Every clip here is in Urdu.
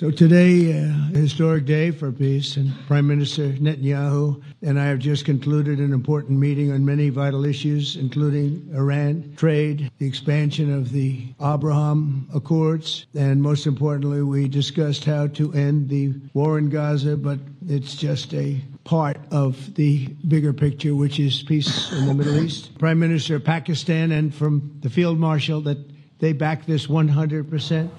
So today, a historic day for peace, and Prime Minister Netanyahu and I have just concluded an important meeting on many vital issues, including Iran, trade, the expansion of the Abraham Accords, and most importantly, we discussed how to end the war in Gaza, but it's just a part of the bigger picture, which is peace in the Middle East. Prime Minister of Pakistan and from the Field Marshal that they back this 100%.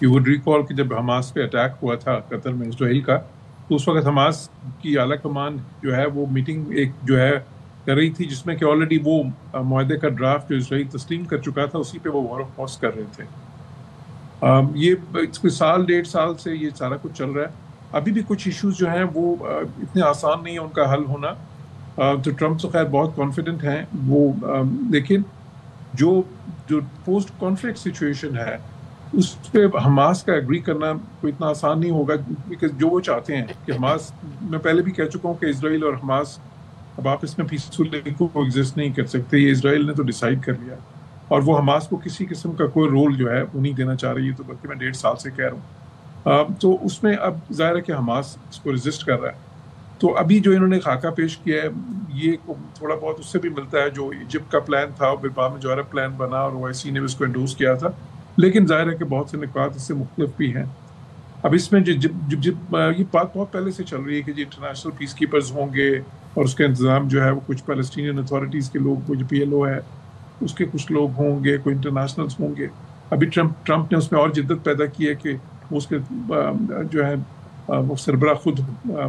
You would recall کہ جب حماس پہ اٹیک ہوا تھا قطر میں اسرائیل کا، تو اس وقت حماس کی اعلیٰ کمان جو ہے وہ میٹنگ ایک جو ہے کر رہی تھی، جس میں کہ آلریڈی وہ معاہدے کا ڈرافٹ جو اسرائیل تسلیم کر چکا تھا اسی پہ وہ وار آف پوز کر رہے تھے. یہ کوئی سال 1.5 سال سے یہ سارا کچھ چل رہا ہے. ابھی بھی کچھ ایشوز جو ہیں وہ اتنے آسان نہیں ہے ان کا حل ہونا. تو ٹرمپ تو خیر بہت کانفیڈنٹ ہیں وہ، لیکن جو پوسٹ کانفلکٹ سچویشن ہے اس پہ حماس کا ایگری کرنا کوئی اتنا آسان نہیں ہوگا، بیکاز جو وہ چاہتے ہیں کہ حماس، میں پہلے بھی کہہ چکا ہوں کہ اسرائیل اور حماس اب آپس میں پیسفلی کو ایگزسٹ نہیں کر سکتے. یہ اسرائیل نے تو ڈیسائیڈ کر لیا، اور وہ حماس کو کسی قسم کا کوئی رول جو ہے وہ نہیں دینا چاہ رہی ہے. تو بلکہ میں 1.5 سال سے کہہ رہا ہوں. تو اس میں اب ظاہر ہے کہ حماس اس کو ریزسٹ کر رہا ہے. تو ابھی جو انہوں نے خاکہ پیش کیا ہے یہ تھوڑا بہت اس سے بھی ملتا ہے جو ایجپٹ کا پلان تھا، بالبا میں جو عرب پلان بنا اور OIC نے بھی اس کو انڈوز کیا تھا. لیکن ظاہر ہے کہ بہت سے نکات اس سے مختلف بھی ہیں. اب اس میں یہ بات بہت پہلے سے چل رہی ہے کہ جی انٹرنیشنل پیس کیپرز ہوں گے اور اس کا انتظام جو ہے وہ کچھ پیلسٹینین اتھارٹیز کے لوگ، کوئی جو PLO ہے اس کے کچھ لوگ ہوں گے، کوئی انٹرنیشنلز ہوں گے. ابھی ٹرمپ نے اس میں اور جدت پیدا کی ہے کہ وہ اس کے جو ہے وہ سربراہ خود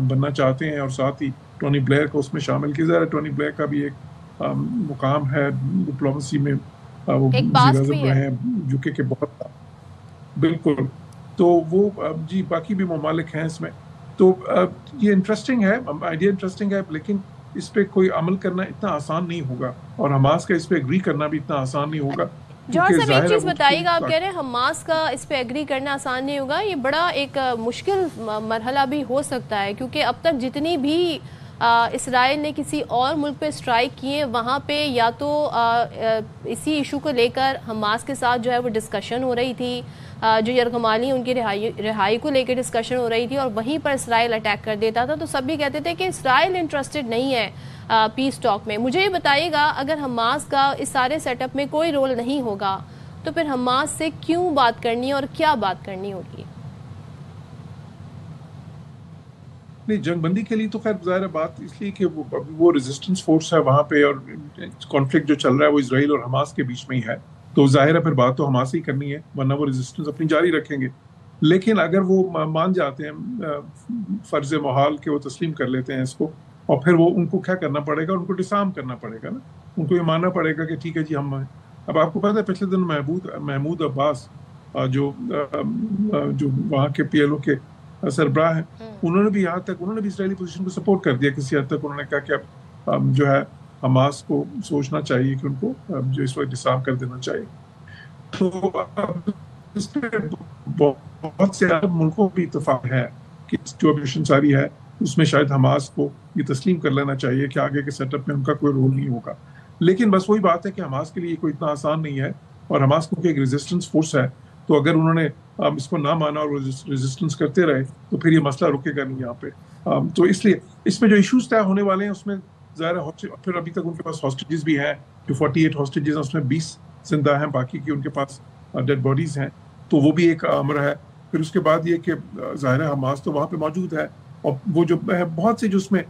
بننا چاہتے ہیں، اور ساتھ ہی ٹونی بلیئر کو اس میں شامل کیا. ظاہر ہے ٹونی بلیئر کا بھی ایک مقام ہے ڈپلومسی میں، وہ وزیر اعظم رہے ہیں UK کے بہت. بالکل. تو وہ جی باقی بھی ممالک ہیں اس میں. تو یہ انٹرسٹنگ ہے، آئیڈیا انٹرسٹنگ ہے، لیکن اس پہ کوئی عمل کرنا اتنا آسان نہیں ہوگا، اور حماس کا اس پہ ایگری کرنا بھی اتنا آسان نہیں ہوگا. جوہر صاحب ایک چیز بتائیے گا، آپ کہہ رہے ہیں حماس کا اس پہ ایگری کرنا آسان نہیں ہوگا، یہ بڑا ایک مشکل مرحلہ بھی ہو سکتا ہے، کیونکہ اب تک جتنی بھی اسرائیل نے کسی اور ملک پہ اسٹرائک کیے وہاں پہ یا تو اسی ایشو کو لے کر حماس کے ساتھ جو ہے وہ ڈسکشن ہو رہی تھی، جو یرغمالی ان کی رہائی کو لے کے ڈسکشن ہو رہی تھی، اور وہیں پر اسرائیل اٹیک کر دیتا تھا. تو سب بھی کہتے تھے کہ اسرائیل انٹرسٹڈ نہیں ہے پیس ٹاک میں. مجھے یہ بتائیے گا، اگر حماس کا اس سارے سیٹ اپ میں کوئی رول نہیں ہوگا تو پھر حماس سے کیوں بات کرنی ہے اور کیا بات کرنی ہوگی؟ نہیں، جنگ بندی کے لیے تو خیر ظاہر بات اس لیے کہ وہ ریزسٹنس فورس ہے وہاں پہ، اور کانفلکٹ جو چل رہا ہے وہ اسرائیل اور حماس کے بیچ میں ہی ہے. تو ظاہر ہے پھر بات تو حماس ہی کرنی ہے، ورنہ وہ ریزسٹنس اپنی جاری رکھیں گے. لیکن اگر وہ مان جاتے ہیں فرض محال کہ وہ تسلیم کر لیتے ہیں اس کو، اور پھر وہ ان کو کیا کرنا پڑے گا، ان کو ڈسارم کرنا پڑے گا نا. ان کو یہ ماننا پڑے گا کہ ٹھیک ہے جی ہم. اب آپ کو پتہ ہے پچھلے دن محمود عباس جو وہاں کے PLO کے سربراہ ہیں، انہوں نے بھی یہاں تک انہوں نے بھی اسرائیلی پوزیشن کو سپورٹ کر دیا کسی حد تک. انہوں نے کہا کہ جو ہے حماس کو سوچنا چاہیے کہ ان کو جو اس وقت ڈسارم کر دینا چاہیے. تو اس پہ بہت سے عرب ملکوں بھی اتفاق ہے کہ جو آپریشن ساری ہے اس میں شاید حماس کو یہ تسلیم کر لینا چاہیے کہ آگے کے سیٹ اپ میں ان کا کوئی رول نہیں ہوگا. لیکن بس وہی بات ہے کہ حماس کے لیے کوئی اتنا آسان نہیں ہے، اور حماس کیونکہ ایک ریزسٹنس فورس ہے، تو اگر انہوں نے اس کو نہ مانا اور ریزسٹنس کرتے رہے تو پھر یہ مسئلہ رکے گا نہیں یہاں پہ. تو اس لیے اس میں جو ایشوز طے ہونے والے ہیں اس میں ظاہر ہے پھر ابھی تک ان کے پاس ہاسٹیجز بھی ہیں، جو 48 ہاسٹیجز ہیں اس میں 20 زندہ ہیں، باقی کی ان کے پاس ڈیڈ باڈیز ہیں. تو وہ بھی ایک امر ہے. پھر اس کے بعد یہ کہ ظاہر ہے حماس تو وہاں پہ موجود ہے، اور وہ جو بہت سے جو اس میں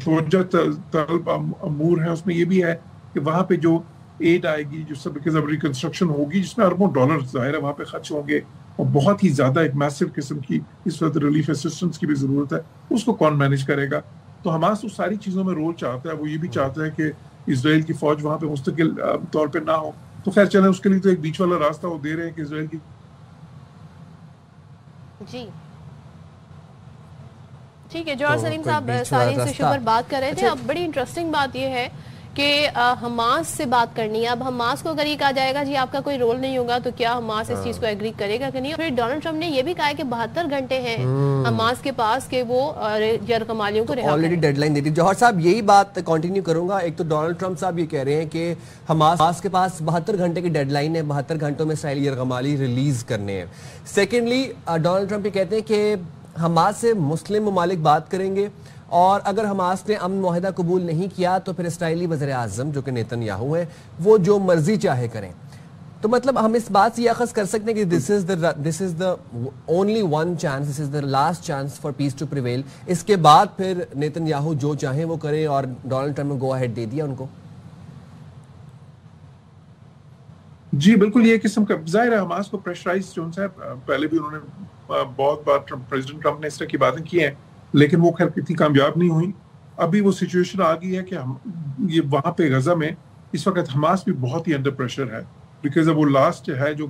توجہ طلب امور ہیں اس میں یہ بھی ہے کہ وہاں پہ جو ایڈ آئے گی، جو سب ریکنسٹرکشن ہوگی جس میں اربوں ڈالر ظاہر ہے وہاں پہ خرچ ہوں گے، اور بہت ہی زیادہ ایک میسو قسم کی اس وقت ریلیف اسسٹنس کی بھی ضرورت ہے. اس کو کون مینیج کرے گا؟ تو حماس اس ساری چیزوں میں رول چاہتا ہے. وہ یہ بھی چاہتا ہے کہ اسرائیل کی فوج وہاں پہ مستقل طور پہ نہ ہو. تو خیر چلیں اس کے لیے تو ایک بیچ والا راستہ وہ دے رہے ہیں کہ اسرائیل کی. جی ٹھیک ہے، جوہر سلیم صاحب سارے اس ایشو پر بات کر رہے تھے. اب بڑی انٹرسٹنگ بات یہ ہے کہ حماس سے بات کرنی ہے. اب حماس کو اگر یہ کہا جائے گا جی آپ کا کوئی رول نہیں ہوگا تو کیا حماس اس چیز کو ایگری کرے گا کہ نہیں؟ پھر ڈونلڈ ٹرمپ نے یہ بھی کہا ہے کہ 72 گھنٹے ہیں حماس کے پاس کہ وہ یرغمالیوں کو رہا کریں. آلریڈی ڈیڈ لائن دے دی. جوہر صاحب یہی بات کنٹینیو کروں گا. ایک تو ڈونلڈ ٹرمپ صاحب یہ کہہ رہے ہیں کہ حماس کے پاس 72 گھنٹے کی ڈیڈ لائن ہے، 72 گھنٹوں میں اسرائیلی یرغمالی ریلیز کرنے ہیں. سیکنڈلی ڈونلڈ ٹرمپ یہ کہتے ہیں کہ حماس سے مسلم ممالک بات کریں گے، اور اگر حماس نے امن معاہدہ قبول نہیں کیا تو پھر اسرائیلی وزیر اعظم جو کہ نیتن یاہو ہیں وہ جو مرضی چاہے کریں. تو مطلب ہم اس بات سے یہ اخذ کر سکتے ہیں کہ this is the only one chance, this is the last chance for peace to prevail. اس کے بعد پھر نیتن یاہو جو چاہیں وہ کریں، اور ڈونلڈ ٹرمپ نے گو اہیڈ دے دیا ان کو. جی بالکل یہ قسم کا ظاہر ہے حماس کو پریشرائز جو ہے پہلے بھی انہوں نے بہت بار پریزیڈنٹ ٹرمپ نے اس طرح کی باتیں کی ہیں لیکن وہ خیر اتنی کامیاب نہیں ہوئی. ابھی وہ سچویشن آ گئی ہے کہ یہ وہاں پہ غزہ میں اس وقت حماس بھی بہت ہی انڈر پریشر ہے بیکاز اب وہ لاسٹ ہے جو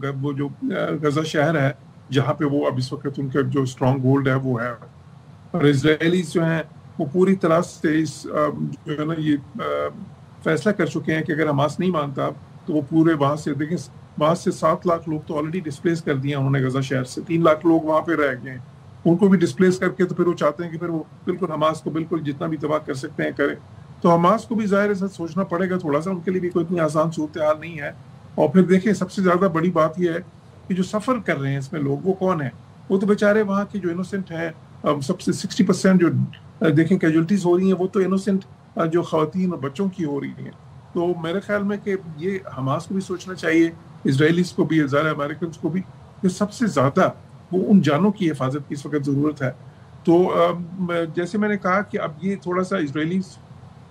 غزہ شہر ہے جہاں پہ وہ اب اس وقت ان کا جو اسٹرانگ ہولڈ ہے وہ ہے. اور اسرائیلیز جو ہیں وہ پوری طرح سے اس جو ہے نا یہ فیصلہ کر چکے ہیں کہ اگر حماس نہیں مانتا تو وہ پورے وہاں سے دیکھیں وہاں سے 7 لاکھ لوگ تو آلریڈی ڈسپلیس کر دیا انہوں نے غزہ شہر سے. 3 لاکھ لوگ وہاں پہ رہ گئے ہیں. ان کو بھی ڈسپلیس کر کے تو پھر وہ چاہتے ہیں کہ پھر وہ بالکل حماس کو بالکل جتنا بھی تباہ کر سکتے ہیں کریں. تو حماس کو بھی ظاہر ہے سوچنا پڑے گا تھوڑا سا. ان کے لیے بھی کوئی اتنی آسان صورتحال نہیں ہے. اور پھر دیکھیں سب سے زیادہ بڑی بات یہ ہے کہ جو سفر کر رہے ہیں اس میں لوگ وہ کون ہیں؟ وہ تو بیچارے وہاں کے جو انوسنٹ ہیں سب سے 60% جو دیکھیں کیجولٹیز ہو رہی ہیں وہ تو انوسنٹ جو خواتین اور بچوں کی ہو رہی ہیں. تو میرے خیال میں کہ یہ حماس کو بھی سوچنا چاہیے, اسرائیلیز کو بھی, ظاہر امریکنز کو بھی, کہ سب سے زیادہ وہ ان جانوں کی حفاظت کی اس وقت ضرورت ہے. تو جیسے میں نے کہا کہ اب یہ تھوڑا سا اسرائیلیز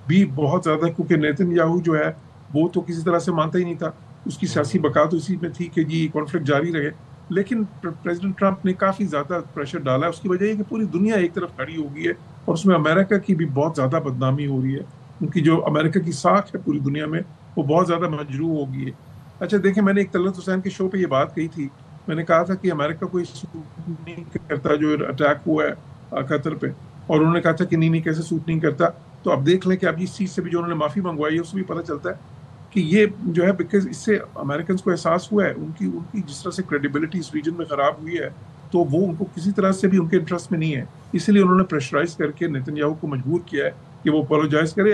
بھی بہت زیادہ کیونکہ نیتن یاہو جو ہے وہ تو کسی طرح سے مانتا ہی نہیں تھا, اس کی سیاسی بقا تو اسی میں تھی کہ جی کانفلکٹ جاری رہے. لیکن پریزیڈنٹ ٹرمپ نے کافی زیادہ پریشر ڈالا ہے. اس کی وجہ یہ کہ پوری دنیا ایک طرف کھڑی ہو گئی ہے اور اس میں امریکہ کی بھی بہت زیادہ بدنامی ہو رہی ہے. ان کی جو امریکہ کی ساکھ ہے پوری دنیا میں وہ بہت زیادہ مجروح ہو گئی ہے. اچھا دیکھیں میں نے ایک طلعت حسین کے شو پہ یہ بات کہی تھی. میں نے کہا تھا کہ امریکہ کوئی سوٹ نہیں کرتا جو اٹیک ہوا ہے قطر پہ, اور انہوں نے کہا تھا کہ نہیں کیسے سوٹ نہیں کرتا. تو اب دیکھ لیں کہ اب اس چیز سے بھی جو انہوں نے معافی منگوائی ہے اس سے بھی پتہ چلتا ہے کہ یہ جو ہے بیکاز اس سے امریکنز کو احساس ہوا ہے ان کی جس طرح سے کریڈیبلٹی اس ریجن میں خراب ہوئی ہے تو وہ ان کو کسی طرح سے بھی ان کے انٹرسٹ میں نہیں ہے. اس لیے انہوں نے پریشرائز کر کے نیتن یاہو کو مجبور کیا ہے کہ وہ اپولوجائز کرے.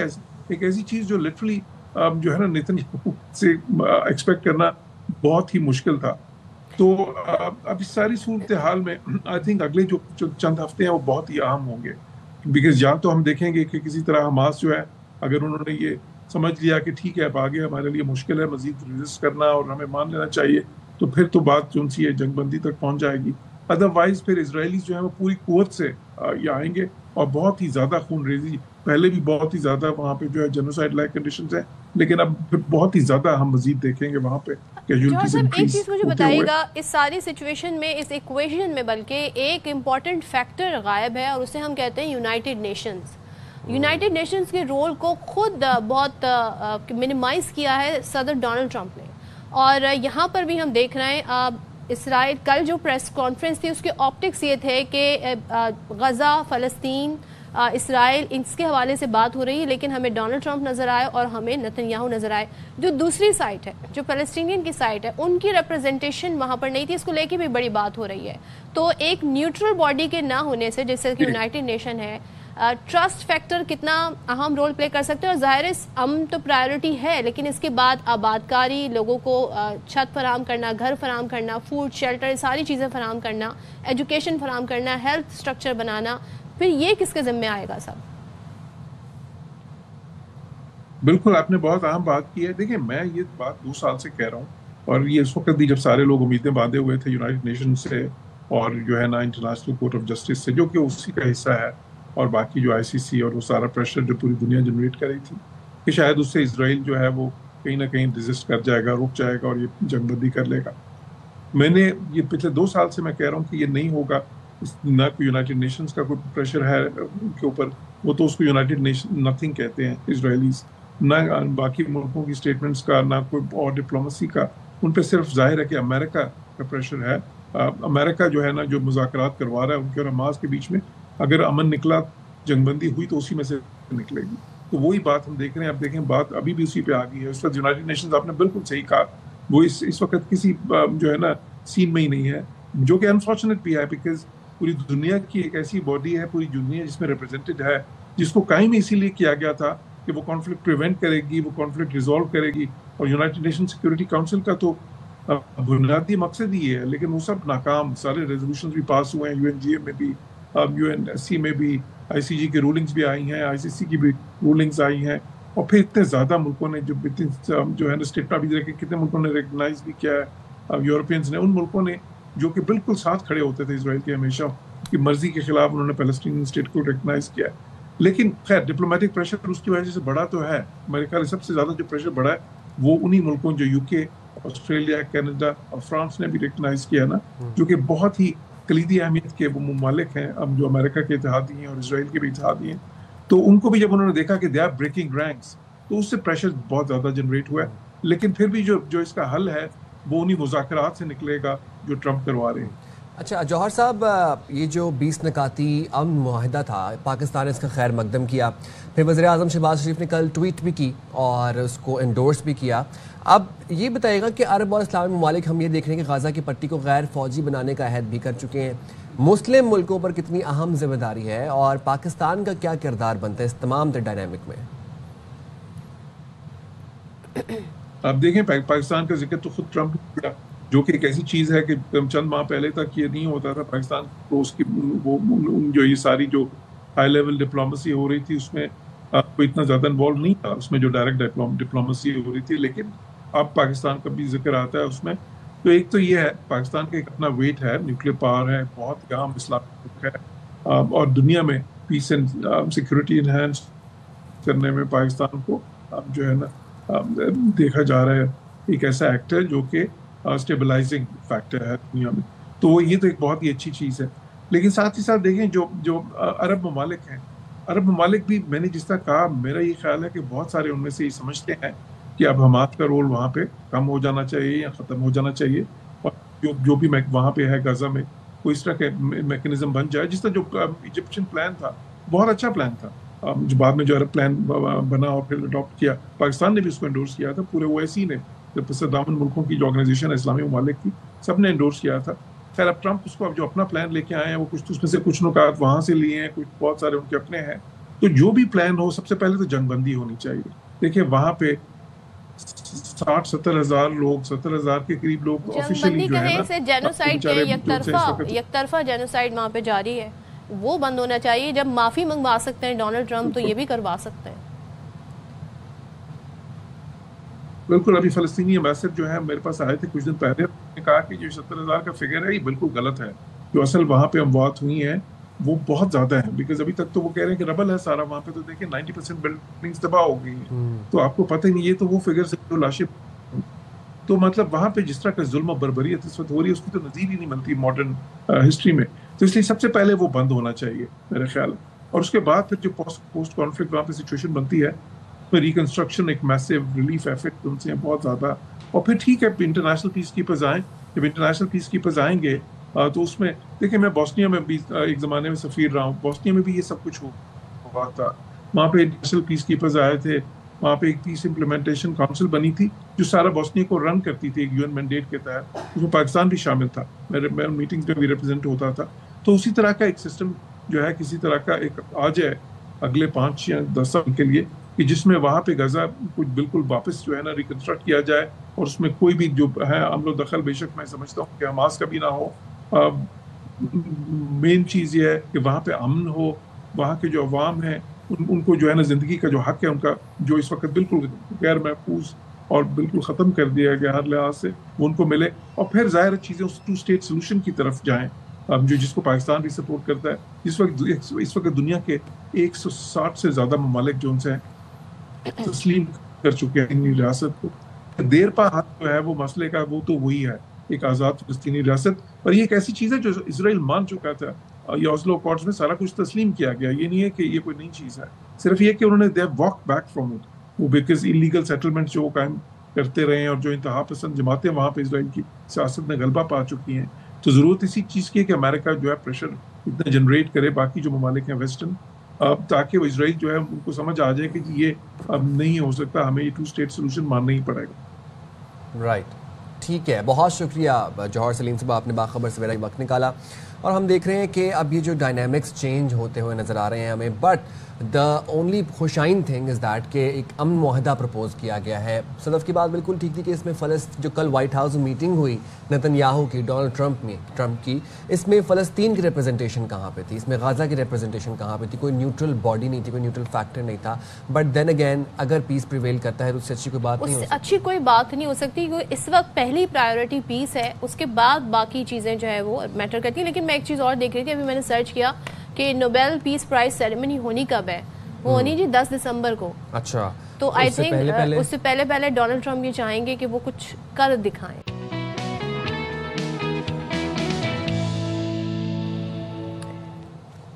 ایک ایسی چیز جو لٹرلی جو ہے نا نیتن یاہو سے ایکسپیکٹ کرنا بہت ہی مشکل تھا. تو اب اس ساری صورتحال میں آئی تھنک اگلے جو چند ہفتے ہیں وہ بہت ہی اہم ہوں گے بیکاز یا تو ہم دیکھیں گے کہ کسی طرح حماس جو ہے اگر انہوں نے یہ سمجھ لیا کہ ٹھیک ہے اب آگے ہمارے لیے مشکل ہے مزید ریزسٹ کرنا اور ہمیں مان لینا چاہیے تو پھر تو بات جو سی ہے جنگ بندی تک پہنچ جائے گی. ادروائز پھر اسرائیلیز جو ہیں وہ پوری قوت سے یہ آئیں گے اور بہت ہی زیادہ خون ریزی, پہلے بھی بہت ہی زیادہ وہاں پہ جو ہے جینوسائیڈ لائک کنڈیشنز ہیں لیکن اب بہت ہی زیادہ ہم مزید دیکھیں گے وہاں پہ. ایک چیز مجھے بتائیے گا اس ساری سچویشن میں اس ایکویشن میں بلکہ ایک امپورٹنٹ فیکٹر غائب ہے اور اسے ہم کہتے ہیں یونائٹڈ نیشنز. یونائٹڈ نیشنز کے رول کو خود بہت منیمائز کیا ہے صدر ڈونلڈ ٹرمپ نے, اور یہاں پر بھی ہم دیکھ رہے ہیں اسرائیل کل جو پریس کانفرنس تھی اس کے آپٹکس یہ تھے کہ غزہ, فلسطین, اسرائیل اس کے حوالے سے بات ہو رہی ہے لیکن ہمیں ڈونلڈ ٹرمپ نظر آئے اور ہمیں نیتن یاہو نظر آئے. جو دوسری سائٹ ہے جو فلسطینین کی سائٹ ہے ان کی ریپرزنٹیشن وہاں پر نہیں تھی, اس کو لے کے بھی بڑی بات ہو رہی ہے. تو ایک نیوٹرل باڈی کے نہ ہونے سے جیسے کہ یونائٹڈ نیشن ہے ٹرسٹ فیکٹر کتنا اہم رول پلے کر سکتے ہیں. اور ظاہر امن تو پرائیورٹی ہے لیکن اس کے بعد آبادکاری, لوگوں کو چھت فراہم کرنا, گھر فراہم کرنا, فوڈ, شیلٹر, ساری چیزیں فراہم کرنا, ایجوکیشن فراہم کرنا, ہیلتھ اسٹرکچر بنانا, پھر یہ کس کے ذمہ آئے گا سب؟ بالکل آپ نے بہت اہم بات کی ہے. دیکھیں میں یہ بات 2 سال سے کہہ رہا ہوں اور یہ اس وقت بھی جب سارے لوگ امیدیں باندھے ہوئے تھے یونائٹڈ نیشن سے اور جو ہے نا انٹرنیشنل کورٹ آف جسٹس سے جو کہ اسی کا حصہ ہے اور باقی جو ICC اور وہ سارا پریشر جو پوری دنیا جنریٹ کر رہی تھی کہ شاید اس سے اسرائیل جو ہے وہ کہیں نہ کہیں ریزسٹ کر جائے گا, رک جائے گا اور یہ جنگ بندی کر لے گا. میں نے یہ پچھلے 2 سال سے میں کہہ رہا ہوں کہ یہ نہیں ہوگا. نہ کوئی یونائٹڈ نیشنز کا کوئی پریشر ہے ان کے اوپر, وہ تو اس کو یونائٹڈ نیشن نتھنگ کہتے ہیں اسرائیلیز, نہ باقی ملکوں کی اسٹیٹمنٹس کا, نہ کوئی اور ڈپلومسی کا. ان پہ صرف ظاہر ہے کہ امریکہ کا پریشر ہے. امریکہ جو ہے نا جو مذاکرات کروا رہا ہے ان کے اور حماس کے بیچ میں, اگر امن نکلا, جنگ بندی ہوئی تو اسی میں سے نکلے گی. تو وہی بات ہم دیکھ رہے ہیں. اب دیکھیں بات ابھی بھی اسی پہ آ گئی ہے. اس وقت یونائٹڈ نیشنز آپ نے بالکل صحیح کہا وہ اس وقت کسی جو ہے نا سین میں ہی نہیں ہے, جو کہ انفارچونیٹ بھی ہے بیکاز پوری دنیا کی ایک ایسی باڈی ہے پوری دنیا جس میں ریپرزینٹڈ ہے, جس کو قائم اسی لیے کیا گیا تھا کہ وہ کانفلکٹ پریونٹ کرے گی, وہ کانفلکٹ ریزالو کرے گی. اور یونائٹڈ نیشن سیکورٹی کاؤنسل کا تو بنیادی مقصد ہی ہے لیکن وہ سب ناکام. سارے ریزولوشنز بھی پاس ہوئے ہیں, UNGA میں بھی, UNSC میں بھی, ICG کی رولنگز بھی آئی ہیں, ICC کی بھی رولنگز آئی ہیں. اور پھر اتنے زیادہ ملکوں نے جو ہے نا اسٹیٹمنٹ بھی دیکھے کتنے ملکوں نے ریکگنائز بھی کیا ہے. یورپینز نے, ان ملکوں نے جو کہ بالکل ساتھ کھڑے ہوتے تھے اسرائیل کے ہمیشہ کی مرضی کے خلاف, انہوں نے فلسطینی اسٹیٹ کو ریکگنائز کیا ہے. لیکن خیر ڈپلومیٹک پریشر اس کی وجہ سے بڑا تو ہے. میرے خیال سب سے زیادہ جو پریشر بڑا ہے وہ انہی ملکوں جو UK آسٹریلیا, کینیڈا اور فرانس نے بھی ریکگنائز کیا نا, جو کہ بہت ہی کلیدی اہمیت کے وہ ممالک ہیں اب جو امریکہ کے اتحادی ہیں اور اسرائیل کے بھی اتحادی ہیں. تو ان کو بھی جب انہوں نے دیکھا کہ دے آر بریکنگ رینکس, تو اس سے پریشر بہت زیادہ جنریٹ ہوا ہے. لیکن پھر بھی جو اس کا حل ہے وہ انہی مذاکرات سے نکلے گا جو ٹرمپ کروا رہے ہیں. اچھا جوہر صاحب, یہ جو 20 نکاتی امن معاہدہ تھا, پاکستان نے اس کا خیر مقدم کیا, پھر وزیر اعظم شہباز شریف نے کل ٹویٹ بھی کی اور اس کو انڈورس بھی کیا. اب یہ بتائیے گا کہ عرب اور اسلامی ممالک, ہم یہ دیکھ رہے ہیں کہ غزہ کی پٹی کو غیر فوجی بنانے کا عہد بھی کر چکے ہیں, مسلم ملکوں پر کتنی اہم ذمہ داری ہے اور پاکستان کا کیا کردار بنتا ہے اس تمام ڈائنامک میں؟ آپ دیکھیں پاکستان کا ذکر تو خود ٹرمپ کیا, جو کہ ایک ایسی چیز ہے کہ چند ماہ پہلے تک یہ نہیں ہوتا تھا. پاکستان کو اس کی جو یہ ساری جو ہائی لیول ڈپلومسی ہو رہی تھی اس میں کوئی اتنا زیادہ انوالو نہیں تھا, اس میں جو ڈائریکٹ ڈپلومسی ہو رہی تھی. لیکن اب پاکستان کا بھی ذکر آتا ہے اس میں. تو ایک تو یہ ہے پاکستان کا ایک اپنا ویٹ ہے, نیوکلیر پاور ہے, بہت اہم اسلامی ملک ہے, اور دنیا میں پیس اینڈ سیکورٹی انہینس کرنے میں پاکستان کو جو ہے نا دیکھا جا رہا ہے ایک ایسا ایکٹر جو کہ اسٹیبلائزنگ فیکٹر ہے دنیا میں. تو یہ تو ایک بہت ہی اچھی چیز ہے. لیکن ساتھ ہی ساتھ دیکھیں جو عرب ممالک ہیں, عرب ممالک بھی میں نے جس طرح کہا, میرا یہ خیال ہے کہ بہت سارے ان میں سے یہ سمجھتے ہیں کہ اب حماس کا رول وہاں پہ کم ہو جانا چاہیے یا ختم ہو جانا چاہیے, اور جو بھی وہاں پہ ہے غزہ میں کوئی اس طرح کا میکنزم بن جائے, جس طرح جو ایجپشن پلان تھا بہت اچھا پلان تھا, جو بعد میں جو عرب پلان بنا اور پھر اڈاپٹ کیا, پاکستان نے بھی اس کو انڈورس کیا تھا, پورے OIC نے, دامن ملکوں کی جو آرگنائزیشن ہے اسلامی ممالک کی, سب نے انڈورس کیا تھا. خیر اب ٹرمپ اس کو اب جو اپنا پلان لے کے آئے ہیں وہ کچھ اس میں سے کچھ نکات وہاں سے لیے ہیں, کچھ بہت سارے ان کے اپنے ہیں. تو جو بھی پلان ہو, سب سے پہلے تو جنگ بندی ہونی چاہیے. دیکھیں وہاں پہ 60-70 ہزار لوگ, 70 ہزار کے قریب لوگ آفیشلی جو ہے نا جینوسائیڈ کے یک طرفہ جینوسائیڈ وہاں پہ جاری ہے, وہ بند ہونا چاہیے. جب معافی منگوا سکتے ہیں ڈونلڈ ٹرمپ تو یہ بھی کروا سکتے ہیں. بالکل. ابھی فلسطینی امبیسڈر جو ہے میرے پاس آئے تھے کچھ دن پہلے, نے کہا کہ جو 70,000 کا فگر ہے یہ بالکل غلط ہے. جو اصل وہاں پہ اموات ہوئی ہیں وہ بہت زیادہ ہیں, بیکاز ابھی تک تو وہ کہہ رہے ہیں کہ ربل ہے سارا وہاں پہ, تو دیکھیں 90% بلڈنگز تباہ ہو گئی ہیں. تو آپ کو پتہ ہی نہیں, یہ تو وہ فگر سے جو لاشیں, تو مطلب وہاں پہ جس طرح کا ظلم و بربریت اس وقت ہو رہی ہے اس کی تو نظیر ہی نہیں ملتی ماڈرن ہسٹری میں. تو اس لیے سب سے پہلے وہ بند ہونا چاہیے میرے خیال. اور اس کے بعد پھر جو پوسٹ کانفلکٹ وہاں پہ سچویشن بنتی ہے, پھر ریکنسٹرکشن ایک میسو ریلیف ایفرٹ ان سے بہت زیادہ. اور پھر ٹھیک ہے انٹرنیشنل پیس کیپرز آئیں, جب انٹرنیشنل پیس کیپرز آئیں گے تو اس میں دیکھیں, میں بوسنیا میں بھی ایک زمانے میں سفیر رہا ہوں, بوسنیا میں بھی یہ سب کچھ ہوا تھا. وہاں پہ انٹرنیشنل پیس کیپرز آئے تھے, وہاں پہ ایک پیس امپلیمنٹیشن کاؤنسل بنی تھی جو سارا بوسنیا کو رن کرتی تھی ایک UN مینڈیٹ کے تحت, اس میں پاکستان بھی شامل تھا, میں میٹنگز میں بھی ریپرزینٹ ہوتا تھا. تو اسی طرح کا ایک سسٹم جو ہے کسی طرح کا ایک آ جائے اگلے 5 یا 10 سال کے لیے, کہ جس میں وہاں پہ غزہ کچھ بالکل واپس جو ہے نا ریکنسٹرکٹ کیا جائے, اور اس میں کوئی بھی جو ہے عمل و دخل بے شک میں سمجھتا ہوں کہ حماس کا بھی نہ ہو. مین چیز یہ ہے کہ وہاں پہ امن ہو, وہاں کے جو عوام ہیں ان کو جو ہے نا زندگی کا جو حق ہے ان کا, جو اس وقت بالکل غیر محفوظ اور بالکل ختم کر دیا گیا ہر لحاظ سے, وہ ان کو ملے. اور پھر ظاہر چیزیں اس 2 اسٹیٹ سولوشن کی طرف جائیں, جو جس کو پاکستان بھی سپورٹ کرتا ہے. اس وقت دنیا کے 160 سے زیادہ ممالک جو ان سے تسلیم کر چکے ہیں انہی ریاست کو. دیر پا حق جو ہے وہ مسئلے کا وہ تو وہی ہے, ایک آزاد فلسطینی ریاست. اور یہ ایک ایسی چیز ہے جو اسرائیل مان چکا تھا, یہ اوسلو اکارڈز میں سارا کچھ تسلیم کیا گیا. یہ نہیں ہے کہ یہ کوئی نئی چیز ہے, صرف یہ کہ انہوں نے دے واک بیک فرام اٹ, وہ بیکاز انلیگل سیٹلمنٹ جو قائم کرتے رہے ہیں, اور جو انتہا پسند جماعتیں وہاں پہ اسرائیل کی سیاست میں غلبہ پا چکی ہیں. تو ضرورت اسی چیز کی ہے کہ امریکہ جو ہے پریشر اتنا جنریٹ کرے باقی جو ممالک ہیں ویسٹرن, تاکہ وہ اسرائیل جو ہے ان کو سمجھ آ جائے کہ یہ اب نہیں ہو سکتا, ہمیں یہ 2 اسٹیٹ سولوشن ماننا ہی پڑے گا. رائٹ, ٹھیک ہے, بہت شکریہ جوہر سلیم صاحب, آپ نے باخبر سویرا وقت نکالا. اور ہم دیکھ رہے ہیں کہ اب یہ جو ڈائنامکس چینج ہوتے ہوئے نظر آ رہے ہیں ہمیں, بٹ دا اونلی خوشائن تھنگ از دیٹ کہ ایک امن معاہدہ پرپوز کیا گیا ہے. صدف کی بات بالکل ٹھیک تھی کہ اس میں جو کل وائٹ ہاؤس میں میٹنگ ہوئی نتن یاہو کی, ڈونلڈ ٹرمپ کی, اس میں فلسطین کی ریپرزنٹیشن کہاں پہ تھی, اس میں غزہ کی ریپرزنٹیشن کہاں پہ تھی, کوئی نیوٹرل باڈی نہیں تھی, کوئی نیوٹرل فیکٹر نہیں تھا. بٹ دین اگین اگر پیس پریویل کرتا ہے تو اس سے اچھی کوئی بات نہیں ہو سکتی. اچھی کوئی بات نہیں ہو سکتی, کیونکہ اس وقت پہلی پرائیورٹی پیس ہے, اس کے بعد باقی چیزیں جو ہے وہ میٹر کرتی ہیں. لیکن میں ایک چیز اور دیکھ رہی تھی, ابھی میں نے سرچ کیا کہ نوبیل پیس پرائز سیریمنی ہونی کب ہے. وہ ہونی جی 10 دسمبر کو. اچھا, تو آئی تھنک اس سے پہلے ڈونلڈ ٹرمپ یہ چاہیں گے کہ وہ کچھ کر دکھائیں.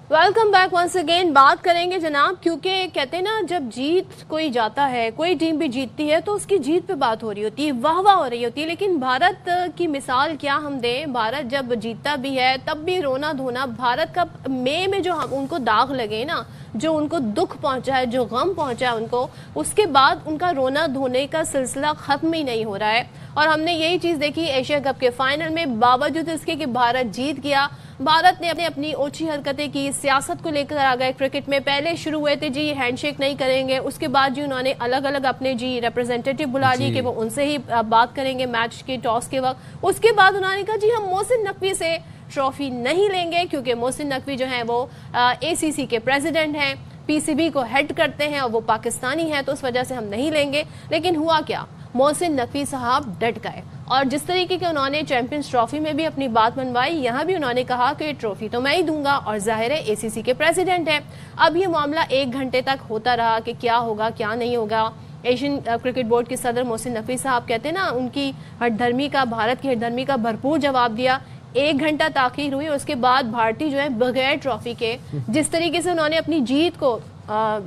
Welcome back once again. بات کریں گے جناب, کیونکہ کہتے ہیں نا جب جیت کوئی جاتا ہے, کوئی ٹیم بھی جیتتی ہے تو اس کی جیت پہ بات ہو رہی ہوتی ہے, واہ واہ ہو رہی ہوتی ہے. لیکن بھارت کی مثال کیا ہم دیں, بھارت جب جیتتا بھی ہے تب بھی رونا دھونا. بھارت کا مئی میں جو ان کو داغ لگے نا, جو ان کو دکھ پہنچا ہے, جو غم پہنچا ہے ان کو, اس کے بعد ان کا رونا دھونے کا سلسلہ ختم ہی نہیں ہو رہا ہے. اور ہم نے یہی چیز دیکھی ایشیا کپ کے فائنل میں. باوجود اس کے کہ بھارت جیت گیا, بھارت نے اپنی اوچھی حرکتیں کی, سیاست کو لے کر آ گئے. کرکٹ میں پہلے شروع ہوئے تھے جی ہینڈ شیک نہیں کریں گے, اس کے بعد جی انہوں نے الگ الگ اپنے جی ریپرزینٹیٹیو بلا لی کہ وہ ان سے ہی بات کریں گے میچ کے ٹاس کے وقت. اس کے بعد انہوں نے کہا جی ہم محسن نقوی سے ٹرافی نہیں لیں گے, کیونکہ محسن نقوی جو ہیں وہ اے سی سی کے پریزیڈنٹ ہیں, پی سی بی کو ہیڈ کرتے ہیں اور وہ پاکستانی ہیں, تو اس وجہ سے ہم نہیں لیں گے. لیکن ہوا کیا, محسن نقوی صاحب ڈٹ گئے, اور جس طریقے کے انہوں نے چیمپئنز ٹرافی میں بھی اپنی بات منوائی, یہاں بھی انہوں نے کہا کہ ٹرافی تو میں ہی دوں گا, اور ظاہر ہے اے سی سی کے پریزیڈنٹ ہیں. اب یہ معاملہ 1 گھنٹے تک ہوتا رہا کہ کیا ہوگا کیا نہیں ہوگا. ایشین کرکٹ بورڈ کے صدر محسن نقوی صاحب کہتے ہیں نا, ان کی ہٹ دھرمی کا, بھارت کی ہٹ دھرمی کا بھرپور جواب دیا. 1 گھنٹہ تاخیر ہوئی, اس کے بعد بھارتی جو ہے بغیر ٹرافی کے, جس طریقے سے انہوں نے اپنی جیت کو,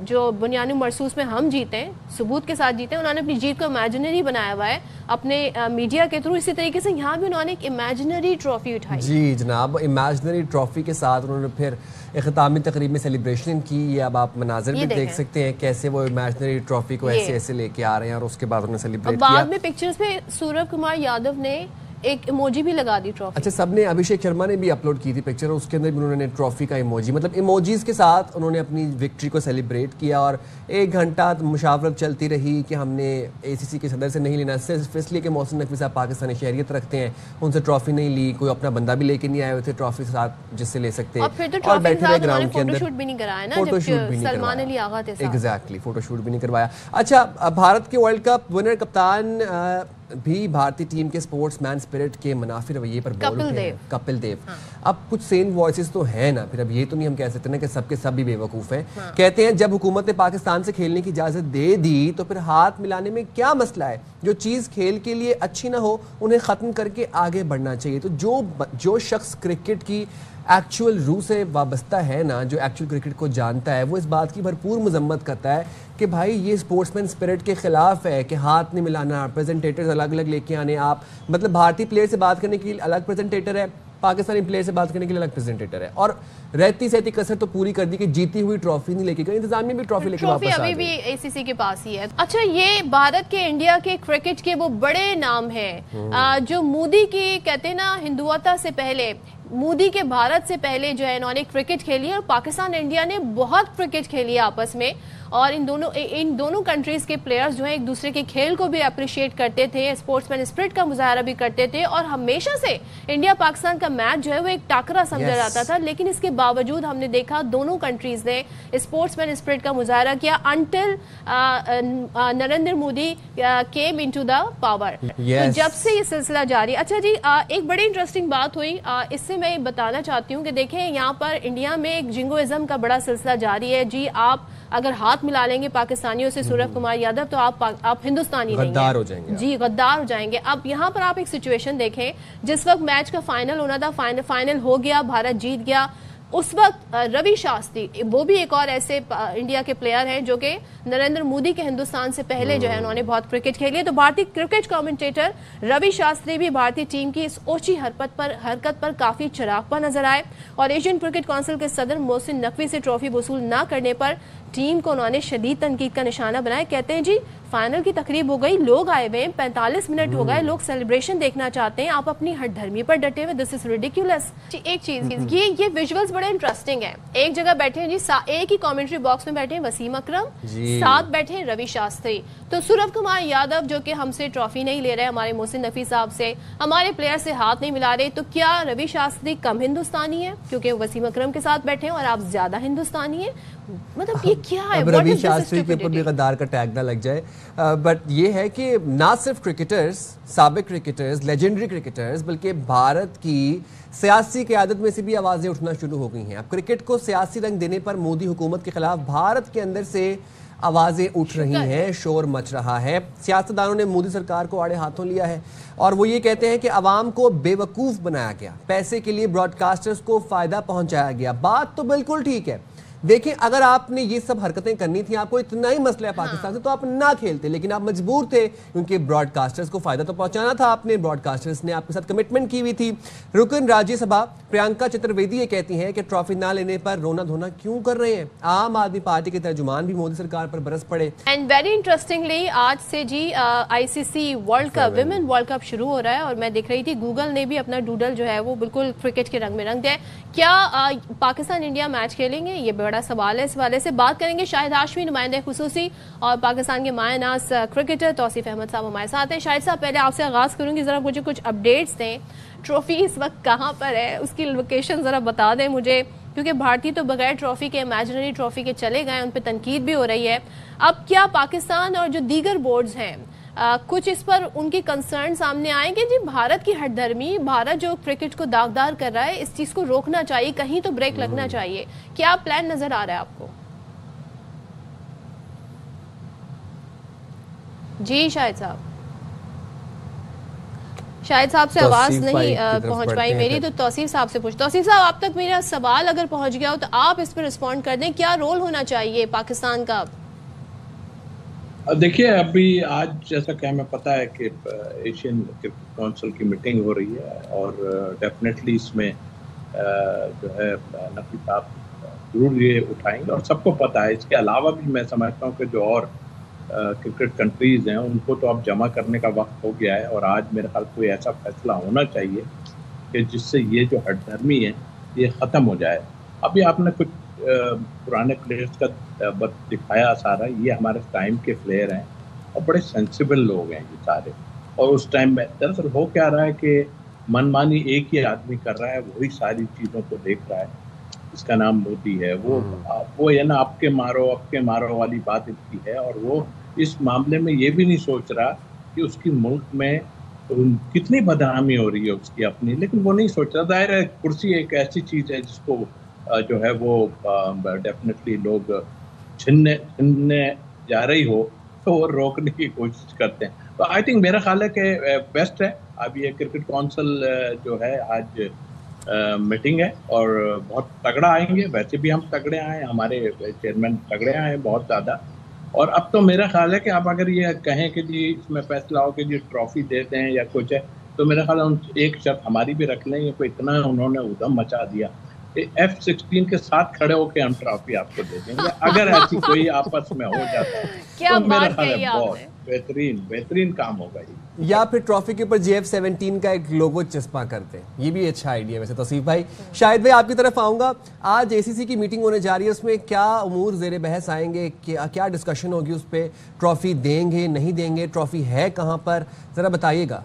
جو بنیادی مرسوس میں ہم جیتے ہیں, ثبوت کے ساتھ جیتے ہیں, انہوں نے اپنی جیت کو امیجنری بنایا ہوا ہے اپنے میڈیا کے تھرو. اسی طریقے سے یہاں بھی انہوں نے ایک امیجنری ٹرافی اٹھائی. جی جناب, امیجنری ٹرافی کے ساتھ انہوں نے پھر اختتامی تقریب میں سیلیبریشن کی. یہ اب آپ مناظر بھی دیکھ سکتے ہیں کیسے وہ امیجنری ٹرافی کو ایسے لے کے آ رہے ہیں, اور اس کے بعد انہوں نے سیلیبریٹ کیا. بعد میں پکچرز پہ سوربھ کمار یادو نے ایک ایموجی بھی لگا دی ٹرافی. اچھا, سب نے, ابھیشیک شرما نے بھی اپلوڈ کی تھی پکچر, اس کے اندر بھی انہوں نے ٹرافی کا ایموجی, مطلب ایموجیز کے ساتھ انہوں نے اپنی وکٹری کو سیلیبریٹ کیا. اور 1 گھنٹہ مشاورت چلتی رہی کہ ہم نے اے سی سی کے صدر سے نہیں لینا, صرف اس لیے کہ محسن نقوی صاحب پاکستانی شہریت رکھتے ہیں, ان سے ٹرافی نہیں لی. کوئی اپنا بندہ بھی لے کے نہیں آئے ہوئے تھے ٹرافی کے ساتھ جس سے لے سکتے, اور بیٹھے رہے گراؤنڈ کے اندر. فوٹو شوٹ بھی نہیں کرایا نا, جب سلمان علی آغا تھے. ایگزیکٹلی, فوٹو شوٹ بھی نہیں کروایا. اچھا, بھارت کے ورلڈ کپ ونر کپتان بھی بھارتی ٹیم کے سپورٹس مین سپرٹ کے منافی رویے پر بول اٹھے ہیں, کپل دیو. اب کچھ سین وائسز تو ہیں نا, پھر اب یہ تو نہیں ہم کہہ سکتے نا کہ سب کے سب بھی بے وقوف ہیں. کہتے ہیں جب حکومت نے پاکستان سے کھیلنے کی اجازت دے دی تو پھر ہاتھ ملانے میں کیا مسئلہ ہے. جو چیز کھیل کے لیے اچھی نہ ہو انہیں ختم کر کے آگے بڑھنا چاہیے. تو جو شخص کرکٹ کی ایکچول روح سے وابستہ ہے نا, جو ایکچول کرکٹ کو جانتا ہے, وہ اس بات کی بھرپور مذمت کرتا ہے کہ بھائی یہ سپورٹس مین سپرٹ کے خلاف ہے کہ ہاتھ نہیں ملانا, پریزنٹیٹرز الگ الگ لے کے آنے. آپ مطلب بھارتی پلیئر سے بات کرنے کے لیے الگ پریزنٹیٹر ہے, پاکستانی پلیئر سے بات کرنے کے لیے الگ پریزنٹیٹر ہے, اور رہتی سہتی کسر تو پوری کر دی کہ جیتی ہوئی ٹرافی نہیں لے کے گئے, انتظامیہ بھی ٹرافی لے کے واپس آ گئی. ابھی بھی اے سی سی کے پاس ہی ہے. اچھا, یہ بھارت کے, انڈیا کے کرکٹ کے وہ بڑے نام ہیں جو مودی کی کہتے ہیں نا ہندوتا سے پہلے, مودی کے بھارت سے پہلے جو ہے انہوں نے کرکٹ کھیلی, اور پاکستان انڈیا نے بہت کرکٹ کھیلی آپس میں. اور ان دونوں کنٹریز کے پلیئرز جو ہیں ایک دوسرے کے کھیل کو بھی اپریشیٹ کرتے تھے, اسپورٹس مین اسپرٹ کا مظاہرہ بھی کرتے تھے, اور ہمیشہ سے انڈیا پاکستان کا میچ جو ہے وہ ایک ٹاکرا سمجھا جاتا تھا. لیکن اس کے باوجود ہم نے دیکھا دونوں کنٹریز نے اسپورٹس مین اسپرٹ کا مظاہرہ کیا until Narendra Modi came into the power. جب سے یہ سلسلہ جاری. اچھا جی, ایک بڑی انٹرسٹنگ بات ہوئی, اس سے میں بتانا چاہتی ہوں کہ دیکھیں یہاں پر انڈیا میں ایک جنگوازم کا بڑا سلسلہ جاری ہے. جی آپ اگر ہاتھ ملا لیں گے پاکستانیوں سے سوربھ کمار یادو تو آپ ہندوستانی نہیں ہیں, غدار ہو جائیں گے. جی غدار ہو جائیں گے. اب یہاں پر آپ ایک سچویشن دیکھیں, جس وقت میچ کا فائنل ہونا تھا, فائنل ہو گیا, بھارت جیت گیا, اس وقت روی شاستری, وہ بھی ایک اور ایسے انڈیا کے پلیئر ہیں جو کہ نریندر مودی کے ہندوستان سے پہلے جو ہے انہوں نے بہت کرکٹ کھیلی ہے. تو بھارتی کرکٹ کامنٹیٹر روی شاستری بھی بھارتی ٹیم کی اس اوچھی حرکت پر کافی چراغاں نظر آئے, اور ایشین کرکٹ کونسل کے صدر محسن نقوی سے ٹرافی وصول نہ کرنے پر ٹیم کو انہوں نے شدید تنقید کا نشانہ بنایا. کہتے ہیں جی فائنل کی تقریب ہو گئی, لوگ آئے ہوئے ہیں, 45 منٹ ہو گئے, لوگ سیلیبریشن دیکھنا چاہتے ہیں, آپ اپنی ہٹ دھرمی پر ڈٹے ہوئے, دس از ریڈیکولس. ایک چیز یہ ویژولز بڑے انٹرسٹنگ ہیں. ایک جگہ بیٹھے ہیں جی, ایک ہی کامنٹری باکس میں بیٹھے ہیں وسیم اکرم, ساتھ بیٹھے ہیں روی شاستری. تو سوربھ کمار یادو جو کہ ہم سے ٹرافی نہیں لے رہے, ہمارے محسن نقوی صاحب سے, ہمارے پلیئر سے ہاتھ نہیں ملا رہے, تو کیا روی شاستری کم ہندوستانی ہے کیونکہ وسیم اکرم کے ساتھ بیٹھے ہیں اور آپ زیادہ ہندوستانی ہیں؟ مطلب یہ کیا ہے؟ اب روی شاستری کے اوپر بھی غدار کا ٹیگ نہ لگ جائے، بٹ یہ ہے کہ نہ صرف کرکٹرز، سابق کرکٹرز، لیجنڈری کرکٹرز، بلکہ بھارت کی سیاسی قیادت میں سے بھی آوازیں اٹھنا شروع ہو گئی ہیں. اب کرکٹ کو سیاسی رنگ دینے پر مودی حکومت کے خلاف بھارت کے اندر سے آوازیں اٹھ رہی ہیں، شور مچ رہا ہے. سیاستدانوں نے مودی سرکار کو آڑے ہاتھوں لیا ہے اور وہ یہ کہتے ہیں کہ عوام کو بے وقوف بنایا گیا، پیسے کے لیے براڈ کاسٹرز کو فائدہ پہنچایا گیا. بات تو بالکل ٹھیک ہے، دیکھیں اگر آپ نے یہ سب حرکتیں کرنی تھیں، آپ کو اتنا ہی مسئلہ ہے پاکستان سے، تو آپ نہ کھیلتے، لیکن آپ مجبور تھے کیونکہ براڈ کاسٹرز کو فائدہ تو پہنچانا تھا. آپ نے براڈ کاسٹرز نے آپ کے ساتھ کمٹمنٹ کی ہوئی تھی. رکن راجیہ سبھا پرینکا چترویدی یہ کہتی ہیں کہ ٹرافی نہ لینے پر رونا دھونا کیوں کر رہے ہیں. عام آدمی پارٹی کے ترجمان بھی مودی سرکار پر برس پڑے. اینڈ ویری انٹرسٹنگلی آج سے جی I C C World Cup, women World Cup شروع ہو رہا ہے، اور میں دیکھ رہی تھی گوگل نے بھی اپنا ڈوڈل جو ہے وہ بالکل کرکٹ کے رنگ میں رنگ دیا ہے. کیا پاکستان انڈیا میچ کھیلیں گے؟ یہ بڑا سوال ہے. اس والے سے بات کریں گے. شاہد ہاشمی نمائندہ خصوصی اور پاکستان کے مایہ ناز کرکٹر توصیف احمد صاحب ہمارے ساتھ ہیں. شاہد صاحب پہلے آپ سے آغاز کروں گی، ذرا مجھے کچھ اپڈیٹس دیں. ٹرافی اس وقت کہاں پر ہے، اس کی لوکیشن ذرا بتا دیں مجھے، کیونکہ بھارتی تو بغیر ٹرافی کے امیجنری ٹرافی کے چلے گئے، ان پہ تنقید بھی ہو رہی ہے. اب کیا پاکستان اور جو دیگر بورڈز ہیں کچھ اس پر ان کی کنسرن سامنے آئیں گے؟ جی بھارت کی ہٹ دھرمی، بھارت جو کرکٹ کو داغدار کر رہا ہے، اس چیز کو روکنا چاہیے، کہیں تو بریک لگنا چاہیے. کیا پلان نظر آ رہا ہے آپ کو؟ جی شاہد صاحب، شاہد صاحب سے آواز نہیں پہنچ پائی میری، تو توصیف صاحب سے پوچھ. توصیف صاحب آپ تک میرا سوال اگر پہنچ گیا ہو تو آپ اس پہ رسپونڈ کر دیں. کیا رول ہونا چاہیے پاکستان کا؟ دیکھیے ابھی آج جیسا کہ ہمیں پتہ ہے کہ ایشین کرکٹ کونسل کی میٹنگ ہو رہی ہے، اور ڈیفینیٹلی اس میں جو ہے نقوی صاحب ضرور یہ اٹھائیں گے، اور سب کو پتہ ہے. اس کے علاوہ بھی میں سمجھتا ہوں کہ جو اور کرکٹ کنٹریز ہیں ان کو تو اب جمع کرنے کا وقت ہو گیا ہے، اور آج میرے خیال کوئی ایسا فیصلہ ہونا چاہیے کہ جس سے یہ جو ہٹ دھرمی ہے یہ ختم ہو جائے. ابھی آپ نے کچھ پرانے پلیئرز کا دکھایا سارا، یہ ہمارے ٹائم کے پلیئر ہیں اور بڑے سینسیبل لوگ ہیں یہ سارے. اور اس ٹائم میں دراصل ہو کیا رہا ہے کہ من مانی ایک ہی آدمی کر رہا ہے، وہی ساری چیزوں کو دیکھ رہا ہے. اس کا نام مودی ہے. وہ ہے نا آپ کے مارو والی بات اس کی ہے، اور وہ اس معاملے میں یہ بھی نہیں سوچ رہا کہ اس کی ملک میں کتنی بدنامی ہو رہی ہے اس کی اپنی، لیکن وہ نہیں سوچ رہا. ظاہر ہے کرسی ایک ایسی چیز ہے جس کو جو ہے وہ ڈیفینیٹلی لوگ چھننے جا رہی ہو تو وہ روکنے کی کوشش کرتے ہیں. تو آئی تھنک میرا خیال ہے کہ بیسٹ ہے. اب یہ کرکٹ کونسل جو ہے آج میٹنگ ہے اور بہت تگڑا آئیں گے. ویسے بھی ہم تگڑے آئے ہیں، ہمارے چیئرمین تگڑے آئے ہیں بہت زیادہ. اور اب تو میرا خیال ہے کہ آپ اگر یہ کہیں کہ جی اس میں فیصلہ ہو کہ جی ٹرافی دیتے ہیں یا کچھ ہے، تو میرا خیال ہے ایک شرط ہماری بھی رکھ لیں. کوئی اتنا انہوں نے ادھم مچا دیا، F-16 کے ساتھ کھڑے ہو کے ہم ٹرافی آپ کو دے دیں گے اگر ایسی کوئی آپس میں ہو جاتا ہے. کیا بات کہی آپ نے، بہترین کام ہوگا یہ. یا پھر ٹرافی کے اوپر JF-17 کا ایک لوگو چسپاں کرتے ہیں، یہ بھی اچھا آئیڈیا ویسے. توصیف بھائی، شاہد بھائی آپ کی طرف آؤں گا. آج ACC کی میٹنگ ہونے جا رہی ہے، اس میں کیا امور زیر بحث آئیں گے، کیا ڈسکشن ہوگی اس پہ؟ ٹرافی دیں گے نہیں دیں گے؟ ٹرافی ہے کہاں پر، ذرا بتائیے گا.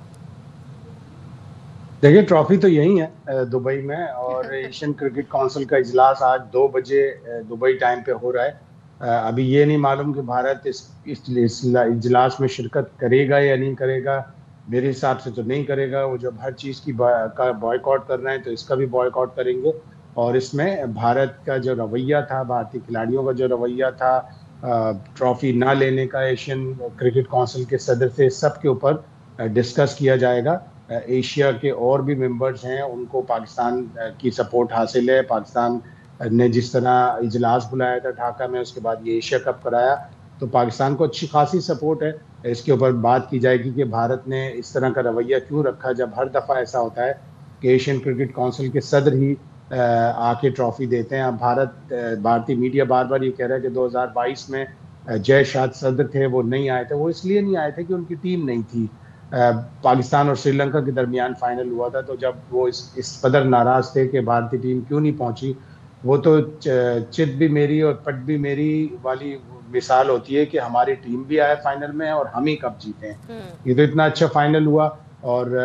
دیکھیں ٹرافی تو یہی ہے دبئی میں، اور ایشین کرکٹ کونسل کا اجلاس آج 2 بجے دبئی ٹائم پہ ہو رہا ہے. ابھی یہ نہیں معلوم کہ بھارت اس اجلاس میں شرکت کرے گا یا نہیں کرے گا. میرے حساب سے تو نہیں کرے گا. وہ جب ہر چیز کی بائیکاٹ کر رہے ہیں تو اس کا بھی بائیکاٹ کریں گے. اور اس میں بھارت کا جو رویہ تھا، بھارتی کھلاڑیوں کا جو رویہ تھا ٹرافی نہ لینے کا ایشین کرکٹ کونسل کے صدر سے، سب کے اوپر ڈسکس کیا جائے گا. ایشیا کے اور بھی ممبرز ہیں، ان کو پاکستان کی سپورٹ حاصل ہے. پاکستان نے جس طرح اجلاس بلایا تھا ڈھاکہ میں، اس کے بعد یہ ایشیا کپ کرایا، تو پاکستان کو اچھی خاصی سپورٹ ہے. اس کے اوپر بات کی جائے گی کہ بھارت نے اس طرح کا رویہ کیوں رکھا، جب ہر دفعہ ایسا ہوتا ہے کہ ایشین کرکٹ کونسل کے صدر ہی آ کے ٹرافی دیتے ہیں. اب بھارتی میڈیا بار بار یہ کہہ رہا ہے کہ 2022 میں جے شاد صدر تھے، وہ نہیں آئے تھے. وہ اس لیے نہیں آئے تھے کہ ان کی ٹیم نہیں تھی. پاکستان اور سری لنکا کے درمیان فائنل ہوا تھا، تو جب وہ اس قدر ناراض تھے کہ بھارتی ٹیم کیوں نہیں پہنچی، وہ تو چت بھی میری اور پٹ بھی میری والی مثال ہوتی ہے کہ ہماری ٹیم بھی آئے فائنل میں اور ہم ہی کب جیتے ہیں. یہ تو اتنا اچھا فائنل ہوا. اور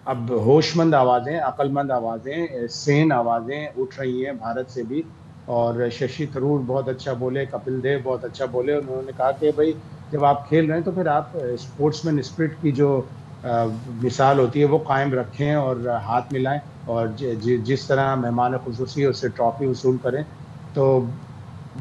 اب ہوش مند آوازیں، عقل مند آوازیں، سین آوازیں اٹھ رہی ہیں بھارت سے بھی. اور ششی تھرور بہت اچھا بولے, کپل دیو بہت اچھا بولے. انہوں نے کہا کہ بھائی جب آپ کھیل رہے ہیں تو پھر آپ اسپورٹس مین اسپرٹ کی جو مثال ہوتی ہے وہ قائم رکھیں اور ہاتھ ملائیں, اور جس طرح مہمان خصوصی اس سے ٹرافی وصول کریں. تو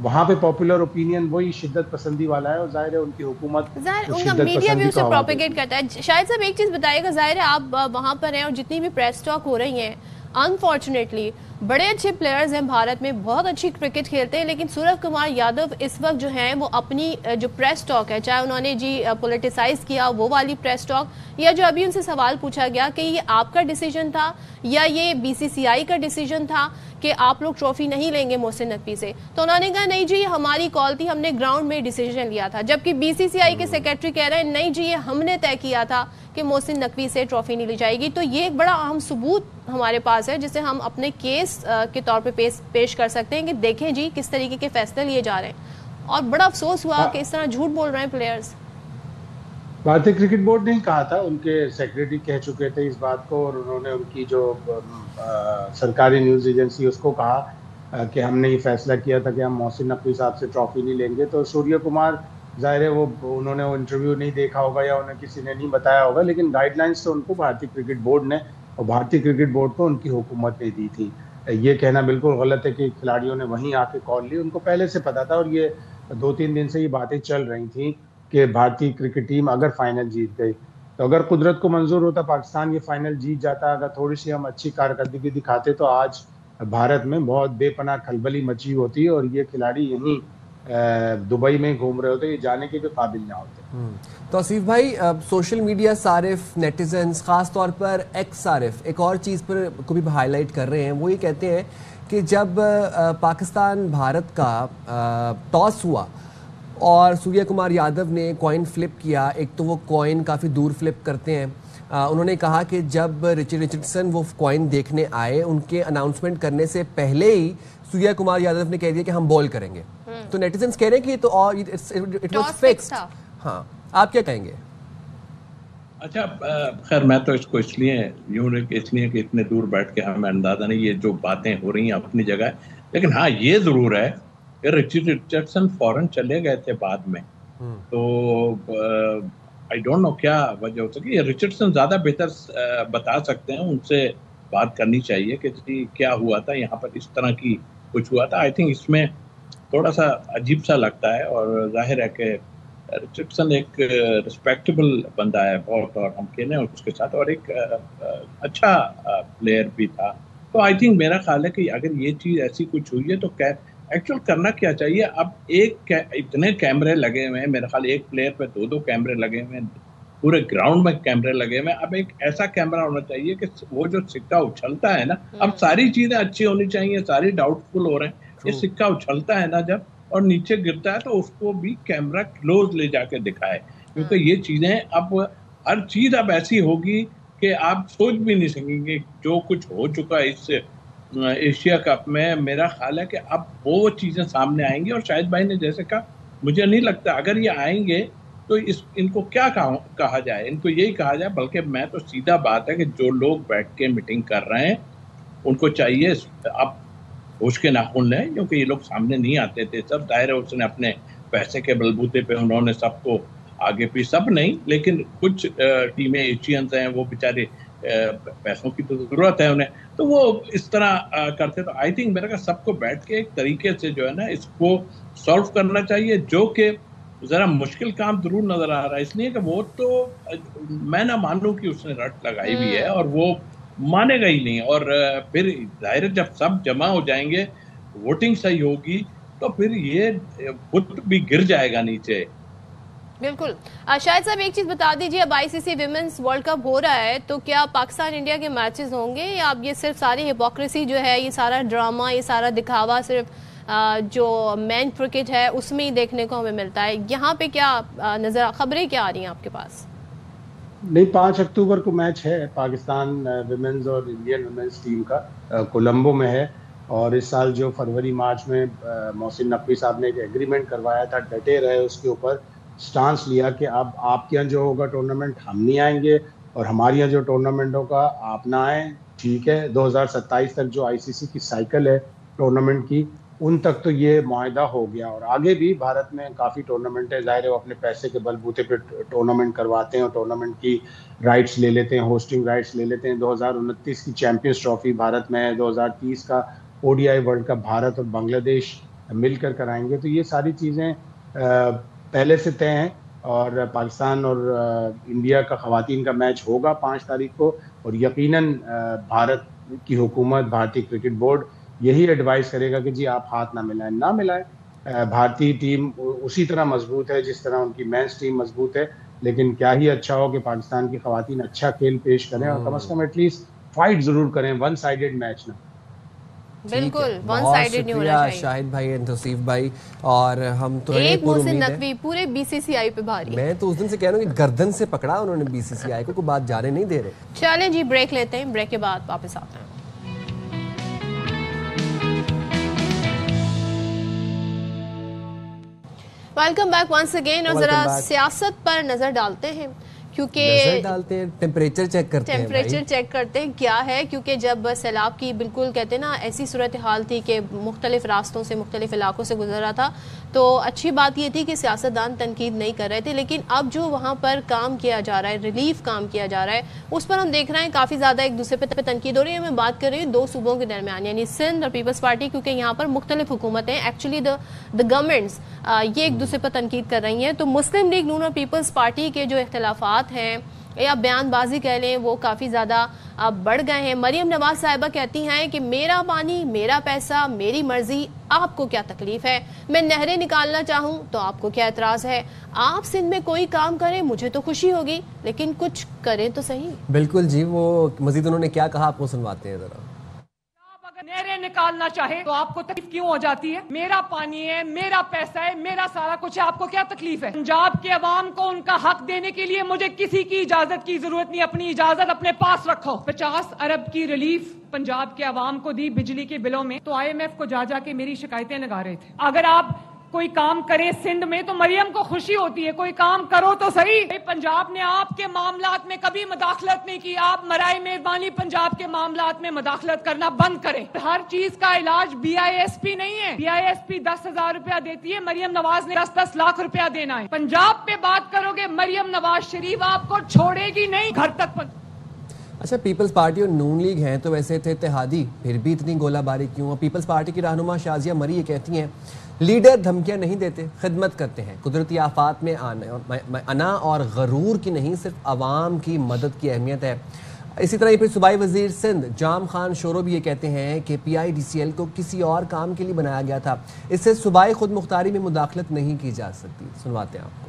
وہاں پہ پاپولر اوپینین وہی شدت پسندی والا ہے, اور ظاہر ہے ان کی حکومت ظاہر ان کا میڈیا بھی اسے پروپیگیٹ کرتا ہے. شاید صاحب ایک چیز بتائیے گا, ظاہر ہے آپ وہاں پر ہیں اور جتنی بھی پریس ٹاک ہو رہی ہیں انفارچونیٹلی بڑے اچھے پلیئرز ہیں بھارت میں, بہت اچھی کرکٹ کھیلتے ہیں, لیکن سوربھ کمار یادو اس وقت جو ہیں وہ اپنی جو پریس ٹاک ہے, چاہے انہوں نے جی پولیٹیسائز کیا وہ والی پریس ٹاک, یا جو ابھی ان سے سوال پوچھا گیا کہ یہ آپ کا ڈیسیجن تھا یا یہ بی سی سی آئی کا ڈیسیجن تھا کہ آپ لوگ ٹرافی نہیں لیں گے محسن نقوی سے, تو انہوں نے کہا نہیں جی یہ ہماری کال تھی, ہم نے گراؤنڈ میں ڈیسیجن لیا تھا. جبکہ بی سی سی آئی کے سیکرٹری کہہ رہے ہیں نہیں جی یہ ہم نے طے کیا تھا کہ محسن نقوی سے ٹرافی نہیں لی جائے گی. تو یہ ایک بڑا اہم ثبوت ہمارے پاس ہے جسے ہم اپنے کیس کے طور پہ پیش کر سکتے ہیں کہ دیکھیں جی کس طریقے کے فیصلے لیے جا رہے ہیں. اور بڑا افسوس ہوا کہ اس طرح جھوٹ بول رہے ہیں پلیئرز. بھارتی کرکٹ بورڈ نے کہا تھا, ان کے سیکرٹری کہہ چکے تھے اس بات کو, اور انہوں نے ان کی جو سرکاری نیوز ایجنسی اس کو کہا کہ ہم نے یہ فیصلہ کیا تھا کہ ہم محسن نقوی صاحب سے ٹرافی نہیں لیں گے. تو سوریہ کمار ظاہر ہے وہ انہوں نے وہ انٹرویو نہیں دیکھا ہوگا یا انہیں کسی نے نہیں بتایا ہوگا, لیکن گائیڈ لائنس تو ان کو بھارتی کرکٹ بورڈ نے اور بھارتی کرکٹ بورڈ کو ان کی حکومت نے دی تھی. یہ کہنا بالکل غلط ہے کہ کھلاڑیوں نے وہیں آ کے کال لی, ان کو پہلے سے پتا تھا, اور یہ 2-3 دن سے یہ باتیں چل رہی تھیں کہ بھارتی کرکٹ ٹیم اگر فائنل جیت گئی تو اگر قدرت کو منظور ہوتا پاکستان یہ فائنل جیت جاتا, اگر تھوڑی سی ہم اچھی کارکردگی دکھاتے تو آج بھارت میں بہت بے پناہ کھلبلی مچی ہوتی اور یہ کھلاڑی یہیں دبئی میں گھوم رہے ہوتے, یہ جانے کے بھی قابل نہ ہوتے. توصیف بھائی, سوشل میڈیا صارف, نیٹیزنز, خاص طور پر ایکس صارف ایک اور چیز پر کو بھی ہائی لائٹ کر رہے ہیں. وہ یہ کہتے ہیں کہ جب پاکستان بھارت کا ٹاس ہوا اور سوریہ کمار یادو نے کوائن فلپ کیا, ایک تو وہ کوائن کافی دور فلپ کرتے ہیں, انہوں نے کہا کہ جب رچرڈسن وہ کوائن دیکھنے آئے ان کے اناؤنسمنٹ کرنے سے پہلے ہی سوریہ کمار یادو نے کہہ دیا کہ ہم بال کریں گے. تو نیٹیزنز کہہ رہے ہیں کہ یہ تو اٹ واز فکسڈ. ہاں, آپ کیا کہیں گے؟ اچھا خیر میں تو اس کو اس لیے کہ اتنے دور بیٹھ کے ہمیں اندازہ نہیں, یہ جو باتیں ہو رہی ہیں اپنی جگہ ہے, لیکن ہاں یہ ضرور ہے کہ رچرڈسن فوراً چلے گئے تھے بعد میں, تو آئی ڈونٹ نو کیا وجہ ہو سکی. رچرڈسن زیادہ بہتر بتا سکتے ہیں, ان سے بات کرنی چاہیے کہ جی کیا ہوا تھا یہاں پر, اس طرح کی کچھ ہوا تھا. آئی تھنک اس میں تھوڑا سا عجیب سا لگتا ہے, اور ظاہر ہے کہ رچرڈسن ایک رسپیکٹیبل بندہ ہے بہت, اور ہم کہنے ہیں اس کے ساتھ, اور ایک اچھا پلیئر بھی تھا. تو آئی تھنک میرا خیال ہے کہ اگر یہ چیز ایسی کچھ ہوئی ہے تو ایکچوئل کرنا کیا چاہیے. اب اتنے کیمرے لگے ہوئے ہیں, میرا خیال ایک پلیئر پہ 2 کیمرے لگے ہوئے ہیں, پورے گراؤنڈ میں کیمرے لگے ہوئے ہیں. اب ایک ایسا کیمرہ ہونا چاہیے کہ وہ جو سکہ اچھلتا ہے نا, اب ساری چیزیں اچھی ہونی چاہیے, ساری ڈاؤٹ فل ہو رہے ہیں. یہ سکہ اچھلتا ہے نا جب اور نیچے گرتا ہے تو اس کو بھی کیمرہ کلوز لے جا کے دکھائے, کیونکہ یہ چیزیں اب ہر چیز اب ایسی ہوگی کہ آپ سوچ بھی نہیں سکیں گے. جو کچھ ہو چکا ہے اس ایشیا کپ میں, میرا خیال ہے کہ اب وہ چیزیں سامنے آئیں گی. اور شاہد بھائی نے جیسے کہا, مجھے نہیں لگتا اگر یہ آئیں گے تو ان کو کیا کہا جائے, ان کو یہی کہا جائے, بلکہ میں تو سیدھا بات ہے کہ جو لوگ بیٹھ کے میٹنگ کر رہے ہیں ان کو چاہیے اب ہوش کے ناخن لیں, کیونکہ یہ لوگ سامنے نہیں آتے تھے. سب ظاہر ہے اس نے اپنے پیسے کے بلبوتے پہ انہوں نے سب کو آگے بھی, سب نہیں لیکن کچھ ٹیمیں ایشینز ہیں وہ بیچارے پیسوں کی تو ضرورت ہے انہیں, تو وہ اس طرح کرتے. تو آئی تھنک میرا کہ سب کو بیٹھ کے ایک طریقے سے جو ہے نا اس کو سالو کرنا چاہیے, جو کہ ذرا مشکل کام ضرور نظر آ رہا ہے, اس لیے کہ وہ تو میں نہ مانوں کہ اس نے رٹ لگائی ہوئی ہے اور وہ مانے گا ہی نہیں. اور پھر ظاہر جب سب جمع ہو جائیں گے, ووٹنگ صحیح ہوگی, تو پھر یہ بت بھی گر جائے گا نیچے. بالکل. شاہد صاحب ایک چیز بتا دیجیے, اب آئی سی سی ویمنز ورلڈ کپ ہو رہا ہے, تو کیا پاکستان انڈیا کے میچز ہوں گے, یا اب یہ صرف ساری ہپوکریسی جو ہے, یہ سارا ڈرامہ, یہ سارا دکھاوا صرف جو مین کرکٹ ہے اس میں ہی دیکھنے کو ہمیں ملتا ہے؟ یہاں پہ کیا نظر خبریں کیا آ رہی ہیں آپ کے پاس؟ نہیں, 5 اکتوبر کو میچ ہے پاکستان ویمنز اور انڈین ویمنز ٹیم کا, کولمبو میں ہے. اور اس سال جو فروری مارچ میں محسن نقوی صاحب نے ایک ایگریمنٹ کروایا تھا, ڈٹے رہے اس کے اوپر, سٹانس لیا کہ اب آپ کے یہاں جو ہوگا ٹورنامنٹ ہم نہیں آئیں گے, اور ہمارے یہاں جو ٹورنامنٹ ہوگا آپ نہ آئیں, ٹھیک ہے. 2027 تک جو آئی سی سی کی سائیکل ہے ٹورنامنٹ کی, ان تک تو یہ معاہدہ ہو گیا. اور آگے بھی بھارت میں کافی ٹورنامنٹ ہے, ظاہر ہے وہ اپنے پیسے کے بل بوتے پہ ٹورنامنٹ کرواتے ہیں اور ٹورنامنٹ کی رائٹس لے لیتے ہیں, ہوسٹنگ رائٹس لے لیتے ہیں. 2029 کی چیمپئنز ٹرافی بھارت میں ہے, 2030 کا ODI ورلڈ کپ بھارت اور بنگلہ دیش مل کر کرائیں گے. تو یہ ساری چیزیں پہلے سے طے ہیں, اور پاکستان اور انڈیا کا خواتین کا میچ ہوگا 5 تاریخ کو, اور یقیناً بھارت کی حکومت, بھارتی کرکٹ بورڈ یہی ایڈوائز کرے گا کہ جی آپ ہاتھ نہ ملائیں. بھارتی ٹیم اسی طرح مضبوط ہے جس طرح ان کی مینس ٹیم مضبوط ہے, لیکن کیا ہی اچھا ہو کہ پاکستان کی خواتین اچھا کھیل پیش کریں, اور کم از کم ایٹ لیسٹ فائٹ ضرور کریں, ون سائیڈڈ میچ نہ. بالکل ون بہت سائیڈڈ نہیں ہونا چاہیے. شاہد بھائی, توصیف بھائی, اور ہم تو ایک محسن نقوی پورے BCCI پہ بھاری. میں تو اس دن سے کہہ رہا ہوں کہ گردن سے پکڑا انہوں نے BCCI کو, کوئی بات جانے نہیں دے رہے. چلیں جی بریک لیتے ہیں, بریک کے بعد واپس آتے ہیں. Welcome back once again. اور ذرا سیاست پر نظر ڈالتے ہیں, کیونکہ ٹیمپریچر چیک کرتے ہیں کیا ہے, کیونکہ جب سیلاب کی بالکل کہتے ہیں نا ایسی صورتحال تھی کہ مختلف راستوں سے مختلف علاقوں سے گزر رہا تھا, تو اچھی بات یہ تھی کہ سیاستدان تنقید نہیں کر رہے تھے, لیکن اب جو وہاں پر کام کیا جا رہا ہے, ریلیف کام کیا جا رہا ہے, اس پر ہم دیکھ رہے ہیں کافی زیادہ ایک دوسرے پہ تنقید ہو رہی ہے. میں بات کر رہی ہوں 2 صوبوں کے درمیان, یعنی سندھ اور پیپلز پارٹی, کیونکہ یہاں پر مختلف حکومتیں ایکچولی دا گورنمنٹس یہ ایک دوسرے پر تنقید کر رہی ہیں. تو مسلم لیگ نون اور پیپلز پارٹی کے جو اختلافات ہیں یا بیان بازی کہہ لیں, وہ کافی زیادہ بڑھ گئے ہیں. مریم نواز صاحبہ کہتی ہیں کہ میرا پانی, میرا پیسہ, میری مرضی, آپ کو کیا تکلیف ہے؟ میں نہریں نکالنا چاہوں تو آپ کو کیا اعتراض ہے؟ آپ سندھ میں کوئی کام کریں مجھے تو خوشی ہوگی, لیکن کچھ کریں تو صحیح. بالکل جی, وہ مزید انہوں نے کیا کہا آپ کو سنواتے ہیں ذرا. نہریں نکالنا چاہے تو آپ کو تکلیف کیوں ہو جاتی ہے؟ میرا پانی ہے, میرا پیسہ ہے, میرا سارا کچھ ہے, آپ کو کیا تکلیف ہے؟ پنجاب کے عوام کو ان کا حق دینے کے لیے مجھے کسی کی اجازت کی ضرورت نہیں, اپنی اجازت اپنے پاس رکھو. 50 ارب کی ریلیف پنجاب کے عوام کو دی بجلی کے بلوں میں, تو IMF کو جا کے میری شکایتیں لگا رہے تھے. اگر آپ کوئی کام کرے سندھ میں تو مریم کو خوشی ہوتی ہے, کوئی کام کرو تو صحیح. پنجاب نے آپ کے معاملات میں کبھی مداخلت نہیں کی, آپ برائے مہربانی پنجاب کے معاملات میں مداخلت کرنا بند کریں. ہر چیز کا علاج BISP نہیں ہے. BISP 10,000 روپیہ دیتی ہے, مریم نواز نے 10 لاکھ روپیہ دینا ہے. پنجاب پہ بات کرو گے, مریم نواز شریف آپ کو چھوڑے گی نہیں گھر تک. اچھا, پیپلز پارٹی اور نون لیگ ہیں تو ویسے تھے اتحادی, پھر بھی اتنی گولہ باری کیوں؟ پیپلز پارٹی کی رہنما شازیہ مری یہ کہتی ہیں لیڈر دھمکیاں نہیں دیتے, خدمت کرتے ہیں. قدرتی آفات میں انا اور غرور کی نہیں, صرف عوام کی مدد کی اہمیت ہے. اسی طرح پھر صوبائی وزیر سندھ جام خان شورو بھی یہ کہتے ہیں کہ PIDCL کو کسی اور کام کے لیے بنایا گیا تھا, اس سے صوبائی خود مختاری میں مداخلت نہیں کی جا سکتی. سنواتے ہیں آپ کو.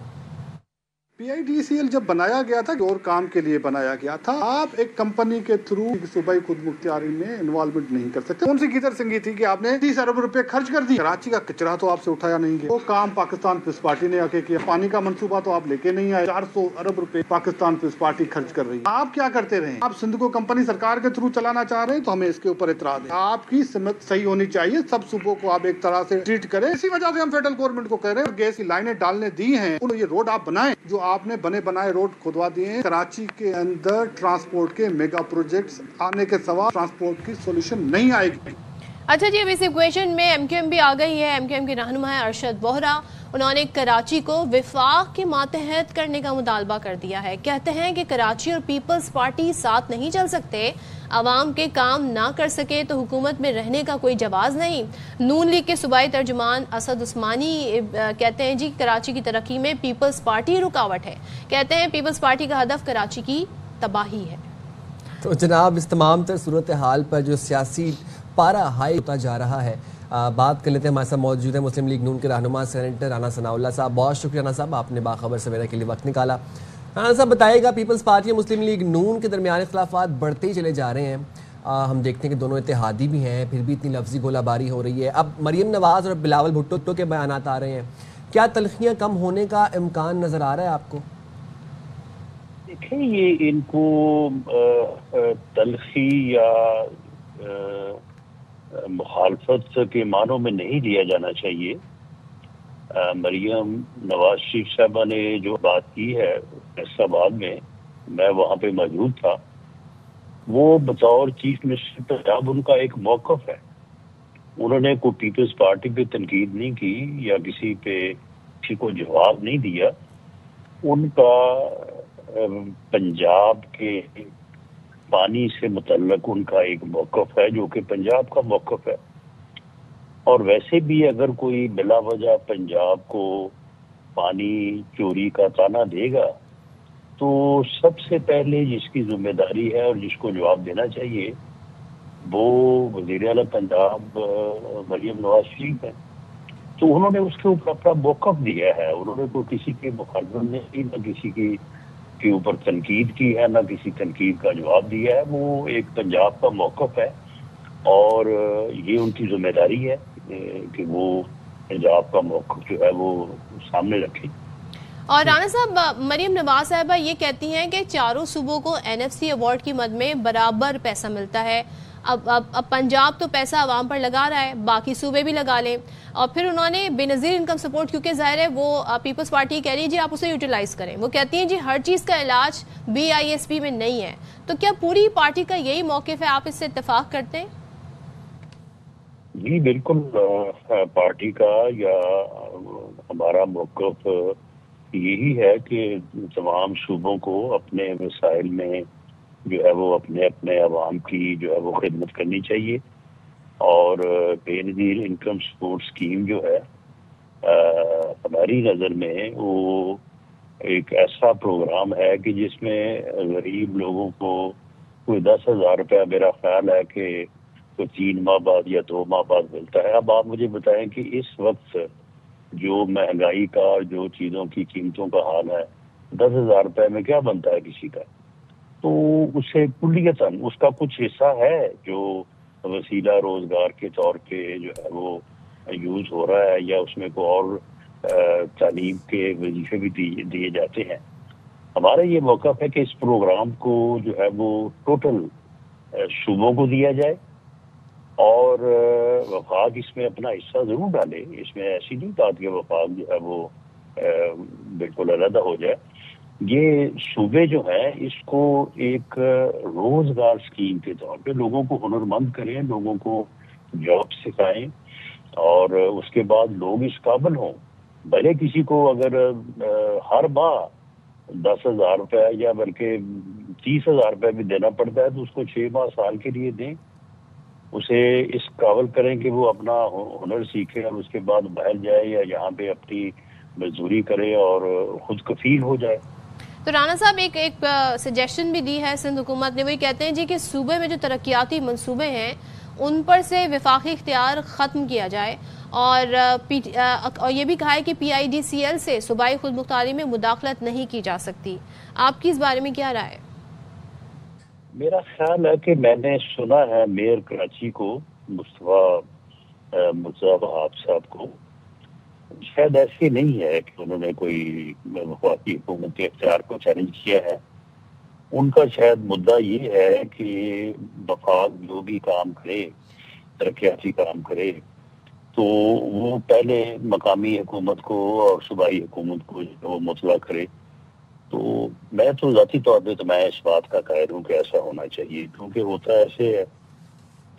PIDCL جب بنایا گیا تھا اور کام کے لیے بنایا گیا تھا. آپ ایک کمپنی کے تھرو صوبائی خود مختاری میں انوالومنٹ نہیں کر سکتے. کون سی کدھر سنگی تھی کہ آپ نے 30 ارب روپے خرچ کر دی, کراچی کا کچرا تو آپ سے اٹھایا نہیں گیا. وہ کام پاکستان پیپلز پارٹی نے آکے کیا. پانی کا منصوبہ تو آپ لے کے نہیں آئے. 400 ارب روپے پاکستان پیپلز پارٹی خرچ کر رہی ہے. آپ کیا کرتے رہے؟ آپ سندھ کو کمپنی سرکار کے تھرو چلانا چاہ رہے ہیں, تو ہمیں اس کے اوپر اعتراض ہے. آپ کی سمت صحیح ہونی چاہیے, سب صوبوں کو آپ ایک طرح سے ٹریٹ کریں. اسی وجہ سے ہم فیڈرل گورنمنٹ کو کہہ رہے ہیں گیس کی لائنیں ڈالنے دی ہیں, یہ روڈ آپ بنائیں جو آپ نے بنائے روڈ کھدوا دیے ہیں. کراچی کے اندر ٹرانسپورٹ کے میگا پروجیکٹس آنے کے سوا ٹرانسپورٹ کی سولوشن نہیں آئے گی. اچھا جی, اب اس ایکویشن میں MQM بھی آ گئی ہے. MQM کی رہنما ہے ارشد بوہرا, انہوں نے کراچی کو وفاق کے ماتحت کرنے کا مطالبہ کر دیا ہے. کہتے ہیں کہ کراچی اور پیپلز پارٹی ساتھ نہیں چل سکتے, عوام کے کام نہ کر سکے تو حکومت میں رہنے کا کوئی جواز نہیں. نون لیگ کے صوبائی ترجمان اسد عثمانی کہتے ہیں جی کراچی کی ترقی میں پیپلز پارٹی رکاوٹ ہے. کہتے ہیں پیپلز پارٹی کا ہدف کراچی کی تباہی ہے. تو جناب, اس تمام تر صورتحال پر جو سیاسی پارا ہائی ہوتا جا رہا ہے, بات کر لیتے ہیں. ہمارے ساتھ موجود ہیں مسلم لیگ نون کے رہنما سینیٹر رانا ثناء اللہ صاحب. بہت شکریہ رانا صاحب, آپ نے باخبر سویرا کے لیے وقت نکالا. رانا صاحب بتائیے گا, پیپلز پارٹی اور مسلم لیگ نون کے درمیان اختلافات بڑھتے ہی چلے جا رہے ہیں. ہم دیکھتے ہیں کہ دونوں اتحادی بھی ہیں, پھر بھی اتنی لفظی گولہ باری ہو رہی ہے. اب مریم نواز اور بلاول بھٹو کے بیانات آ رہے ہیں, کیا تلخیاں کم ہونے کا امکان نظر آ رہا ہے آپ کو؟ دیکھیں, یہ ان کو تلخی یا مخالفت کے معنوں میں نہیں لیا جانا چاہیے. مریم نواز شریف صاحبہ نے جو بات کی ہے فیصلہ آباد میں وہاں پہ موجود تھا, وہ بطور چیف منسٹر پنجاب ان کا ایک موقف ہے. انہوں نے کوئی پیپلز پارٹی پہ تنقید نہیں کی یا کسی کو جواب نہیں دیا. ان کا پنجاب کے پانی سے متعلق ان کا ایک موقف ہے جو کہ پنجاب کا موقف ہے. اور ویسے بھی اگر کوئی بلا وجہ پنجاب کو پانی چوری کا طعنہ دے گا تو سب سے پہلے جس کی ذمہ داری ہے اور جس کو جواب دینا چاہیے وہ وزیر اعلیٰ پنجاب مریم نواز شریف ہے. تو انہوں نے اس کے اوپر اپنا موقف دیا ہے. انہوں نے کوئی کسی کے مخالفت نہیں کی، نہ کسی کے اوپر تنقید کی ہے، نہ کسی تنقید کا جواب دیا ہے. وہ ایک پنجاب کا موقف ہے اور یہ ان کی ذمہ داری ہے کہ وہ پنجاب کا موقف جو ہے وہ سامنے رکھیں. اور رانا صاحب، مریم نواز صاحبہ یہ کہتی ہیں کہ چاروں صوبوں کو NFC ایوارڈ کی مد میں برابر پیسہ ملتا ہے. اب پنجاب تو پیسہ عوام پر لگا رہا ہے، باقی صوبے بھی لگا لیں. اور پھر انہوں نے بے نظیر انکم سپورٹ، کیونکہ ظاہر ہے وہ پیپلز پارٹی کہہ رہی ہے جی آپ اسے یوٹیلائز کریں. وہ کہتی ہیں جی ہر چیز کا علاج BISP میں نہیں ہے. تو کیا پوری پارٹی کا یہی موقف ہے؟ آپ اس سے اتفاق کرتے ہیں؟ جی بالکل، پارٹی کا یا ہمارا موقف یہی ہے کہ تمام صوبوں کو اپنے وسائل میں جو ہے وہ اپنے عوام کی جو ہے وہ خدمت کرنی چاہیے. اور بے نظیر انکم سپورٹ اسکیم جو ہے ہماری نظر میں وہ ایک ایسا پروگرام ہے کہ جس میں غریب لوگوں کو کوئی 10,000 روپیہ میرا خیال ہے کہ کوئی 3 ماہ بعد یا 2 ماہ بعد ملتا ہے. اب آپ مجھے بتائیں کہ اس وقت جو مہنگائی کا اور جو چیزوں کی قیمتوں کا حال ہے 10,000 روپے میں کیا بنتا ہے کسی کا؟ تو اسے کلیتاً اس کا کچھ حصہ ہے جو وسیلہ روزگار کے طور پہ جو ہے وہ یوز ہو رہا ہے، یا اس میں کوئی اور تعلیم کے وظیفے بھی دیے جاتے ہیں. ہمارا یہ موقف ہے کہ اس پروگرام کو جو ہے وہ ٹوٹل صوبوں کو دیا جائے اور وفاق اس میں اپنا حصہ ضرور ڈالے. اس میں ایسی نہیں بات کہ وفاق جو ہے وہ بالکل علیحدہ ہو جائے. یہ صوبے جو ہیں اس کو ایک روزگار اسکیم کے طور پہ لوگوں کو ہنرمند کریں، لوگوں کو جاب سکھائیں اور اس کے بعد لوگ اس قابل ہوں. بھلے کسی کو اگر ہر ماہ 10,000 روپے یا بلکہ 30,000 روپے بھی دینا پڑتا ہے تو اس کو 6 ماہ سال کے لیے دیں. اسے اس قابل کریں کہ وہ اپنا ہنر سیکھے اور اس کے بعد باہر جائے یا یہاں پہ اپنی مزدوری کرے اور خود کفیل ہو جائے. تو رانا صاحب ایک سجیشن بھی دی ہے سندھ حکومت نے. وہی کہتے ہیں جی کہ صوبے میں جو ترقیاتی منصوبے ہیں ان پر سے وفاقی اختیار ختم کیا جائے اور یہ بھی کہا ہے کہ PIDCL سے صوبائی خود مختاری میں مداخلت نہیں کی جا سکتی. آپ کی اس بارے میں کیا رائے ہے؟ میرا خیال ہے کہ میں نے سنا ہے میئر کراچی کو مصطفیٰ وہاب صاحب کو شاید ایسی نہیں ہے کہ انہوں نے کوئی وفاقی حکومت کے اختیار کو چیلنج کیا ہے. ان کا شاید مدعا یہ ہے کہ وفاق جو بھی کام کرے، ترقیاتی کام کرے، تو وہ پہلے مقامی حکومت کو اور صوبائی حکومت کو وہ مطلع کرے. تو میں تو ذاتی طور پہ تو میں اس بات کا قائل ہوں کہ ایسا ہونا چاہیے، کیونکہ ہوتا ایسے ہے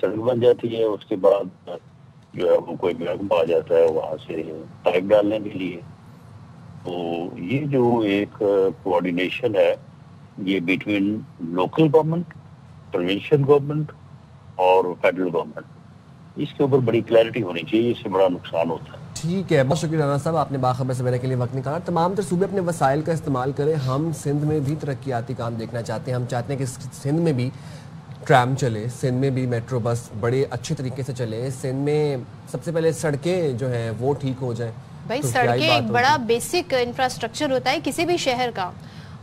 سڑک بن جاتی ہے، اس کے بعد جو ہے وہ کوئی محکمہ آ جاتا ہے وہاں سے پائپ ڈالنے کے لیے. تو یہ جو ایک کوآرڈینیشن ہے یہ between local government, provincial government اور فیڈرل گورنمنٹ، اس کے اوپر بڑی کلیئرٹی ہونی چاہیے، اس سے بڑا نقصان ہوتا ہے. ٹھیک ہے، بہت شکریہ رانا صاحب، آپ نے باخبر سویرے کے لیے وقت نکالا. تمام تر صوبے اپنے وسائل کا استعمال کریں. ہم سندھ میں بھی ترقیاتی کام دیکھنا چاہتے ہیں. ہم چاہتے ہیں کہ سندھ میں بھی ٹرام چلے، سندھ میں بھی میٹرو بس بڑے اچھے طریقے سے چلے. سندھ میں سب سے پہلے سڑکیں جو ہیں وہ ٹھیک ہو جائیں. بھائی سڑکیں ایک بڑا بیسک انفراسٹرکچر ہوتا ہے کسی بھی شہر کا.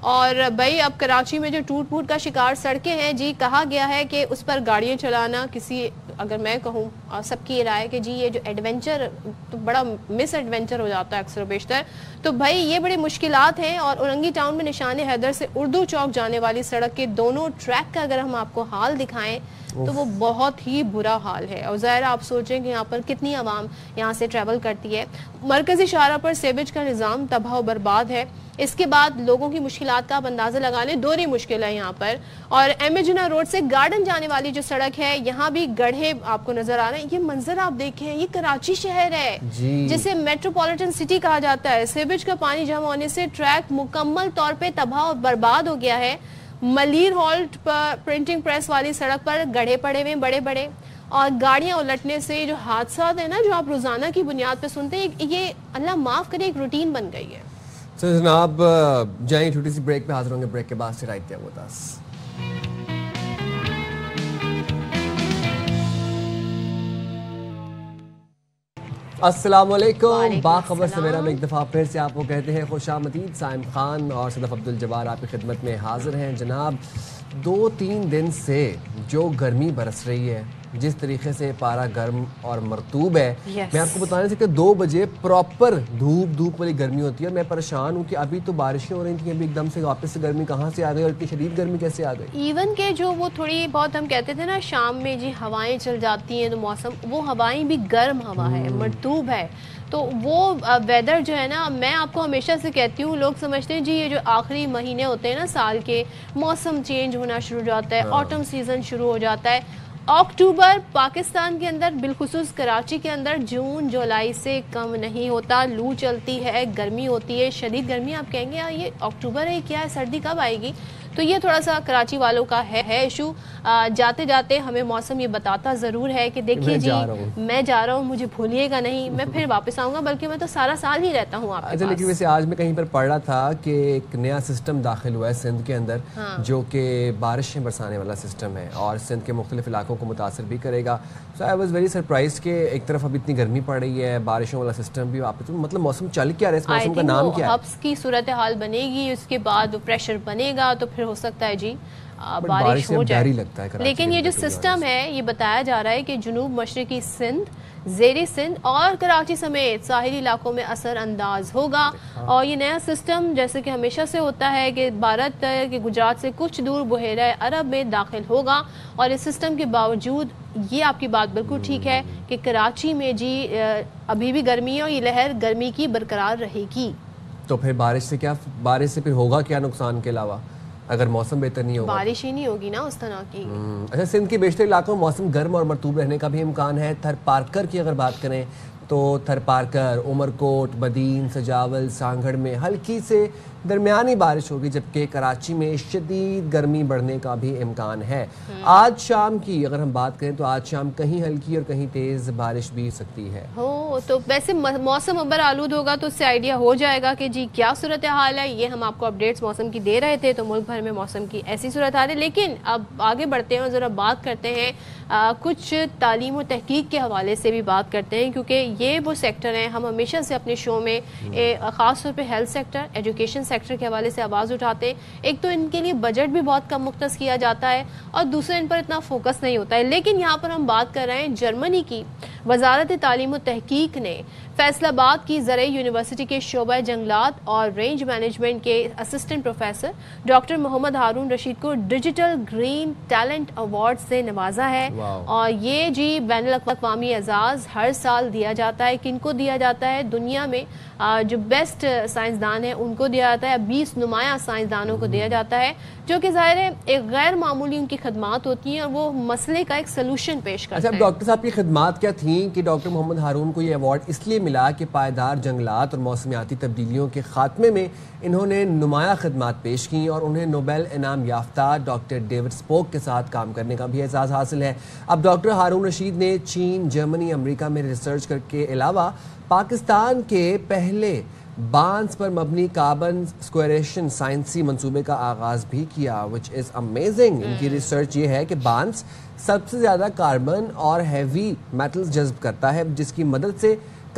اور بھائی اب کراچی میں جو ٹوٹ پھوٹ کا شکار سڑکیں ہیں جی، کہا گیا ہے کہ اس پر گاڑیاں چلانا کسی، اگر میں کہوں سب کی رائے کہ جی یہ جو ایڈونچر تو بڑا مس ایڈونچر ہو جاتا ہے اکثر و بیشتر. تو بھائی یہ بڑی مشکلات ہیں. اور اورنگی ٹاؤن میں نشان حیدر سے اردو چوک جانے والی سڑک کے دونوں ٹریک کا اگر ہم آپ کو حال دکھائیں تو وہ بہت ہی برا حال ہے. اور ظاہر آپ سوچیں کہ یہاں پر کتنی عوام یہاں سے ٹریول کرتی ہے. مرکزی شاہراہ پر سیویج کا نظام تباہ و برباد ہے. اس کے بعد لوگوں کی مشکلات کا آپ اندازہ لگا لیں, دوہری مشکل ہے یہاں پر. اور ایم اے جناح روڈ سے گارڈن جانے والی جو سڑک ہے یہاں بھی گڑھے آپ کو نظر آ رہے ہیں. یہ منظر آپ دیکھیں, یہ کراچی شہر ہے جسے میٹروپولیٹن سٹی کہا جاتا ہے. سیویج کا پانی جمع ہونے سے ٹریک مکمل طور پہ تباہ و برباد ہو گیا ہے. ملیر ہالٹ پر پرنٹنگ پریس والی سڑک پر گڑھے پڑے ہوئے بڑے بڑے, اور گاڑیاں الٹنے سے جو حادثات ہیں نا جو آپ روزانہ کی بنیاد پہ سنتے ہیں, یہ اللہ معاف کرے ایک روٹین بن گئی ہے. جناب جائیں چھوٹی سی بریک پہ, حاضر ہوں گے بریک کے بعد سے. رائٹ دیا وہ السلام علیکم. باخبر سویرا میں ایک دفعہ پھر سے آپ کو کہتے ہیں خوش آمدید. سائم خان اور صدف عبد الجبار آپ کی خدمت میں حاضر ہیں. جناب 2-3 دن سے جو گرمی برس رہی ہے, جس طریقے سے پارا گرم اور مرطوب ہے, میں آپ کو بتا نہیں سکتا 2 بجے پراپر دھوپ والی گرمی ہوتی ہے. اور میں پریشان ہوں کہ ابھی تو بارشیں ہو رہی تھیں, ابھی ایک دم سے واپس سے گرمی کہاں سے آ گئی اور اتنی شدید گرمی کیسے آ گئی. ایون کہ جو وہ تھوڑی بہت ہم کہتے تھے نا شام میں جی ہوائیں چل جاتی ہیں تو موسم, وہ ہوائیں بھی گرم ہوا ہے, مرطوب ہے. تو وہ ویدر جو ہے نا, میں آپ کو ہمیشہ سے کہتی ہوں, لوگ سمجھتے ہیں جی یہ جو آخری مہینے ہوتے ہیں نا سال کے, موسم چینج ہونا شروع ہو جاتا ہے, آٹم سیزن شروع ہو جاتا ہے. اکتوبر پاکستان کے اندر بالخصوص کراچی کے اندر جون جولائی سے کم نہیں ہوتا. لو چلتی ہے, گرمی ہوتی ہے, شدید گرمی. آپ کہیں گے یہ اکتوبر ہے, کیا ہے, سردی کب آئے گی؟ تو یہ تھوڑا سا کراچی والوں کا ہے ایشو. جاتے جاتے ہمیں موسم یہ بتاتا ضرور ہے کہ دیکھیے جی میں جا رہا ہوں, مجھے بھولیے گا نہیں, میں پھر واپس آؤں گا, بلکہ میں تو سارا سال ہی رہتا ہوں آپ کے پاس. لیکن ویسے آج میں کہیں پر پڑھ رہا تھا کہ ایک نیا سسٹم داخل ہوا ہے سندھ کے اندر, جو کہ بارشیں برسانے والا سسٹم ہے اور سندھ کے مختلف علاقوں کو متاثر بھی کرے گا. سو آئی واز ویری سرپرائز کہ ایک طرف اب اتنی گرمی پڑ رہی ہے, بارشوں والا سسٹم بھی واپس, مطلب موسم چل کیا رہا ہے, اس موسم کا نام کیا ہے؟ ہبس کی صورتحال بنے گی, اس کے بعد پریشر بنے گا, تو پھر ہو سکتا ہے جی بارش ہو جائے. لیکن یہ جو سسٹم ہے یہ بتایا جا رہا ہے کہ جنوب مشرقی سندھ, زیری سندھ اور کراچی سمیت ساحلی علاقوں میں اثر انداز ہوگا. اور یہ نیا سسٹم جیسے کہ ہمیشہ سے ہوتا ہے کہ بھارت کے گجرات سے کچھ دور بحیرہ عرب میں داخل ہوگا. اور اس سسٹم کے باوجود یہ آپ کی بات بالکل ٹھیک ہے کہ کراچی میں جی ابھی بھی گرمی ہے اور یہ لہر گرمی کی برقرار رہے گی. تو پھر بارش سے پھر ہوگا کیا نقصان کے علاوہ اگر موسم بہتر نہیں ہوگا؟ بارش ہی نہیں ہوگی نا اس طرح کی. اچھا, سندھ کے بیشتر علاقوں میں موسم گرم اور مرطوب رہنے کا بھی امکان ہے. تھر پارکر کی اگر بات کریں تو تھر پارکر, عمر کوٹ, بدین, سجاول, سانگھڑ میں ہلکی سے درمیانی بارش ہوگی, جبکہ کراچی میں شدید گرمی بڑھنے کا بھی امکان ہے. آج شام کی اگر ہم بات کریں تو آج شام کہیں ہلکی اور کہیں تیز بارش بھی سکتی ہے. تو ویسے موسم ابر آلود ہوگا تو اس سے آئیڈیا ہو جائے گا کہ جی کیا صورتحال ہے. یہ ہم آپ کو اپڈیٹس موسم کی دے رہے تھے, تو ملک بھر میں موسم کی ایسی صورتحال ہے. لیکن اب آگے بڑھتے ہیں اور ذرا بات کرتے ہیں کچھ تعلیم و تحقیق کے حوالے سے بھی بات کرتے ہیں, کیونکہ یہ وہ سیکٹر ہیں ہم ہمیشہ سے اپنے شو میں خاص طور پہ ہیلتھ سیکٹر, ایجوکیشن سیکٹر کے حوالے سے آواز اٹھاتے ہیں. ایک تو ان کے لیے بجٹ بھی بہت کم مختص کیا جاتا ہے, اور دوسرا ان پر اتنا فوکس نہیں ہوتا ہے. لیکن یہاں پر ہم بات کر رہے ہیں جرمنی کی وزارت تعلیم و تحقیق نے فیصل آباد کی زرعی یونیورسٹی کے شعبہ جنگلات اور رینج مینجمنٹ کے اسسٹنٹ پروفیسر ڈاکٹر محمد ہارون رشید کو ڈیجیٹل گرین ٹیلنٹ ایوارڈ سے نوازا ہے. اور یہ جی بین الاقوامی اعزاز ہر سال دیا جاتا ہے. کن کو دیا جاتا ہے؟ دنیا میں جو بیسٹ سائنسدان ہیں ان کو دیا جاتا ہے. 20 نمایاں سائنسدانوں کو دیا جاتا ہے, جو کہ ظاہر ہے ایک غیر معمولی ان کی خدمات ہوتی ہیں اور وہ مسئلے کا ایک سلوشن پیش کرتے ہیں. اچھا, ڈاکٹر صاحب کی خدمات کیا تھیں کہ ڈاکٹر محمد ہارون کو یہ ایوارڈ اس لیے ملا کہ پائیدار جنگلات اور موسمیاتی تبدیلیوں کے خاتمے میں انہوں نے نمایاں خدمات پیش کی, اور انہیں نوبیل انعام یافتہ ڈاکٹر ڈیوڈ اسپوک کے ساتھ کام کرنے کا بھی اعزاز حاصل ہے. اب ڈاکٹر ہارون رشید نے چین, جرمنی, امریکہ میں ریسرچ کر کے علاوہ پاکستان کے پہلے بانس پر مبنی کاربن سکویریشن سائنسی منصوبے کا آغاز بھی کیا, which is amazing. ان کی ریسرچ یہ ہے کہ بانس سب سے زیادہ کاربن اور ہیوی میٹلز جذب کرتا ہے, جس کی مدد سے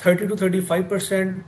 30 to 35%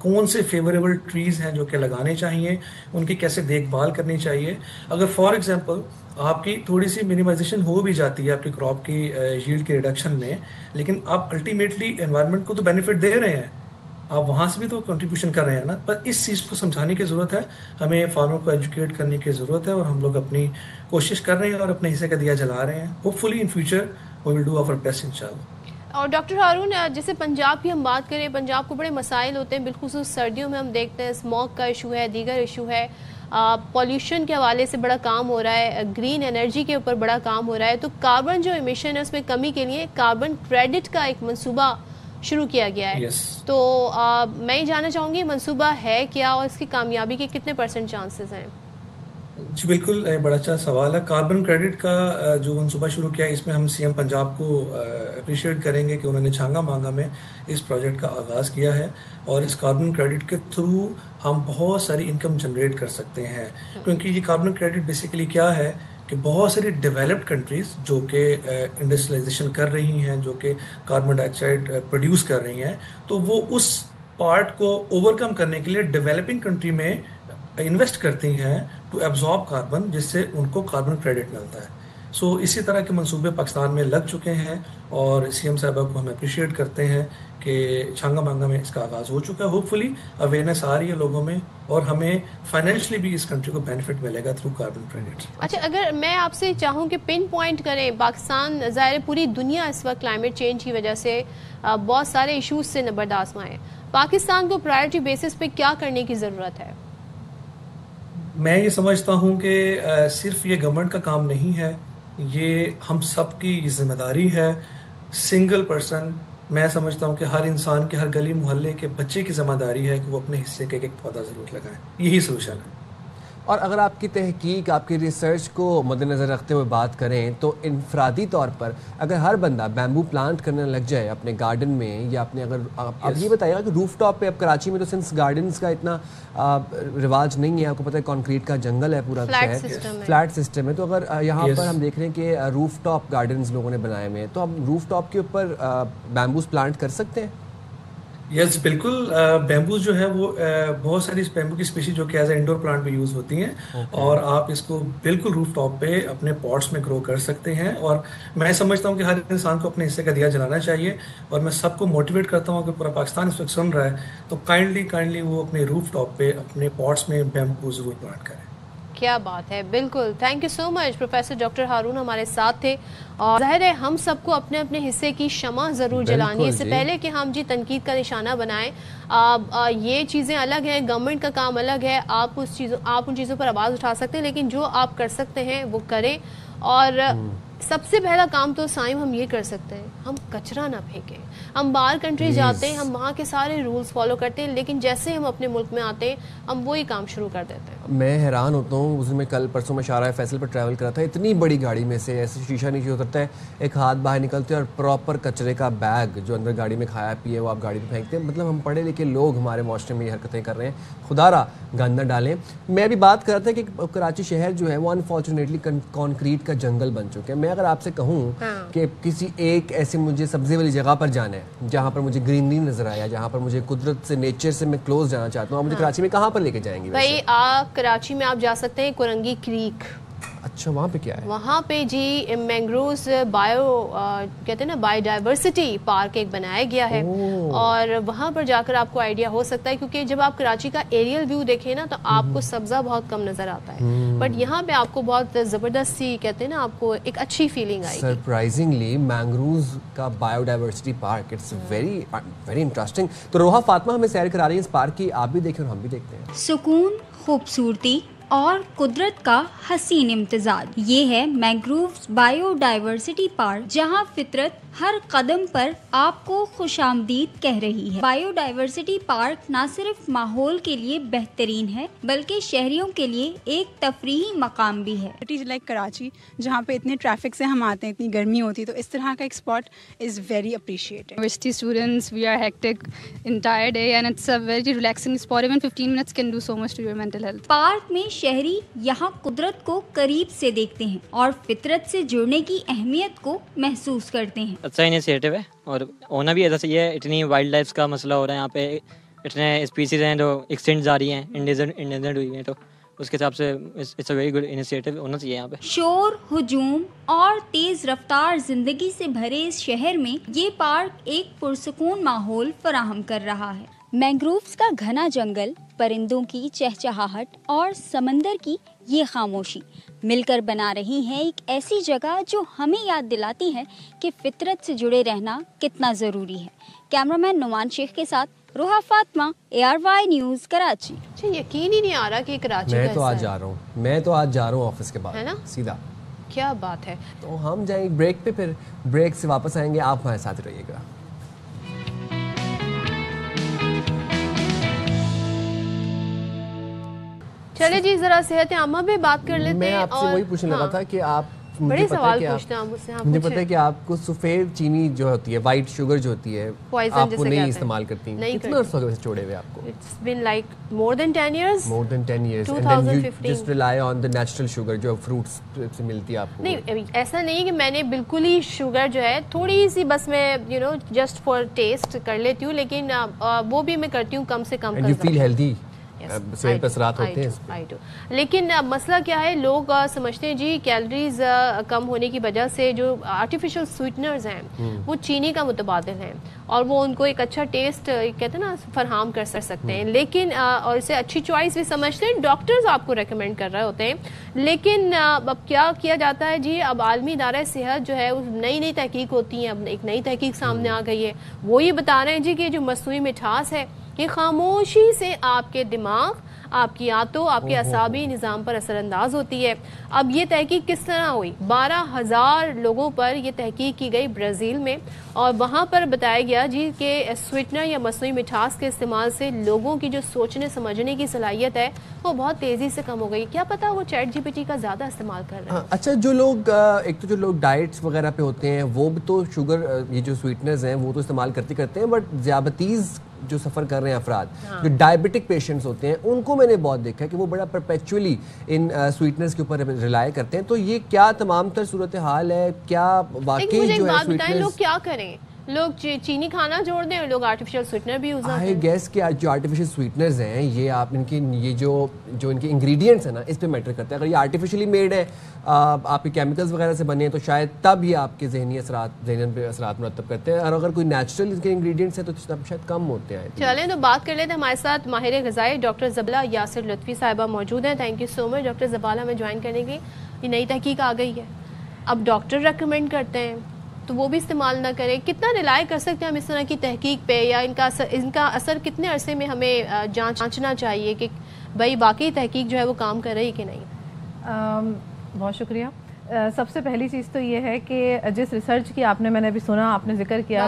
کون سے فیوریبل ٹریز ہیں جو کہ لگانے چاہیے, ان کی کیسے دیکھ بھال کرنی چاہیے. اگر فار ایگزامپل آپ کی تھوڑی سی منیمائزیشن ہو بھی جاتی ہے آپ کی کراپ کی ییلڈ کے ریڈکشن میں, لیکن آپ الٹیمیٹلی انوائرمنٹ کو تو بینیفٹ دے رہے ہیں, آپ وہاں سے بھی تو کنٹریبیوشن کر رہے ہیں نا. پر اس چیز کو سمجھانے کی ضرورت ہے, ہمیں فارمر کو ایجوکیٹ کرنے کی ضرورت ہے, اور ہم لوگ اپنی کوشش کر رہے ہیں اور اپنے حصے کا دیا جلا رہے ہیں. Hopefully in future we will do our best انشاءاللہ. اور ڈاکٹر ہارون, جیسے پنجاب کی ہم بات کریں, پنجاب کو بڑے مسائل ہوتے ہیں, بالخصوص سردیوں میں ہم دیکھتے ہیں اسموک کا ایشو ہے, دیگر ایشو ہے, پولیوشن کے حوالے سے بڑا کام ہو رہا ہے, گرین انرجی کے اوپر بڑا کام ہو رہا ہے. تو کاربن جو ایمیشن ہے اس میں کمی کے لیے کاربن کریڈٹ کا ایک منصوبہ شروع کیا گیا ہے. تو میں یہ جاننا چاہوں گی منصوبہ ہے کیا اور اس کی کامیابی کے کتنے % چانسز ہیں؟ جی بالکل, بڑا اچھا سوال ہے. کاربن کریڈٹ کا جو منصوبہ شروع کیا ہے, اس میں ہم سی ایم پنجاب کو اپریشیٹ کریں گے کہ انہوں نے چھانگا مانگا میں اس پروجیکٹ کا آغاز کیا ہے, اور اس کاربن کریڈٹ کے تھرو ہم بہت ساری انکم جنریٹ کر سکتے ہیں. کیونکہ یہ کاربن کریڈٹ بیسیکلی کیا ہے کہ بہت ساری ڈیولپڈ کنٹریز جو کہ انڈسٹریلائزیشن کر رہی ہیں, جو کہ کاربن ڈائی آکسائڈ پروڈیوس کر رہی ہیں, تو وہ اس پارٹ کو اوور کم کرنے کے لیے ڈیولپنگ کنٹری میں انویسٹ کرتی ہیں ٹو ایبزارب کاربن, جس سے ان کو کاربن کریڈٹ ملتا ہے. سو اسی طرح کے منصوبے پاکستان میں لگ چکے ہیں, اور سی ایم صاحبہ کو ہم اپریشیٹ کرتے ہیں کہ چھانگا مانگا میں اس کا آغاز ہو چکا ہے. ہوپ فلی اویئرنیس آ رہی ہے لوگوں میں, اور ہمیں فائنینشلی بھی اس کنٹری کو بینیفٹ ملے گا تھرو کاربن کریڈٹ. اچھا, اگر میں آپ سے چاہوں کہ پن پوائنٹ کریں, پاکستان ظاہر پوری دنیا اس وقت کلائمیٹ چینج کی وجہ سے بہت سارے ایشوز سے نبردآزما ہے, پاکستان کو پرائرٹی بیسس پہ کیا کرنے کی ضرورت ہے؟ میں یہ سمجھتا ہوں کہ صرف یہ گورنمنٹ کا کام نہیں ہے, یہ ہم سب کی ذمہ داری ہے. سنگل پرسن, میں سمجھتا ہوں کہ ہر انسان کے, ہر گلی محلے کے بچے کی ذمہ داری ہے کہ وہ اپنے حصے کا ایک پودا ضرور لگائیں. یہی سولوشن ہے. اور اگر آپ کی تحقیق, آپ کی ریسرچ کو مد نظر رکھتے ہوئے بات کریں تو انفرادی طور پر اگر ہر بندہ بیمبو پلانٹ کرنے لگ جائے اپنے گارڈن میں, یا اپنے, اگر آپ یہ بتائیے گا کہ روف ٹاپ پہ, اب کراچی میں تو سنس گارڈنز کا اتنا رواج نہیں ہے, آپ کو پتہ ہے کانکریٹ کا جنگل ہے پورا, فلیٹ سسٹم ہے, تو اگر یہاں پر ہم دیکھ رہے ہیں کہ روف ٹاپ گارڈنز لوگوں نے بنائے ہوئے ہیں, تو ہم روف ٹاپ کے اوپر بیمبوز پلانٹ کر سکتے ہیں؟ یس بالکل, بیمبوز جو ہے وہ بہت ساری بیمبو کی اسپیشیز جو کہ ایز اے انڈور پلانٹ بھی یوز ہوتی ہیں, اور آپ اس کو بالکل روف ٹاپ پہ اپنے پاٹس میں گرو کر سکتے ہیں. اور میں سمجھتا ہوں کہ ہر انسان کو اپنے حصے کا دیا جلانا چاہیے, اور میں سب کو موٹیویٹ کرتا ہوں کہ پورا پاکستان اس وقت سن رہا ہے, تو کائنڈلی وہ اپنے روف ٹاپ پہ اپنے پاٹس میں بیمبو ضرور پلانٹ کریں. کیا بات ہے, بالکل. Thank you so much professor doctor Haroon ہمارے ساتھ تھے, اور ظاہر ہے ہم سب کو اپنے اپنے حصے کی شمع ضرور جلانی ہے, اس سے پہلے کہ ہم تنقید کا نشانہ بنائیں. یہ چیزیں الگ ہیں, گورنمنٹ کا کام الگ ہے, آپ ان چیزوں پر آواز اٹھا سکتے ہیں, لیکن جو آپ کر سکتے ہیں وہ کریں. اور سب سے پہلا کام تو سائم ہم یہ کر سکتے ہیں, ہم کچرا نہ پھینکیں. ہم باہر کنٹری جاتے ہیں, ہم وہاں کے سارے رولز فالو کرتے ہیں, لیکن جیسے ہم اپنے ملک میں آتے ہیں ہم وہی کام شروع کر دیتے ہیں. میں حیران ہوتا ہوں, اس میں کل پرسوں میں شارع فیصل پر ٹریول کرا تھا, اتنی بڑی گاڑی میں سے ایسے شیشہ نیچے اترتا ہے, ایک ہاتھ باہر نکلتے ہیں اور پراپر کچرے کا بیگ جو اندر گاڑی میں کھایا پیے وہ آپ گاڑی میں پھینکتے ہیں. مطلب ہم پڑھے لکھے لوگ ہمارے معاشرے میں یہ حرکتیں کر رہے ہیں, خدا را گند نہ ڈالیں. میں بھی بات کر رہا تھا کہ کراچی شہر جو ہے وہ انفارچونیٹلی کانکریٹ کا جنگل بن چکے ہیں. میں اگر آپ سے کہوں کہ کسی ایک ایسی مجھے سبزی والی جگہ پر جانا ہے جہاں پر مجھے گرینری نظر آیا, جہاں پر مجھے قدرت سے, نیچر سے میں کلوز جانا چاہتا ہوں, آپ مجھے کراچی میں کہاں پر لے کے جائیں گے؟ بھائی کراچی میں آپ جا سکتے ہیں کورنگی کریک. اچھا, وہاں پہ کیا ہے؟ وہاں پہ جی مینگروز کہتے ہیں نا بایو ڈائیورسٹی پارک ایک بنایا گیا ہے, اور وہاں پر جا کر آپ کو آئیڈیا ہو سکتا ہے, کیونکہ جب آپ کراچی کا ایریل ویو دیکھیں نا تو آپ کو سبزہ بہت کم نظر آتا ہے, بٹ یہاں پہ آپ کو بہت زبردست سی کہتے ہیں نا آپ کو ایک اچھی فیلنگ آئی. سرپرائزنگلی مینگروز کا biodiversity park, it's very very interesting. تو روحا فاطمہ ہمیں سیر کرا رہی ہیں اس پارک کی, آپ بھی دیکھیں اور ہم بھی دیکھتے ہیں. سکون, خوبصورتی اور قدرت کا حسین امتزاج, یہ ہے مینگرووز بایو ڈائیورسٹی پارک, جہاں فطرت ہر قدم پر آپ کو خوش آمدید کہہ رہی ہے. بایو ڈائیورسٹی پارک نہ صرف ماحول کے لیے بہترین ہے بلکہ شہریوں کے لیے ایک تفریحی مقام بھی ہے. سٹیز لائک کراچی جہاں پہ اتنے ٹریفک سے ہم آتے ہیں, اتنی گرمی ہوتی ہے, تو اس طرح کا ایک spot is very appreciated. University students we are hectic entire day and it's a very relaxing spot. Even 15 minutes can do so much to your mental health. Park میں شہری یہاں قدرت کو قریب سے دیکھتے ہیں اور فطرت سے جڑنے کی اہمیت کو محسوس کرتے ہیں. اچھا انیشیٹو ہے, اور ہونا بھی ایسا صحیح ہے. اتنی وائلڈ لائف کا مسئلہ ہو رہا ہے یہاں پہ, اتنے اسپیسیز ہیں جو ایکسٹینٹ جا رہی ہیں، انڈینجرڈ ہوئی ہیں، تو اس کے حساب سے it's a very good initiative ہونا چاہیے یہاں پہ. شور، ہجوم اور تیز رفتار زندگی سے بھرے اس شہر میں یہ پارک ایک پرسکون ماحول فراہم کر رہا ہے. مینگرووز کا گھنا جنگل، پرندوں کی چہچہاہٹ اور سمندر کی یہ خاموشی مل کر بنا رہی ہیں ایک ایسی جگہ جو ہمیں یاد دلاتی ہے کہ فطرت سے جڑے رہنا کتنا ضروری ہے. کیمرامین نعمان شیخ کے ساتھ روحا فاطمہ، ARY نیوز، کراچی. اچھا، یقین ہی نہیں آ رہا کہ کراچی میں تو آج جا رہا ہوں آفس کے بعد ہے نا، سیدھا. کیا بات ہے. تو ہم جائیں گے بریک پہ، پھر بریک سے واپس آئیں گے. آپ ہمارے ساتھ رہیے گا. چلے جی، ذرا صحت عامہ پہ بات کر لیتے ہیں. میں آپ سے وہی پوچھنے لگا تھا کہ آپ بڑے سوال پوچھتے ہیں مجھ سے. مجھے پتا ہے کہ آپ کو سفید چینی جو ہوتی ہے، وائٹ شوگر جو ہوتی ہے، آپ کو نہیں استعمال کرتی. کتنا عرصہ ہو گیا چھوڑے ہوئے آپ کو؟ It's been like more than 10 years. More than 10 years. 2015. And then you just rely on the natural sugar جو fruits سے ملتی ہے آپ کو. نہیں، ایسا نہیں کہ میں نے بالکل ہی شوگر جو ہے تھوڑی سی بس میں جسٹ فار ٹیسٹ کر لیتی ہوں، لیکن وہ بھی میں کرتی ہوں کم سے کم. And you feel healthy. صحت پر اثرات ہوتے ہیں. لیکن مسئلہ کیا ہے، لوگ سمجھتے ہیں جی کیلریز کم ہونے کی وجہ سے جو آرٹیفیشل سویٹنرز ہیں وہ چینی کا متبادل ہیں اور وہ ان کو ایک اچھا ٹیسٹ کہتے ہیں نا فراہم کر سکتے ہیں، لیکن اور اسے اچھی چوائس بھی سمجھتے ہیں، ڈاکٹرز آپ کو ریکمینڈ کر رہے ہوتے ہیں. لیکن اب کیا کیا جاتا ہے جی، اب عالمی ادارہ صحت جو ہے نئی تحقیق ہوتی ہیں. اب ایک نئی تحقیق سامنے آ گئی ہے، وہ یہ بتا رہے ہیں جی کہ جو مصنوعی مٹھاس ہے یہ خاموشی سے آپ کے دماغ، آپ کی آنتوں، آپ کے اعصابی نظام پر اثر انداز ہوتی ہے. اب یہ تحقیق کس طرح ہوئی؟ 12,000 لوگوں پر یہ تحقیق کی گئی برازیل میں، اور وہاں پر بتایا گیا جی کہ سویٹنر یا مصنوعی مٹھاس کے استعمال سے لوگوں کی جو سوچنے سمجھنے کی صلاحیت ہے وہ بہت تیزی سے کم ہو گئی. کیا پتا وہ چیٹ GPT کا زیادہ استعمال کر رہے ہیں. اچھا، جو لوگ ایک تو جو لوگ ڈائٹس وغیرہ پہ ہوتے ہیں وہ بھی تو شوگر، یہ جو سویٹنرز ہیں وہ تو استعمال کرتے ہیں، بٹ ذیابیطیز جو سفر کر رہے ہیں افراد، جو ڈائبٹک پیشنٹس ہوتے ہیں، ان کو میں نے بہت دیکھا ہے کہ وہ بڑا پرپیچولی ان سویٹنرز کے اوپر ریلائی کرتے ہیں. تو یہ کیا تمام تر صورتحال ہے؟ کیا واقعی جو ہے سویٹنرز لوگ کیا کریں؟ لوگ چینی کھانا چھوڑ دیں اور لوگ آرٹیفیشل سویٹنر بھی یوز کرتے ہیں. گیس کے جو آرٹیفیشل سویٹنرز ہیں یہ آپ ان کی یہ جو ان کے انگریڈینٹس ہیں نا اس پہ میٹر کرتا ہے. اگر یہ آرٹیفیشلی میڈ ہے، آپ کے کیمیکلز وغیرہ سے بنے ہیں، تو شاید تب یہ آپ کے ذہن پہ اثرات مرتب کرتے ہیں، اور اگر کوئی نیچرل ان کے انگریڈینٹس ہیں تو شاید کم ہوتے ہیں. چلیں تو بات کر لیتے ہیں. ہمارے ساتھ ماہر غذائی ڈاکٹر زبلہ یاسر لطفی صاحبہ موجود ہیں. Thank you so much doctor زبالہ ہمیں جوائن کرنے کی. یہ نئی تحقیق آ گئی ہے، اب ڈاکٹر ریکمینڈ کرتے ہیں تو وہ بھی استعمال نہ کریں. کتنا ریلائی کر سکتے ہیں ہم اس طرح کی تحقیق پہ، یا ان کا اثر کتنے عرصے میں ہمیں جانچنا چاہیے کہ بھائی واقعی تحقیق جو ہے وہ کام کر رہی کہ نہیں؟ بہت شکریہ. سب سے پہلی چیز تو یہ ہے کہ جس ریسرچ کی میں نے ابھی سنا، آپ نے ذکر کیا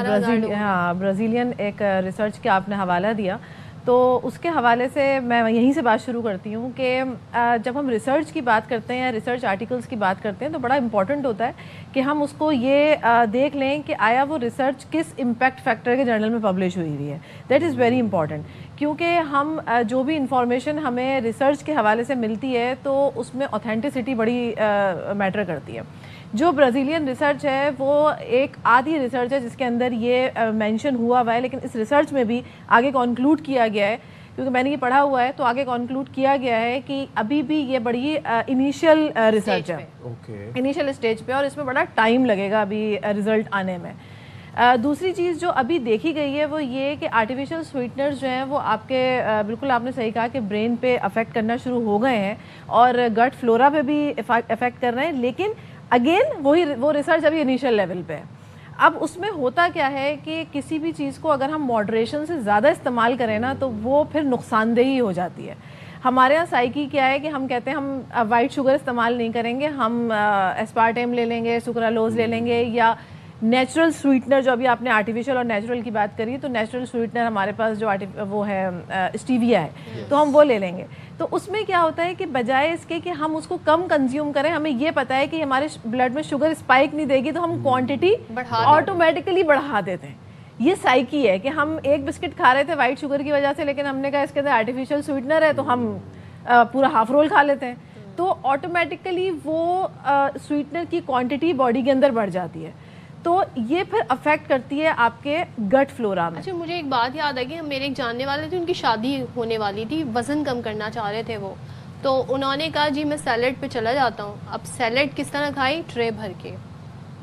برازیلین ایک ریسرچ کا آپ نے حوالہ دیا، تو اس کے حوالے سے میں یہیں سے بات شروع کرتی ہوں کہ جب ہم ریسرچ کی بات کرتے ہیں یا ریسرچ آرٹیکلس کی بات کرتے ہیں تو بڑا امپورٹنٹ ہوتا ہے کہ ہم اس کو یہ دیکھ لیں کہ آیا وہ ریسرچ کس امپیکٹ فیکٹر کے جرنل میں پبلش ہوئی ہوئی ہے. دیٹ از ویری امپورٹنٹ، کیونکہ ہم جو بھی انفارمیشن ہمیں ریسرچ کے حوالے سے ملتی ہے تو اس میں اوتھینٹسٹی بڑی میٹر کرتی ہے. جو برازیلین ریسرچ ہے وہ ایک آدھی ریسرچ ہے جس کے اندر یہ مینشن ہوا ہوا ہے، لیکن اس ریسرچ میں بھی آگے کنکلوڈ کیا گیا ہے، کیونکہ میں نے یہ پڑھا ہوا ہے تو آگے کنکلوڈ کیا گیا ہے کہ ابھی بھی یہ بڑی انیشیل ریسرچ ہے، انیشیل اسٹیج پہ، اور اس میں بڑا ٹائم لگے گا ابھی رزلٹ آنے میں. دوسری چیز جو ابھی دیکھی گئی ہے وہ یہ کہ آرٹیفیشل سویٹنرز جو ہیں وہ آپ کے بالکل آپ نے صحیح کہا کہ برین پہ افیکٹ کرنا شروع ہو گئے ہیں اور گٹ فلورا پہ بھی افیکٹ کر رہے ہیں، لیکن اگین وہ ریسرچ ابھی انیشیل لیول پہ ہے. اب اس میں ہوتا کیا ہے کہ کسی بھی چیز کو اگر ہم ماڈریشن سے زیادہ استعمال کریں نا تو وہ پھر نقصان دہی ہو جاتی ہے. ہمارے یہاں سائیکی کیا ہے کہ ہم کہتے ہیں ہم وائٹ شوگر استعمال نہیں کریں گے، ہم اسپارٹیم لے لیں گے، سکرالوز لے لیں گے، یا نیچرل سویٹنر. جو ابھی آپ نے آرٹیفیشل اور نیچرل کی بات کری تو نیچرل سویٹنر ہمارے پاس جو وہ ہے اسٹیویا ہے تو ہم وہ لے لیں گے. تو اس میں کیا ہوتا ہے کہ بجائے اس کے کہ ہم اس کو کم کنزیوم کریں، ہمیں یہ پتہ ہے کہ ہمارے بلڈ میں شوگر اسپائک نہیں دے گی تو ہم کوانٹٹی آٹومیٹیکلی بڑھا دیتے ہیں. یہ سائیکی ہے کہ ہم ایک بسکٹ کھا رہے تھے وائٹ شوگر کی وجہ سے، لیکن ہم نے کہا اس کے اندر آرٹیفیشل سویٹنر ہے تو ہم پورا ہاف رول کھا لیتے ہیں، تو آٹومیٹیکلی وہ سویٹنر کی کوانٹٹی باڈی کے اندر بڑھ جاتی ہے. تو یہ پھر افیکٹ کرتی ہے آپ کے گٹ فلورا میں. اچھا مجھے ایک بات یاد ہے کہ میرے ایک جاننے والے تھے, ان کی شادی ہونے والی تھی, وزن کم کرنا چاہ رہے تھے وہ, تو انہوں نے کہا جی میں سیلڈ پہ چلا جاتا ہوں. اب سیلڈ کس طرح کھائی, ٹرے بھر کے.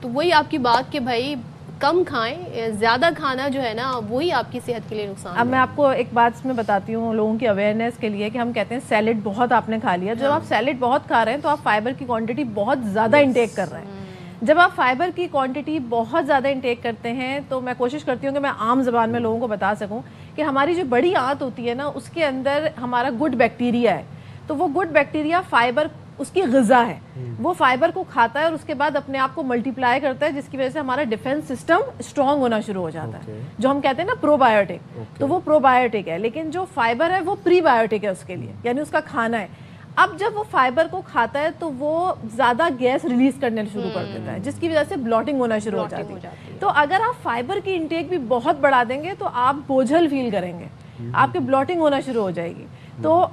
تو وہی آپ کی بات کہ بھائی کم کھائیں, زیادہ کھانا جو ہے نا وہی آپ کی صحت کے لیے نقصان. اب میں آپ کو ایک بات اس میں بتاتی ہوں لوگوں کی اویئرنیس کے لیے کہ ہم کہتے ہیں سیلڈ بہت آپ نے کھا لیا. جب آپ سیلڈ بہت کھا رہے ہیں تو آپ فائبر کی کوانٹٹی بہت زیادہ انٹیک کر رہے ہیں. جب آپ فائبر کی کوانٹٹی بہت زیادہ انٹیک کرتے ہیں تو میں کوشش کرتی ہوں کہ میں عام زبان میں لوگوں کو بتا سکوں کہ ہماری جو بڑی آنت ہوتی ہے نا اس کے اندر ہمارا گڈ بیکٹیریا ہے. تو وہ گڈ بیکٹیریا فائبر اس کی غذا ہے, وہ فائبر کو کھاتا ہے اور اس کے بعد اپنے آپ کو ملٹیپلائی کرتا ہے, جس کی وجہ سے ہمارا ڈیفینس سسٹم اسٹرانگ ہونا شروع ہو جاتا ہے, جو ہم کہتے ہیں نا پرو بایوٹک. تو وہ پرو بایوٹک ہے, لیکن جو فائبر ہے وہ پری بایوٹک ہے اس کے لیے, یعنی اس کا کھانا ہے. اب جب وہ فائبر کو کھاتا ہے تو وہ زیادہ گیس ریلیز کرنے شروع کر دیتا ہے, جس کی وجہ سے بلوٹنگ ہونا شروع ہو جاتی ہے. تو اگر آپ فائبر کی انٹیک بھی بہت بڑھا دیں گے تو آپ بوجھل فیل کریں گے, آپ کی بلوٹنگ ہونا شروع ہو جائے گی. تو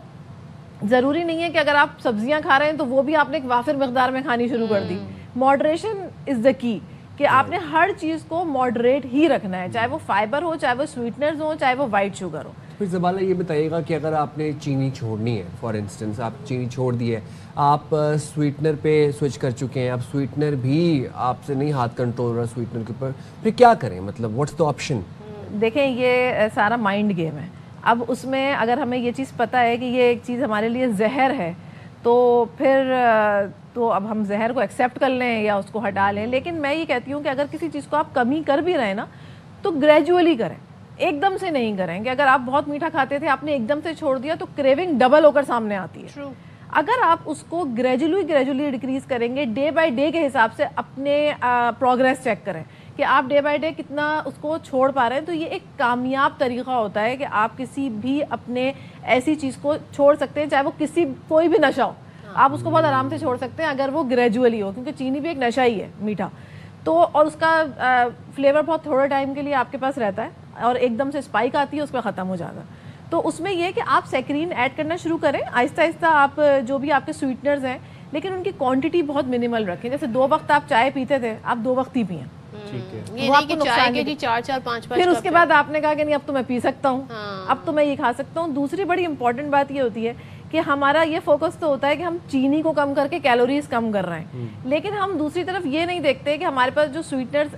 ضروری نہیں ہے کہ اگر آپ سبزیاں کھا رہے ہیں تو وہ بھی آپ نے ایک وافر مقدار میں کھانی شروع کر دی. ماڈریشن از دا کی, کہ آپ نے ہر چیز کو ماڈریٹ ہی رکھنا ہے, چاہے وہ فائبر ہو, چاہے وہ سویٹنرز ہوں, چاہے وہ وائٹ شوگر ہو. پھر زبالہ یہ بتائیے گا کہ اگر آپ نے چینی چھوڑنی ہے, فار انسٹنس آپ چینی چھوڑ دی ہے, آپ سویٹنر پہ سوئچ کر چکے ہیں, اب سویٹنر بھی آپ سے نہیں ہاتھ کنٹرول رہا سویٹنر کے اوپر, پھر کیا کریں, مطلب واٹس دا آپشن؟ دیکھیں یہ سارا مائنڈ گیم ہے. اب اس میں اگر ہمیں یہ چیز پتہ ہے کہ یہ ایک چیز ہمارے لیے زہر ہے تو پھر تو اب ہم زہر کو ایکسیپٹ کر لیں یا اس کو ہٹا لیں. لیکن میں یہ کہتی ہوں کہ اگر کسی چیز کو آپ کمی کر بھی رہے نا تو گریجولی کریں, ایک دم سے نہیں کریں. کہ اگر آپ بہت میٹھا کھاتے تھے, آپ نے ایک دم سے چھوڑ دیا تو کریونگ ڈبل ہو کر سامنے آتی ہے. اگر آپ اس کو گریجولی ڈیکریز کریں گے, ڈے بائی ڈے کے حساب سے اپنے پروگریس چیک کریں کہ آپ ڈے بائی ڈے کتنا اس کو چھوڑ پا رہے ہیں, تو یہ ایک کامیاب طریقہ ہوتا ہے کہ آپ کسی بھی اپنے ایسی چیز کو چھوڑ سکتے ہیں, چاہے وہ کوئی بھی نشہ ہو, آپ اس کو بہت آرام سے چھوڑ سکتے ہیں اگر وہ گریجولی ہو, کیونکہ چینی بھی ایک نشہ ہی ہے میٹھا. تو اور اس کا فلیور بہت تھوڑے ٹائم کے لیے آپ کے پاس رہتا ہے اور ایک دم سے اسپائک آتی ہے, اس پہ ختم ہو جاتا ہے. تو اس میں یہ کہ آپ سیکرین ایڈ کرنا شروع کریں آہستہ آہستہ. آپ جو بھی آپ کے سویٹنرز ہیں, لیکن ان کی کوانٹٹی بہت منیمل رکھیں. جیسے 2 وقت آپ چائے پیتے تھے, آپ 2 وقت ہی پئیں, پھر اس کے بعد آپ نے کہا کہ نہیں اب تو میں پی سکتا ہوں, اب تو میں یہ کھا سکتا ہوں. دوسری بڑی امپورٹنٹ بات یہ ہوتی ہے کہ ہمارا یہ فوکس تو ہوتا ہے کہ ہم چینی کو کم کر کے کیلوریز کم کر رہے ہیں, لیکن ہم دوسری طرف یہ نہیں دیکھتے کہ ہمارے پاس جو سویٹنرز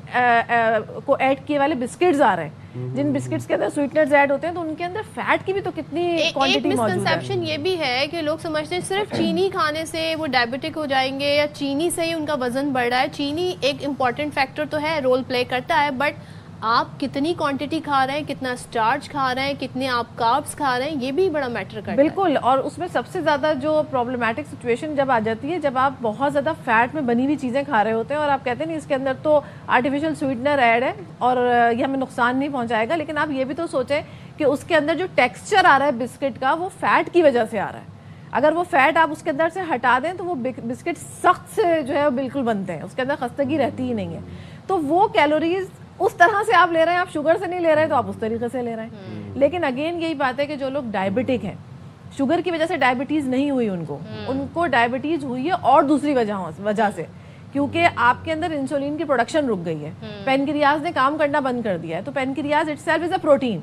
کو ایڈ کیے والے بسکٹس آ رہے ہیں, جن بسکٹس کے اندر سویٹنرز ایڈ ہوتے ہیں تو ان کے اندر فیٹ کی بھی تو کتنی کوانٹٹی موجود ہے. ایک مسکنسیپشن یہ بھی ہے کہ لوگ سمجھتے ہیں صرف چینی کھانے سے وہ ڈائبیٹک ہو جائیں گے یا چینی سے ہی ان کا وزن بڑھ رہا ہے. چینی ایک امپورٹنٹ فیکٹر تو ہے, رول پلے کرتا ہے, بٹ آپ کتنی کوانٹٹی کھا رہے ہیں, کتنا سٹارچ کھا رہے ہیں, کتنے آپ کاربس کھا رہے ہیں, یہ بھی بڑا میٹر کرتا ہے. بالکل. اور اس میں سب سے زیادہ جو پرابلمٹک سچویشن جب آ جاتی ہے جب آپ بہت زیادہ فیٹ میں بنی ہوئی چیزیں کھا رہے ہوتے ہیں اور آپ کہتے ہیں نہیں اس کے اندر تو آرٹیفیشل سویٹنر ایڈ ہے اور یہ ہمیں نقصان نہیں پہنچائے گا, لیکن آپ یہ بھی تو سوچیں کہ اس کے اندر جو ٹیکسچر آ رہا ہے بسکٹ کا وہ فیٹ کی وجہ سے آ رہا ہے. اگر وہ فیٹ آپ اس کے اندر سے ہٹا دیں تو وہ بسکٹ سخت سے جو ہے بالکل بنتے ہیں, اس کے اندر خستگی رہتی ہی نہیں ہے. تو وہ کیلوریز اس طرح سے آپ لے رہے ہیں, آپ شوگر سے نہیں لے رہے تو آپ اس طریقے سے لے رہے ہیں. لیکن اگین یہی بات ہے کہ جو لوگ ڈائبیٹک ہیں, شوگر کی وجہ سے ڈائبٹیز نہیں ہوئی ان کو ڈائبٹیز ہوئی ہے اور دوسری وجہ سے, کیونکہ آپ کے اندر انسولین کی پروڈکشن رک گئی ہے, پینکریاز نے کام کرنا بند کر دیا ہے. تو pancreas it self is a protein,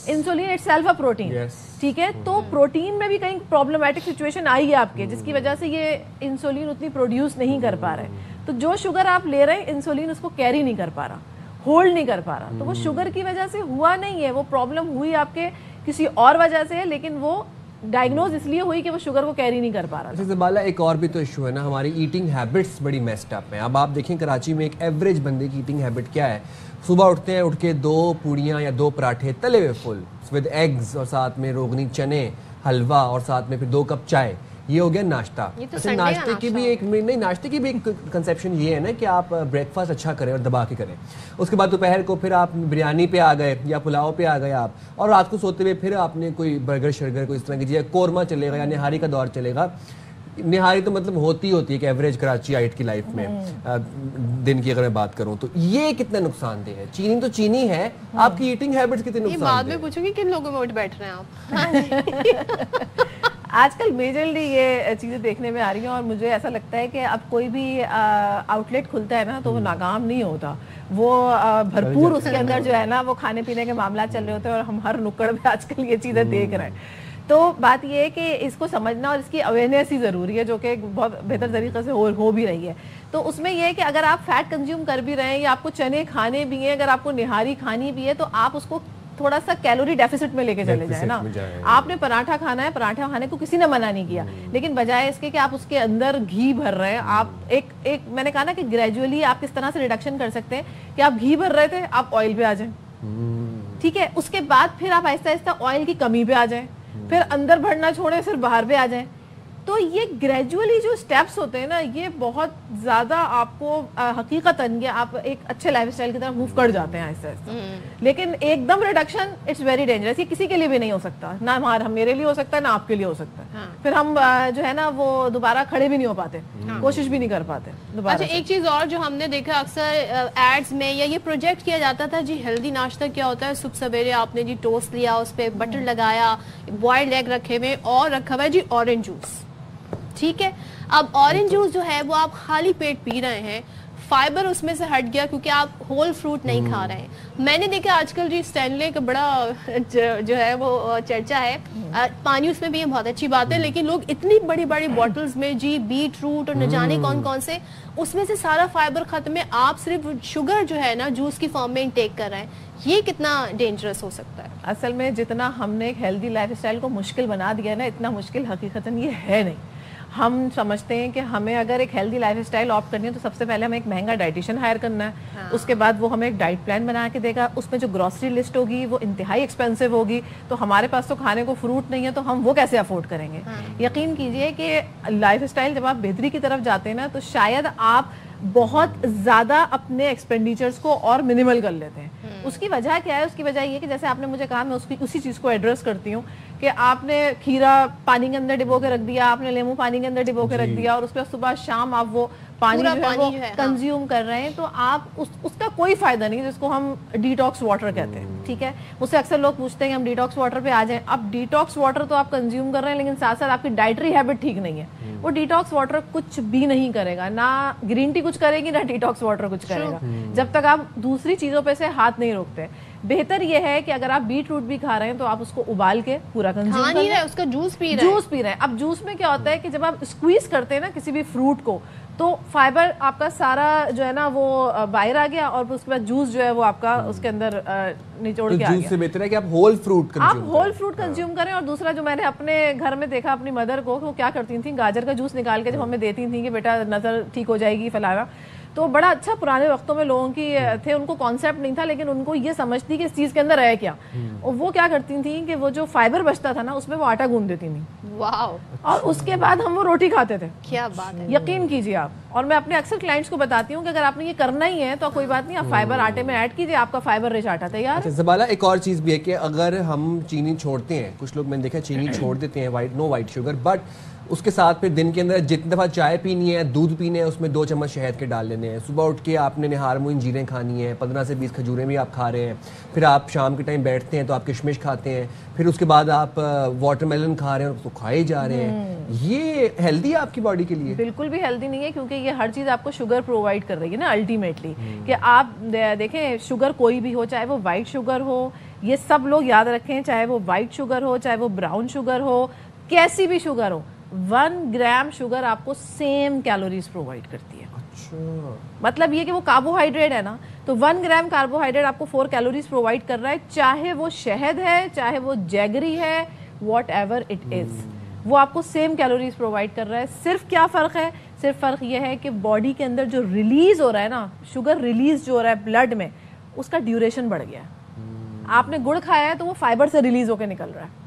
insulin it self a protein, ٹھیک ہے. تو پروٹین میں بھی کہیں پرابلمٹک سچویشن آئی ہے آپ کے, جس کی وجہ سے یہ انسولین اتنی پروڈیوس نہیں کر پا رہے. تو جو شوگر آپ لے رہے ہیں انسولین اس کو کیری نہیں کر پا رہا, ہولڈ نہیں کر پا رہا. تو وہ شوگر کی وجہ سے ہوا نہیں ہے, وہ پرابلم ہوئی آپ کے کسی اور وجہ سے ہے, لیکن وہ ڈائگنوز اس لیے ہوئی کہ وہ شوگر کو کیری نہیں کر پا رہا. زبالہ ایک اور بھی تو ایشو ہے نا, ہماری ایٹنگ ہیبٹس بڑی میسڈ اپ ہیں. اب آپ دیکھیں کراچی میں ایک ایوریج بندے کی ایٹنگ ہیبٹ کیا ہے, صبح اٹھتے ہیں, اٹھ کے 2 پوڑیاں یا 2 پراٹھے تلے ہوئے فل ود ایگز اور ساتھ میں روغنی چنے, حلوہ اور ساتھ میں پھر 2 کپ چائے, یہ ہو گیا ناشتہ. اچھا ناشتے کی بھی ایک نہیں, ناشتے کی بھی ایک کنسیپشن یہ ہے نا کہ آپ بریک فاسٹ اچھا کریں اور دبا کے کریں. اس کے بعد دوپہر کو پھر آپ بریانی پہ آ گئے یا پلاؤ پہ آ گئے آپ, اور رات کو سوتے ہوئے پھر آپ نے کوئی برگر شرگر کوئی اس طرح کی, قورمہ چلے گا یا نہاری کا دور چلے گا. نہاری تو مطلب ہوتی ہے کہ ایوریج کراچی آئٹ کی لائف میں دن کی اگر میں بات کروں تو یہ کتنا نقصان دہ ہے. چینی تو چینی ہے, آپ کی ایٹنگ ہیبٹس کتنے نقصان دہ ہے. بعد میں پوچھوں گی کن لوگوں میں اٹھ بیٹھ رہے ہیں آپ. آج کل میجرلی یہ چیزیں دیکھنے میں آ رہی ہیں اور مجھے ایسا لگتا ہے کہ اب کوئی بھی آؤٹ لیٹ کھلتا ہے نا تو وہ ناکام نہیں ہوتا, وہ بھرپور اس کے اندر جو ہے نا وہ کھانے پینے کے معاملات چل رہے ہوتے ہیں اور ہم ہر نکڑ میں آج کل یہ چیزیں دیکھ رہے ہیں. تو بات یہ ہے کہ اس کو سمجھنا اور اس کی اویئرنیس ہی ضروری ہے, جو کہ بہت بہتر طریقے سے ہو بھی رہی ہے. تو اس میں یہ ہے کہ اگر آپ فیٹ کنزیوم کر بھی رہے ہیں یا آپ کو چنے کھانے بھی ہیں, اگر آپ کو نہاری کھانی بھی ہے تو آپ اس کو تھوڑا سا کیلوری ڈیفیسٹ میں لے کے چلے جائیں نا. آپ نے پراٹھا کھانا ہے, پراٹھا کھانے کو کسی نے منع نہیں کیا, لیکن بجائے اس کے کہ آپ اس کے اندر گھی بھر رہے ہیں, آپ ایک میں نے کہا نا کہ گریجولی آپ کس طرح سے ریڈکشن کر سکتے ہیں کہ آپ گھی بھر رہے تھے آپ آئل پہ آ جائیں, ٹھیک ہے, اس کے بعد پھر آپ آہستہ آہستہ آئل کی کمی پہ آ جائیں, پھر اندر بڑھنا چھوڑیں پھر باہر پہ آ جائیں. تو یہ گریجولی جو سٹیپس ہوتے ہیں نا یہ بہت زیادہ آپ کو حقیقتاً یہ آپ ایک اچھے لائف اسٹائل کی طرف موو کر جاتے ہیں آہستہ آہستہ. لیکن ایک دم ریڈکشن اٹس ویری ڈینجرس, یہ کسی کے لیے بھی نہیں ہو سکتا, نہ میرے لیے ہو سکتا ہے نہ آپ کے لیے ہو سکتا ہے. پھر ہم جو ہے نا وہ دوبارہ کھڑے بھی نہیں ہو پاتے, کوشش بھی نہیں کر پاتے دوبارہ. اچھا ایک چیز اور جو ہم نے دیکھا اکثر ایڈز میں یا یہ پروجیکٹ کیا جاتا تھا جی ہیلدی ناشتہ کیا ہوتا ہے, صبح سویرے آپ نے جی ٹوسٹ لیا, اس پہ بٹر لگایا, بوائلڈ ایگ رکھے ہوئے اور رکھا ہوا ہے جی اورنج جوس, ٹھیک ہے. اب اورنج جوس جو ہے وہ آپ خالی پیٹ پی رہے ہیں, فائبر اس میں سے ہٹ گیا کیونکہ آپ ہول فروٹ نہیں کھا رہے ہیں. میں نے دیکھا آج کل جی اسٹینلے کا بڑا جو ہے وہ چرچا ہے, پانی اس میں بھی بہت اچھی بات ہے, لیکن لوگ اتنی بڑی بڑی بوٹلز میں جی بیٹ روٹ اور نہ جانے کون کون سے, اس میں سے سارا فائبر ختم ہے, آپ صرف شوگر جو ہے نا جوس کی فارم میں انٹیک کر رہے ہیں. یہ کتنا ڈینجرس ہو سکتا ہے؟ اصل میں جتنا ہم نے ایک ہیلدی لائف اسٹائل کو مشکل بنا دیا نا, اتنا مشکل حقیقتاً یہ ہے نہیں. ہم سمجھتے ہیں کہ ہمیں اگر ایک ہیلدی لائف اسٹائل آپٹ کرنی ہے تو سب سے پہلے ہمیں ایک مہنگا ڈائٹیشین ہائر کرنا ہے, اس کے بعد وہ ہمیں ایک ڈائٹ پلان بنا کے دے گا, اس میں جو گروسری لسٹ ہوگی وہ انتہائی ایکسپینسو ہوگی, تو ہمارے پاس تو کھانے کو فروٹ نہیں ہے تو ہم وہ کیسے افورڈ کریں گے. یقین کیجئے کہ لائف اسٹائل جب آپ بہتری کی طرف جاتے ہیں نا تو شاید آپ بہت زیادہ اپنے ایکسپینڈیچرز کو اور منیمل کر لیتے ہیں. اس کی وجہ کیا ہے؟ اس کی وجہ یہ کہ جیسے آپ نے مجھے کہا, میں اسی چیز کو ایڈریس کرتی ہوں کہ آپ نے کھیرا پانی کے اندر ڈبو کے رکھ دیا, آپ نے لیمو پانی کے اندر ڈبو کے رکھ دیا, اور اس پہ صبح شام آپ وہ پانی جو ہے کنزیوم کر رہے ہیں, تو آپ اس کا کوئی فائدہ نہیں, جس کو ہم ڈیٹاکس واٹر کہتے ہیں. ٹھیک ہے, مجھ سے اکثر لوگ پوچھتے ہیں کہ ہم ڈیٹاکس واٹر پہ آ جائیں. اب ڈیٹاکس واٹر تو آپ کنزیوم کر رہے ہیں, لیکن ساتھ ساتھ آپ کی ڈائٹری ہیبٹ ٹھیک نہیں ہے. وہ ڈیٹاکس واٹر کچھ بھی نہیں کرے گا, نہ گرین ٹی کچھ کرے گی نہ ڈیٹاکس واٹر کچھ کرے گا, جب تک آپ دوسری چیزوں پہ سے ہاتھ نہیں روکتے. بہتر یہ ہے کہ اگر آپ بیٹ روٹ بھی کھا رہے ہیں تو آپ اس کو ابال کے پورا کنزیوم کر لیں, اس کا جوس پی رہے ہیں. اب جوس میں کیا ہوتا ہے کہ جب آپ اسکویز کرتے ہیں نا کسی بھی فروٹ کو, تو فائبر آپ کا سارا جو ہے نا وہ باہر آ گیا, اور اس کے بعد جوس جو ہے وہ آپ کا اس کے اندر نچوڑ کے آ گیا. جوس سے بہتر ہے کہ آپ ہول فروٹ کنزیوم کریں. اور دوسرا جو میں نے اپنے گھر میں دیکھا اپنی مدر کو, وہ کیا کرتی تھیں, گاجر کا جوس نکال کے جب ہمیں دیتی تھیں کہ بیٹا نظر ٹھیک ہو جائے گی فلانا, تو بڑا اچھا پرانے وقتوں میں لوگوں کی تھے, ان کو کانسیپٹ نہیں تھا, لیکن ان کو یہ سمجھتی کہ اس چیز کے اندر ہے کیا. وہ کیا کرتی تھیں کہ وہ جو فائبر بچتا تھا نا اس میں وہ آٹا گوندھ دیتی تھیں, واو, اور اس کے بعد ہم وہ روٹی کھاتے تھے. کیا بات ہے, یقین کیجیے آپ. اور میں اپنے اکثر کلائنٹس کو بتاتی ہوں کہ اگر آپ نے یہ کرنا ہی ہے تو کوئی بات نہیں, آپ فائبر آٹے میں ایڈ کیجیے, آپ کا فائبر رچ آٹا تیار ہے. زبالہ ایک اور چیز بھی ہے کہ اگر ہم چینی چھوڑتے ہیں, کچھ لوگ میں نے دیکھا چینی چھوڑ دیتے ہیں, نو وائٹ شوگر, بٹ اس کے ساتھ پھر دن کے اندر جتنی دفعہ چائے پینی ہے, دودھ پینے ہیں, اس میں 2 چمچ شہد کے ڈال لینے ہیں. صبح اٹھ کے آپ نے نہار منہ انجیریں کھانی ہیں, 15 سے 20 کھجوریں بھی آپ کھا رہے ہیں. پھر آپ شام کے ٹائم بیٹھتے ہیں تو آپ کشمش کھاتے ہیں, پھر اس کے بعد آپ واٹر میلن کھا رہے ہیں, تو کھائے جا رہے ہیں. یہ ہیلدی ہے آپ کی باڈی کے لیے؟ بالکل بھی ہیلدی نہیں ہے, کیونکہ یہ ہر چیز آپ کو شوگر پرووائڈ کر رہی ہے نا الٹیمیٹلی. کہ آپ دیکھیں شوگر کوئی بھی ہو, چاہے وہ وائٹ شوگر ہو, یہ سب لوگ یاد رکھیں, چاہے وہ وائٹ شوگر ہو, چاہے وہ براؤن شوگر ہو, کیسی بھی شوگر ہو, 1 گرام شوگر آپ کو سیم کیلوریز پرووائڈ کرتی ہے. مطلب یہ کہ وہ کاربوہائیڈریٹ ہے نا, تو 1 گرام کاربوہائیڈریٹ آپ کو 4 کیلوریز پرووائڈ کر رہا ہے, چاہے وہ شہد ہے, چاہے وہ جیگری ہے, واٹ ایور اٹ از, وہ آپ کو سیم کیلوریز پرووائڈ کر رہا ہے. صرف کیا فرق ہے؟ صرف فرق یہ ہے کہ باڈی کے اندر جو ریلیز ہو رہا ہے نا, شوگر ریلیز جو ہو رہا ہے بلڈ میں, اس کا ڈیوریشن بڑھ گیا ہے. آپ نے گڑ کھایا ہے تو وہ فائبر سے ریلیز ہو کے نکل رہا ہے,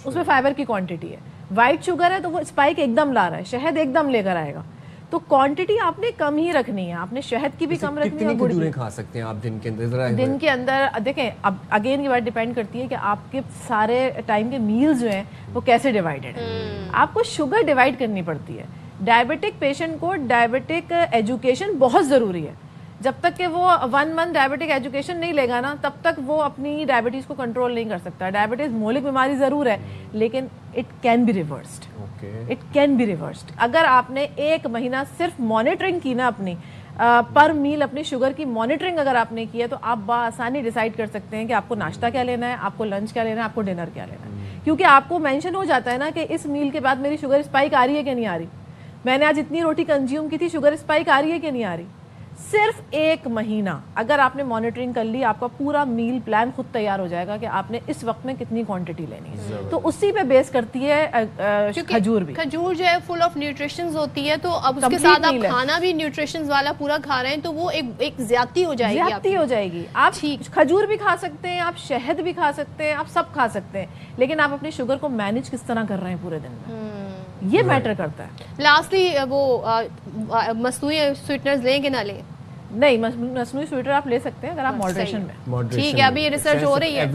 اس میں فائبر کی کوانٹٹی ہے. وائٹ شوگر ہے تو وہ اسپائک ایک دم لا رہا ہے, شہد ایک دم لے کر آئے گا. تو کوانٹٹی آپ نے کم ہی رکھنی ہے, آپ نے شہد کی بھی کم رکھنی ہے. کتنی کھجوریں کھا سکتے ہیں آپ دن کے اندر؟ دن کے اندر دیکھیں, اب اگین یہ بات ڈیپینڈ کرتی ہے کہ آپ کے سارے ٹائم کے میلز جو ہیں وہ کیسے ڈیوائڈیڈ ہیں. آپ کو شوگر ڈیوائڈ کرنی پڑتی ہے. ڈائبٹک پیشنٹ کو ڈائبٹک ایجوکیشن بہت ضروری ہے, جب تک کہ وہ 1 month ڈائبٹک ایجوکیشن نہیں لے گا نا تب تک وہ اپنی ڈائبٹیز کو کنٹرول نہیں کر سکتا. ڈائبٹیز مہلک بیماری ضرور ہے لیکن it can be reversed. It can be reversed. اگر آپ نے 1 مہینہ صرف مانیٹرنگ کی نا اپنی پر میل اپنی شوگر کی مانیٹرنگ اگر آپ نے کی ہے تو آپ بآسانی ڈیسائیڈ کر سکتے ہیں کہ آپ کو ناشتہ کیا لینا ہے, آپ کو لنچ کیا لینا ہے, آپ کو ڈنر کیا لینا ہے. کیونکہ آپ کو مینشن ہو جاتا ہے نا کہ اس میل کے بعد میری شوگر اسپائک آ رہی ہے کہ نہیں آ رہی, میں نے آج اتنی روٹی کنزیوم کی تھی, شوگر اسپائک آ رہی ہے کہ نہیں آ رہی. صرف 1 مہینہ اگر آپ نے مانیٹرنگ کر لی آپ کا پورا میل پلان خود تیار ہو جائے گا کہ آپ نے اس وقت میں کتنی کوانٹٹی لینی ہے. تو اسی پہ بیس کرتی ہے کھجور بھی. کھجور جو ہے فل آف نیوٹریشنز ہوتی ہے, تو اب اس کے ساتھ آپ کھانا بھی نیوٹریشنز والا پورا کھا رہے ہیں تو وہ ایک زیادتی ہو جائے گی. زیادتی ہو جائے گی. آپ کھجور بھی کھا سکتے ہیں, آپ شہد بھی کھا سکتے ہیں, آپ سب کھا سکتے ہیں, لیکن آپ اپنی شوگر کو مینیج کس طرح کر رہے ہیں پورے دن میں, یہ میٹر کرتا ہے. لاسٹلی وہ مصنوعی سویٹنرز لیں کہ نہ لیں؟ نہیں, مصنوعی سویٹر آپ لے سکتے ہیں اگر آپ ماڈریشن میں. ٹھیک ہے, ابھی یہ ریسرچ ہو رہی ہے,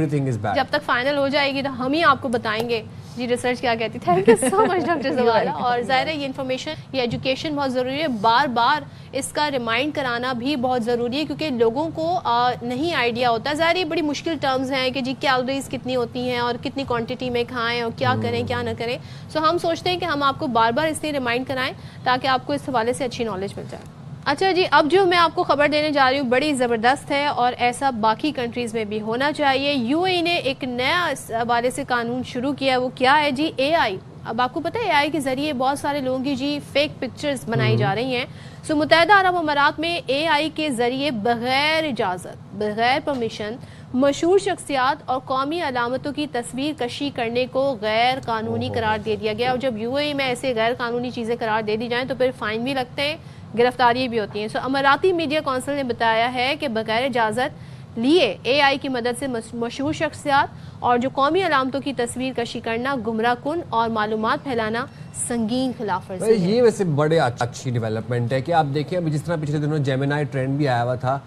جب تک فائنل ہو جائے گی تو ہم ہی آپ کو بتائیں گے جی ریسرچ کیا کہتی. Thank you so much doctor زوالا. اور ظاہر ہے یہ انفارمیشن, یہ ایجوکیشن بہت ضروری ہے, بار بار اس کا ریمائنڈ کرانا بھی بہت ضروری ہے کیونکہ لوگوں کو نہیں آئیڈیا ہوتا. ظاہر یہ بڑی مشکل ٹرمز ہیں کہ جی کیلوریز کتنی ہوتی ہیں اور کتنی کوانٹٹی میں کھائیں اور کیا کریں کیا نہ کریں. سو ہم سوچتے ہیں کہ ہم آپ کو بار بار اس لیے ریمائنڈ کرائیں تاکہ آپ کو اس حوالے سے اچھی نالج مل جائے. اچھا جی, اب جو میں آپ کو خبر دینے جا رہی ہوں بڑی زبردست ہے اور ایسا باقی کنٹریز میں بھی ہونا چاہیے. یو اے نے ایک نیا اس حوالے سے قانون شروع کیا ہے. وہ کیا ہے جی؟ اے آئی. اب آپ کو پتہ ہے اے آئی کے ذریعے بہت سارے لوگوں کی جی فیک پکچرز بنائی جا رہی ہیں. سو متحدہ عرب امارات میں اے آئی کے ذریعے بغیر اجازت, بغیر پرمیشن مشہور شخصیات اور قومی علامتوں کی تصویر کشی کرنے کو غیر قانونی قرار دے دیا گیا. اور جب یو اے میں ایسے غیر قانونی چیزیں قرار دے دی جائیں تو پھر فائن بھی لگتے ہیں, گرفتاری بھی ہوتی ہیں. سو اماراتی میڈیا کونسل نے بتایا ہے کہ بغیر اجازت لیے اے آئی کی مدد سے مشہور شخصیات اور جو قومی علامتوں کی تصویر کشی کرنا, گمراہ کن اور معلومات پھیلانا سنگین خلاف ورزی ہے. یہ ویسے بڑے اچھی ڈیولپمنٹ ہے کہ آپ دیکھیں ابھی جس طرح پچھلے دنوں جیمنائی ٹرینڈ بھی آیا ہوا تھا,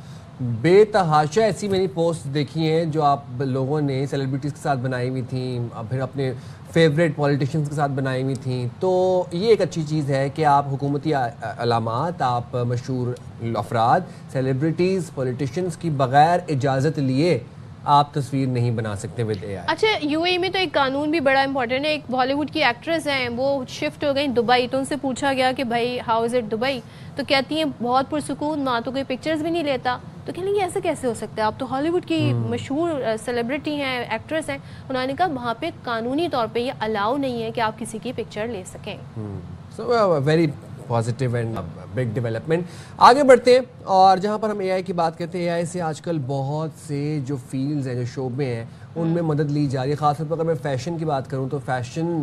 بے تحاشا ایسی میں نے پوسٹ دیکھی ہیں جو آپ لوگوں نے سیلیبریٹیز کے ساتھ بنائی ہوئی تھیں, پھر اپنے فیوریٹ پولیٹیشنز کے ساتھ بنائی ہوئی تھیں. تو یہ ایک اچھی چیز ہے کہ آپ حکومتی علامات, آپ مشہور افراد, سیلیبریٹیز, پولیٹیشنز کی بغیر اجازت لیے آپ تصویر نہیں بنا سکتے ود اے آئی. اچھا, یو اے میں تو ایک قانون بھی بڑا امپورٹنٹ ہے. ایک بالی ووڈ کی ایکٹریس ہیں, وہ شفٹ ہو گئی دبئی, تو ان سے پوچھا گیا کہ بھائی ہاؤ از اٹ دبئی, تو کہتی ہیں بہت پرسکون, وہاں تو کوئی پکچرز بھی نہیں لیتا. تو کہنے لگی ایسے کیسے ہو سکتا ہے, آپ تو ہالی ووڈ کی مشہور سیلیبریٹی ہیں, ایکٹریس ہیں. انہوں نے کہا وہاں پہ قانونی طور پہ یہ الاؤ نہیں ہے کہ آپ کسی کی پکچر لے سکیں. So very positive and big development. آگے بڑھتے ہیں اور جہاں پر ہم اے آئی کی بات کرتے ہیں, اے آئی سے آج کل بہت سے جو فیلڈز ہیں, جو شعبے ہیں, ان میں مدد لی جا رہی ہے. خاص طور پر اگر میں فیشن کی بات کروں تو فیشن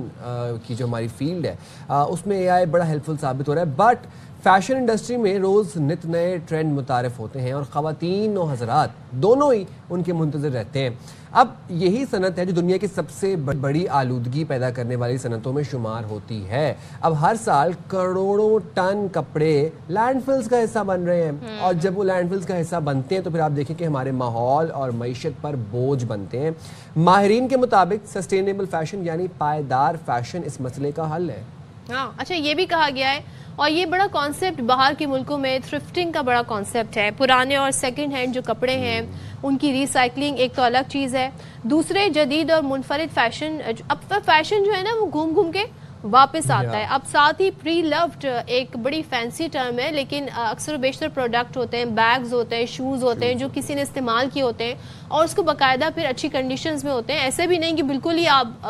کی جو ہماری فیلڈ ہے اس میں اے آئی بڑا ہیلپفل ثابت ہو رہا ہے. بٹ فیشن انڈسٹری میں روز نت نئے ٹرینڈ متعارف ہوتے ہیں اور خواتین و حضرات دونوں ہی ان کے منتظر رہتے ہیں. اب یہی صنعت ہے جو دنیا کی سب سے بڑی آلودگی پیدا کرنے والی صنعتوں میں شمار ہوتی ہے. اب ہر سال کروڑوں ٹن کپڑے لینڈ فلز کا حصہ بن رہے ہیں, اور جب وہ لینڈ فلز کا حصہ بنتے ہیں تو پھر آپ دیکھیں کہ ہمارے ماحول اور معیشت پر بوجھ بنتے ہیں. ماہرین کے مطابق سسٹینیبل فیشن یعنی پائیدار فیشن اس مسئلے کا حل ہے. ہاں, اچھا یہ بھی کہا گیا ہے, اور یہ بڑا کانسیپٹ باہر کے ملکوں میں تھرفٹنگ کا بڑا کانسیپٹ ہے. پرانے اور سیکنڈ ہینڈ جو کپڑے ہیں ان کی ریسائکلنگ ایک تو الگ چیز ہے. دوسرے جدید اور منفرد فیشن, اب فیشن جو ہے نا وہ گھوم گھوم کے واپس آتا ہے. اب ساتھ ہی پری لوڈ ایک بڑی فینسی ٹرم ہے, لیکن اکثر و بیشتر پروڈکٹ ہوتے ہیں, بیگز ہوتے ہیں, شوز ہوتے ہیں جو کسی نے استعمال کیے ہوتے ہیں اور اس کو باقاعدہ پھر اچھی کنڈیشنز میں ہوتے ہیں. ایسے بھی نہیں کہ بالکل ہی آپ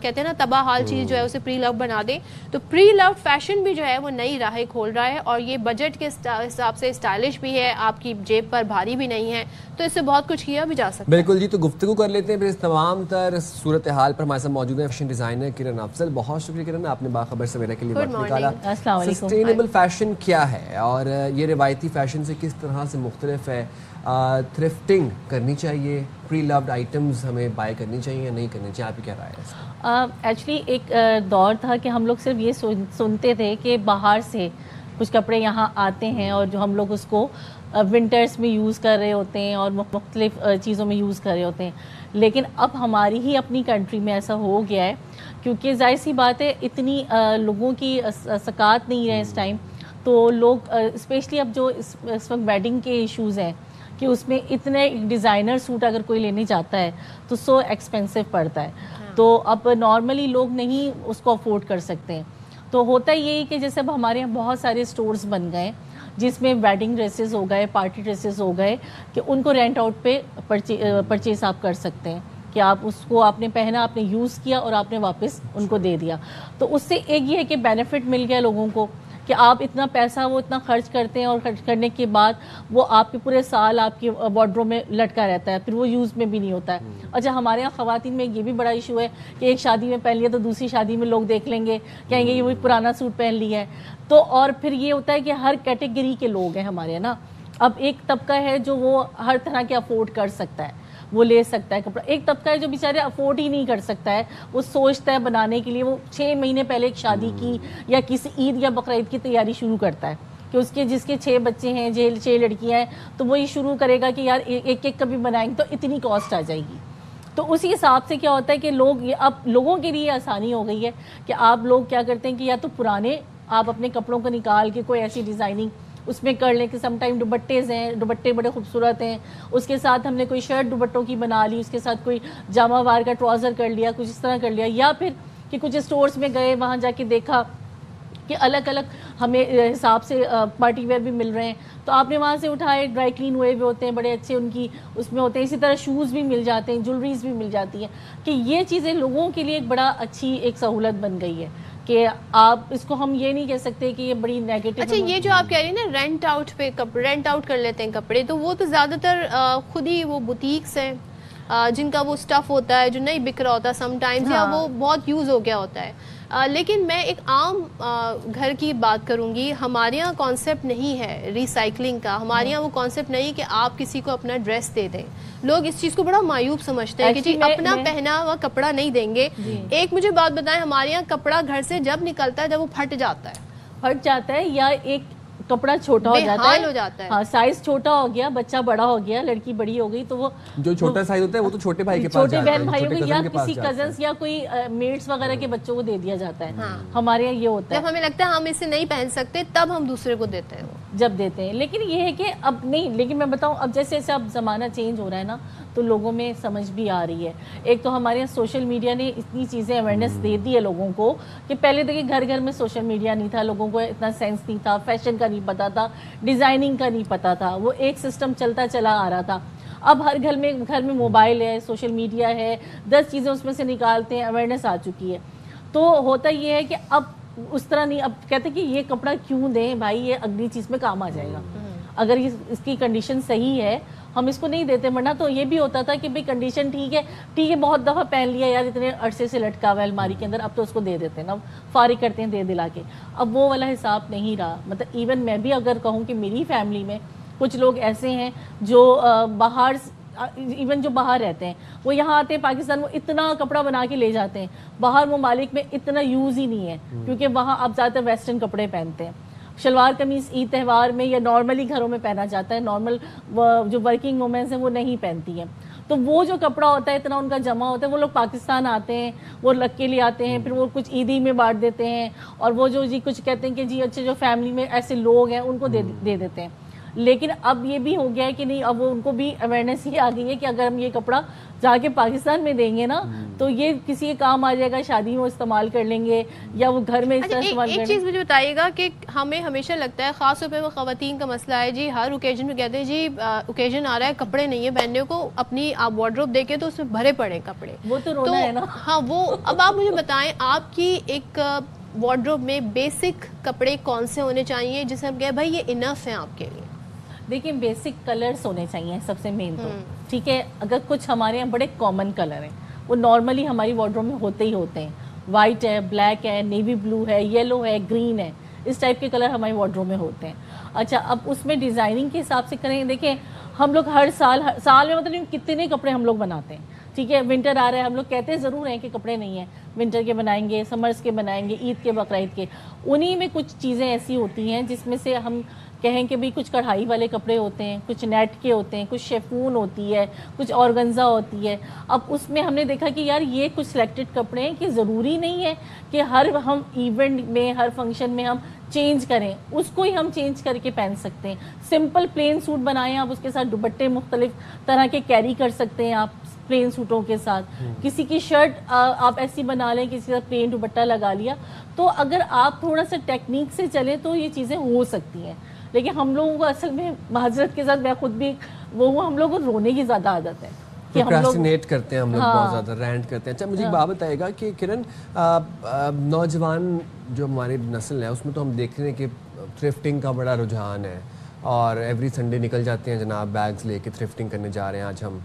کہتے ہیں نا تباہ حال چیز جو ہے اسے پری لوڈ بنا دیں. تو پری لوڈ فیشن بھی جو ہے وہ نئی راہیں کھول رہا ہے, اور یہ بجٹ کے حساب سے اسٹائلش بھی ہے, آپ کی جیب پر بھاری بھی نہیں ہے, تو اس سے بہت کچھ کیا بھی جا سکتا ہے. بالکل جی, تو گفتگو کر لیتے ہیں پھر اس تمام تر صورتحال پر. ہمارے ساتھ موجود ہیں فیشن ڈیزائنر کرن افضل. بہت شکریہ کرن, آپ نے باخبر سویرا کے لیے وقت نکالا. سسٹینیبل فیشن کیا ہے اور یہ روایتی فیشن سے کس طرح سے مختلف ہے؟ تھرفٹنگ کرنی چاہیے, پری لوڈ آئٹمز ہمیں بائی کرنی چاہیے یا نہیں کرنی چاہیے, آپ کیا رائے ہے؟ ایکچولی ایک دور تھا کہ ہم لوگ صرف یہ سنتے تھے کہ باہر سے کچھ کپڑے یہاں آتے ہیں اور جو ہم لوگ اس کو ونٹرز میں یوز کر رہے ہوتے ہیں اور مختلف چیزوں میں یوز کر رہے ہوتے ہیں. لیکن اب ہماری ہی اپنی کنٹری میں ایسا ہو گیا ہے, کیونکہ ظاہر سی بات ہے اتنی لوگوں کی ثقافت نہیں ہے اس ٹائم, تو لوگ اسپیشلی اب جو اس وقت ویڈنگ کے ایشوز ہیں کہ اس میں اتنے ڈیزائنر سوٹ اگر کوئی لینے جاتا ہے تو سو ایکسپینسو پڑتا ہے, تو اب نارملی لوگ نہیں اس کو افورڈ کر سکتے ہیں. تو ہوتا یہی کہ جیسے اب ہمارے یہاں بہت سارے اسٹورز بن گئے جس میں ویڈنگ ڈریسز ہو گئے, پارٹی ڈریسز ہو گئے, کہ ان کو رینٹ آؤٹ پہ پرچیز آپ کر سکتے ہیں کہ آپ اس کو آپ نے پہنا, آپ نے یوز کیا اور آپ نے واپس ان کو دے دیا. تو اس سے ایک یہ ہے کہ بینیفٹ مل گیا لوگوں کو کہ آپ اتنا پیسہ وہ اتنا خرچ کرتے ہیں اور خرچ کرنے کے بعد وہ آپ کے پورے سال آپ کی وارڈروب میں لٹکا رہتا ہے, پھر وہ یوز میں بھی نہیں ہوتا ہے. اچھا ہمارے یہاں خواتین میں یہ بھی بڑا ایشو ہے کہ ایک شادی میں پہن لیا تو دوسری شادی میں لوگ دیکھ لیں گے, کہیں گے یہ وہی پرانا سوٹ پہن لیا ہے. تو اور پھر یہ ہوتا ہے کہ ہر کیٹیگری کے لوگ ہیں ہمارے یہاں نا. اب ایک طبقہ ہے جو وہ ہر طرح کے افورڈ کر سکتا ہے, وہ لے سکتا ہے کپڑا. ایک طبقہ ہے جو بیچارے افورڈ ہی نہیں کر سکتا ہے, وہ سوچتا ہے بنانے کے لیے, وہ 6 مہینے پہلے ایک شادی کی یا کسی عید یا بقرعید کی تیاری شروع کرتا ہے کہ اس کے جس کے 6 بچے ہیں, 6 لڑکیاں ہیں, تو وہ یہ شروع کرے گا کہ یار ایک ایک کبھی بنائیں گے تو اتنی کاسٹ آ جائے گی. تو اسی حساب سے کیا ہوتا ہے کہ لوگ اب لوگوں کے لیے آسانی ہو گئی ہے کہ آپ لوگ کیا کرتے ہیں کہ یا تو پرانے آپ اپنے کپڑوں کو نکال کے کوئی ایسی ڈیزائننگ اس میں کر لیں کہ سم ٹائم دوپٹےز ہیں, دوپٹے بڑے خوبصورت ہیں, اس کے ساتھ ہم نے کوئی شرٹ دوپٹوں کی بنا لی, اس کے ساتھ کوئی جامہ وار کا ٹراؤزر کر لیا, کچھ اس طرح کر لیا. یا پھر کہ کچھ اسٹورز میں گئے, وہاں جا کے دیکھا کہ الگ الگ ہمیں حساب سے پارٹی ویئر بھی مل رہے ہیں, تو آپ نے وہاں سے اٹھائے, ڈرائی کلین ہوئے ہوئے ہوتے ہیں, بڑے اچھے ان کی اس میں ہوتے ہیں. اسی طرح شوز بھی مل جاتے ہیں, جولریز بھی مل جاتی ہیں, کہ یہ چیزیں لوگوں کے لیے ایک بڑا اچھی ایک سہولت بن گئی ہے کہ آپ اس کو ہم یہ نہیں کہہ سکتے کہ یہ بڑی نیگیٹو. اچھا یہ جو آپ کہہ رہی ہیں نا رینٹ آؤٹ پہ رینٹ آؤٹ کر لیتے ہیں کپڑے, تو وہ تو زیادہ تر خود ہی وہ بوتیکس ہیں جن کا وہ سٹف ہوتا ہے جو نہیں بک رہا ہوتا سم ٹائمز, یا وہ بہت یوز ہو گیا ہوتا ہے. لیکن میں ایک عام گھر کی بات کروں گی. ہمارے یہاں کانسیپٹ نہیں ہے ریسائکلنگ کا, ہمارے یہاں وہ کانسیپٹ نہیں کہ آپ کسی کو اپنا ڈریس دے دیں. لوگ اس چیز کو بڑا معیوب سمجھتے ہیں کہ جی اپنا پہنا ہوا کپڑا نہیں دیں گے. ایک مجھے بات بتائیں, ہمارے یہاں کپڑا گھر سے جب نکلتا ہے جب وہ پھٹ جاتا ہے یا ایک کپڑا چھوٹا ہو جاتا ہے, ہاں سائز چھوٹا ہو گیا, بچہ بڑا ہو گیا, لڑکی بڑی ہو گئی, تو وہ جو چھوٹا سائز ہوتا ہے وہ تو چھوٹے بھائی کے پاس چھوٹے بہن بھائیوں کو یا کسی کزنس یا کوئی میٹس وغیرہ کے بچوں کو دے دیا جاتا ہے. ہمارے یہاں یہ ہوتا ہے جب ہمیں لگتا ہے ہم اسے نہیں پہن سکتے تب ہم دوسرے کو دیتے ہیں, جب دیتے ہیں. لیکن یہ ہے کہ اب نہیں, لیکن میں بتاؤں اب جیسے جیسے اب زمانہ چینج ہو رہا ہے نا, تو لوگوں میں سمجھ بھی آ رہی ہے. ایک تو ہمارے یہاں سوشل میڈیا نے اتنی چیزیں اویئرنیس دے دی ہے لوگوں کو کہ پہلے دیکھیں گھر گھر میں سوشل میڈیا نہیں تھا, لوگوں کو اتنا سینس نہیں تھا, فیشن کا نہیں پتا تھا, ڈیزائننگ کا نہیں پتا تھا, وہ ایک سسٹم چلتا چلا آ رہا تھا. اب ہر گھر میں موبائل ہے, سوشل میڈیا ہے, 10 چیزیں اس میں سے نکالتے ہیں, اویئرنیس آ چکی ہے. تو ہوتا یہ ہے کہ اب اس طرح نہیں, اب کہتے کہ یہ کپڑا کیوں دیں بھائی, یہ اگلی چیز میں کام آ جائے گا, اگر اس کی کنڈیشن صحیح ہے ہم اس کو نہیں دیتے. ورنہ تو یہ بھی ہوتا تھا کہ بھئی کنڈیشن ٹھیک ہے بہت دفعہ پہن لیا یار, اتنے عرصے سے لٹکا ہوا ہے الماری کے اندر, اب تو اس کو دے دیتے ہیں نا, فارغ کرتے ہیں دے دلا کے. اب وہ والا حساب نہیں رہا. مطلب ایون میں بھی اگر کہوں کہ میری فیملی میں کچھ لوگ ایسے ہیں جو ایون جو باہر رہتے ہیں, وہ یہاں آتے ہیں پاکستان, وہ اتنا کپڑا بنا کے لے جاتے ہیں. باہر ممالک میں اتنا یوز ہی نہیں ہے کیونکہ وہاں اب زیادہ تر ویسٹرن کپڑے پہنتے ہیں. شلوار قمیص عید تہوار میں یا نارملی گھروں میں پہنا جاتا ہے, نارمل جو ورکنگ وومنس ہیں وہ نہیں پہنتی ہیں. تو وہ جو کپڑا ہوتا ہے اتنا ان کا جمع ہوتا ہے, وہ لوگ پاکستان آتے ہیں, وہ رکھ کے لیے آتے ہیں, پھر وہ کچھ عیدی میں بانٹ دیتے ہیں, اور وہ جو جی کچھ کہتے ہیں کہ جی اچھے جو فیملی میں ایسے لوگ ہیں ان کو دے دیتے ہیں. لیکن اب یہ بھی ہو گیا ہے کہ نہیں, اب وہ ان کو بھی اویئرنیس یہ آ گئی ہے کہ اگر ہم یہ کپڑا جا کے پاکستان میں دیں گے نا تو یہ کسی کے کام آ جائے گا, شادی میں استعمال کر لیں گے یا وہ گھر میں اس طرح استعمال کریں گے. ایک چیز مجھے بتائیے گا کہ ہمیں ہمیشہ لگتا ہے خاص طور پہ وہ خواتین کا مسئلہ ہے جی, ہر اوکیزن میں کہتے ہیں جی اوکیزن آ رہا ہے کپڑے نہیں ہے پہننے کو, اپنی آپ وارڈروب دیکھیں تو اس میں بھرے پڑے کپڑے, وہ تو رونا ہے نا. ہاں وہ اب آپ مجھے بتائیں آپ کی ایک وارڈروب میں بیسک کپڑے کون سے ہونے چاہیے جسے ہم کہیں بھائی یہ انف ہیں آپ کے لیے؟ دیکھیں بیسک کلرز ہونے چاہیے سب سے مین تو, ٹھیک ہے. اگر کچھ ہمارے یہاں بڑے کامن کلر ہیں وہ نارملی ہماری وارڈروب میں ہوتے ہی ہوتے ہیں, وائٹ ہے, بلیک ہے, نیوی بلو ہے, یلو ہے, گرین ہے, اس ٹائپ کے کلر ہماری وارڈروب میں ہوتے ہیں. اچھا اب اس میں ڈیزائننگ کے حساب سے کریں, دیکھیں ہم لوگ ہر سال میں مطلب کتنے کپڑے ہم لوگ بناتے ہیں, ٹھیک ہے. ونٹر آ رہا ہے, ہم لوگ کہتے ضرور ہیں کہ کپڑے نہیں ہیں, ونٹر کے بنائیں گے, سمرز کے بنائیں گے, عید کے, بقرعید کے. انہی میں کچھ چیزیں ایسی ہوتی ہیں جس میں سے ہم کہیں کہ بھئی کچھ کڑھائی والے کپڑے ہوتے ہیں, کچھ نیٹ کے ہوتے ہیں, کچھ شیفون ہوتی ہے, کچھ آرگنزا ہوتی ہے. اب اس میں ہم نے دیکھا کہ یار یہ کچھ سلیکٹڈ کپڑے ہیں کہ ضروری نہیں ہے کہ ہر ہم ایونٹ میں, ہر فنکشن میں ہم چینج کریں, اس کو ہی ہم چینج کر کے پہن سکتے ہیں. سمپل پلین سوٹ بنائیں آپ, اس کے ساتھ دوپٹے مختلف طرح کے کیری کر سکتے ہیں آپ پلین سوٹوں کے ساتھ. کسی کی شرٹ آپ ایسی بنا لیں, کسی کا پلین دوپٹہ لگا لیا. تو اگر آپ تھوڑا سا ٹیکنیک سے چلیں تو یہ چیزیں ہو سکتی ہیں. لیکن ہم لوگوں کو اصل میں معذرت کے ساتھ میں خود بھی وہ ہم لوگوں کو رونے کی زیادہ عادت ہے, پروکریسٹینیٹ کرتے ہیں ہم لوگ, بہت زیادہ رینٹ کرتے ہیں. اچھا مجھے ایک بات بتائے گا کہ کرن, نوجوان جو ہماری نسل ہے اس میں تو ہم دیکھ رہے ہیں کہ تھرفٹنگ کا بڑا رجحان ہے, اور ایوری سنڈے نکل جاتے ہیں جناب بیگز لے کے تھرفٹنگ کرنے جا رہے ہیں آج ہم.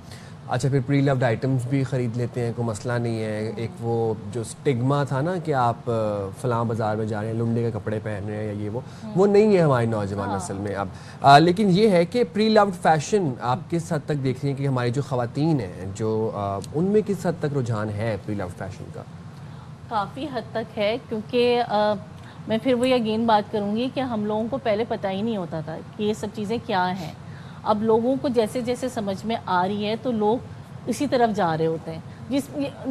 اچھا پھر پری لوڈ آئٹمس بھی خرید لیتے ہیں, کوئی مسئلہ نہیں ہے. ایک وہ جو سٹگما تھا نا کہ آپ فلاں بازار میں جا رہے ہیں لنڈے کے کپڑے پہن رہے ہیں یا یہ وہ نہیں ہے ہماری نوجوان نسل میں اب. لیکن یہ ہے کہ پری لوڈ فیشن آپ کس حد تک دیکھ رہی ہیں کہ ہماری جو خواتین ہیں جو ان میں کس حد تک رجحان ہے پری لوڈ فیشن کا؟ کافی حد تک ہے, کیونکہ میں پھر وہی اگین بات کروں گی کہ ہم لوگوں کو پہلے پتہ ہی نہیں ہوتا تھا کہ یہ سب چیزیں کیا ہیں. اب لوگوں کو جیسے جیسے سمجھ میں آ رہی ہے تو لوگ اسی طرف جا رہے ہوتے ہیں.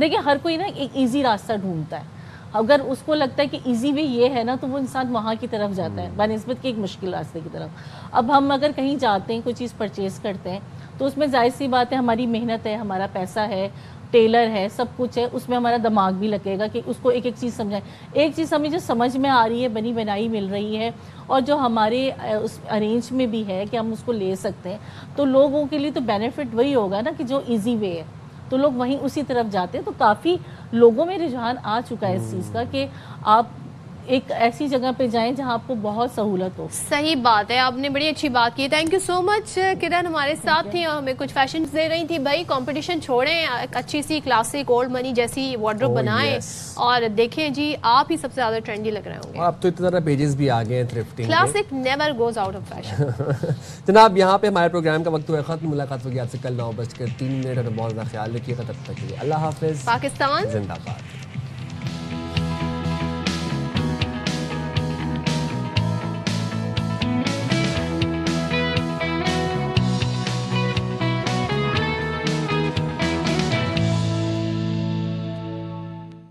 دیکھیں ہر کوئی نا ایک ایزی راستہ ڈھونڈتا ہے. اگر اس کو لگتا ہے کہ ایزی وے یہ ہے نا تو وہ انسان وہاں کی طرف جاتا ہے بنسبت کے ایک مشکل راستے کی طرف. اب ہم اگر کہیں جاتے ہیں, کوئی چیز پرچیز کرتے ہیں, تو اس میں ظاہر سی بات ہے ہماری محنت ہے, ہمارا پیسہ ہے, ٹیلر ہے, سب کچھ ہے, اس میں ہمارا دماغ بھی لگے گا کہ اس کو ایک ایک چیز سمجھائیں. ایک چیز ہمیں جو سمجھ میں آ رہی ہے, بنی بنائی مل رہی ہے, اور جو ہمارے اس ارینج میں بھی ہے کہ ہم اس کو لے سکتے ہیں, تو لوگوں کے لیے تو بینیفٹ وہی ہوگا نا کہ جو ایزی وے ہے, تو لوگ وہیں اسی طرف جاتے ہیں. تو کافی لوگوں میں رجحان آ چکا ہے اس چیز کا کہ آپ ایک ایسی جگہ پہ جائیں جہاں آپ کو بہت سہولت ہو. صحیح بات ہے, آپ نے بڑی اچھی بات کی. تھینک یو سو مچ. کرن ہمارے ساتھ تھی اور ہمیں کچھ فیشن دے رہی تھی. بھائی کمپٹیشن چھوڑیں, ایک اچھی سی کلاسک اولڈ منی جیسی وارڈروب بنائیں اور دیکھیں جی آپ ہی سب سے زیادہ ٹرینڈی لگ رہے ہوں گے. اب تو اتنا زیادہ پیجز بھی آ گئے ہیں thrifting. Classic never goes out of fashion. جناب یہاں پہ ہمارے پروگرام کا وقت ہوا ختم. ملاقات ہوگی آپ سے کل 9:03 اور بہت زیادہ خیال رکھیے گا. تب تک کے لیے اللہ حافظ. پاکستان زندہ باد.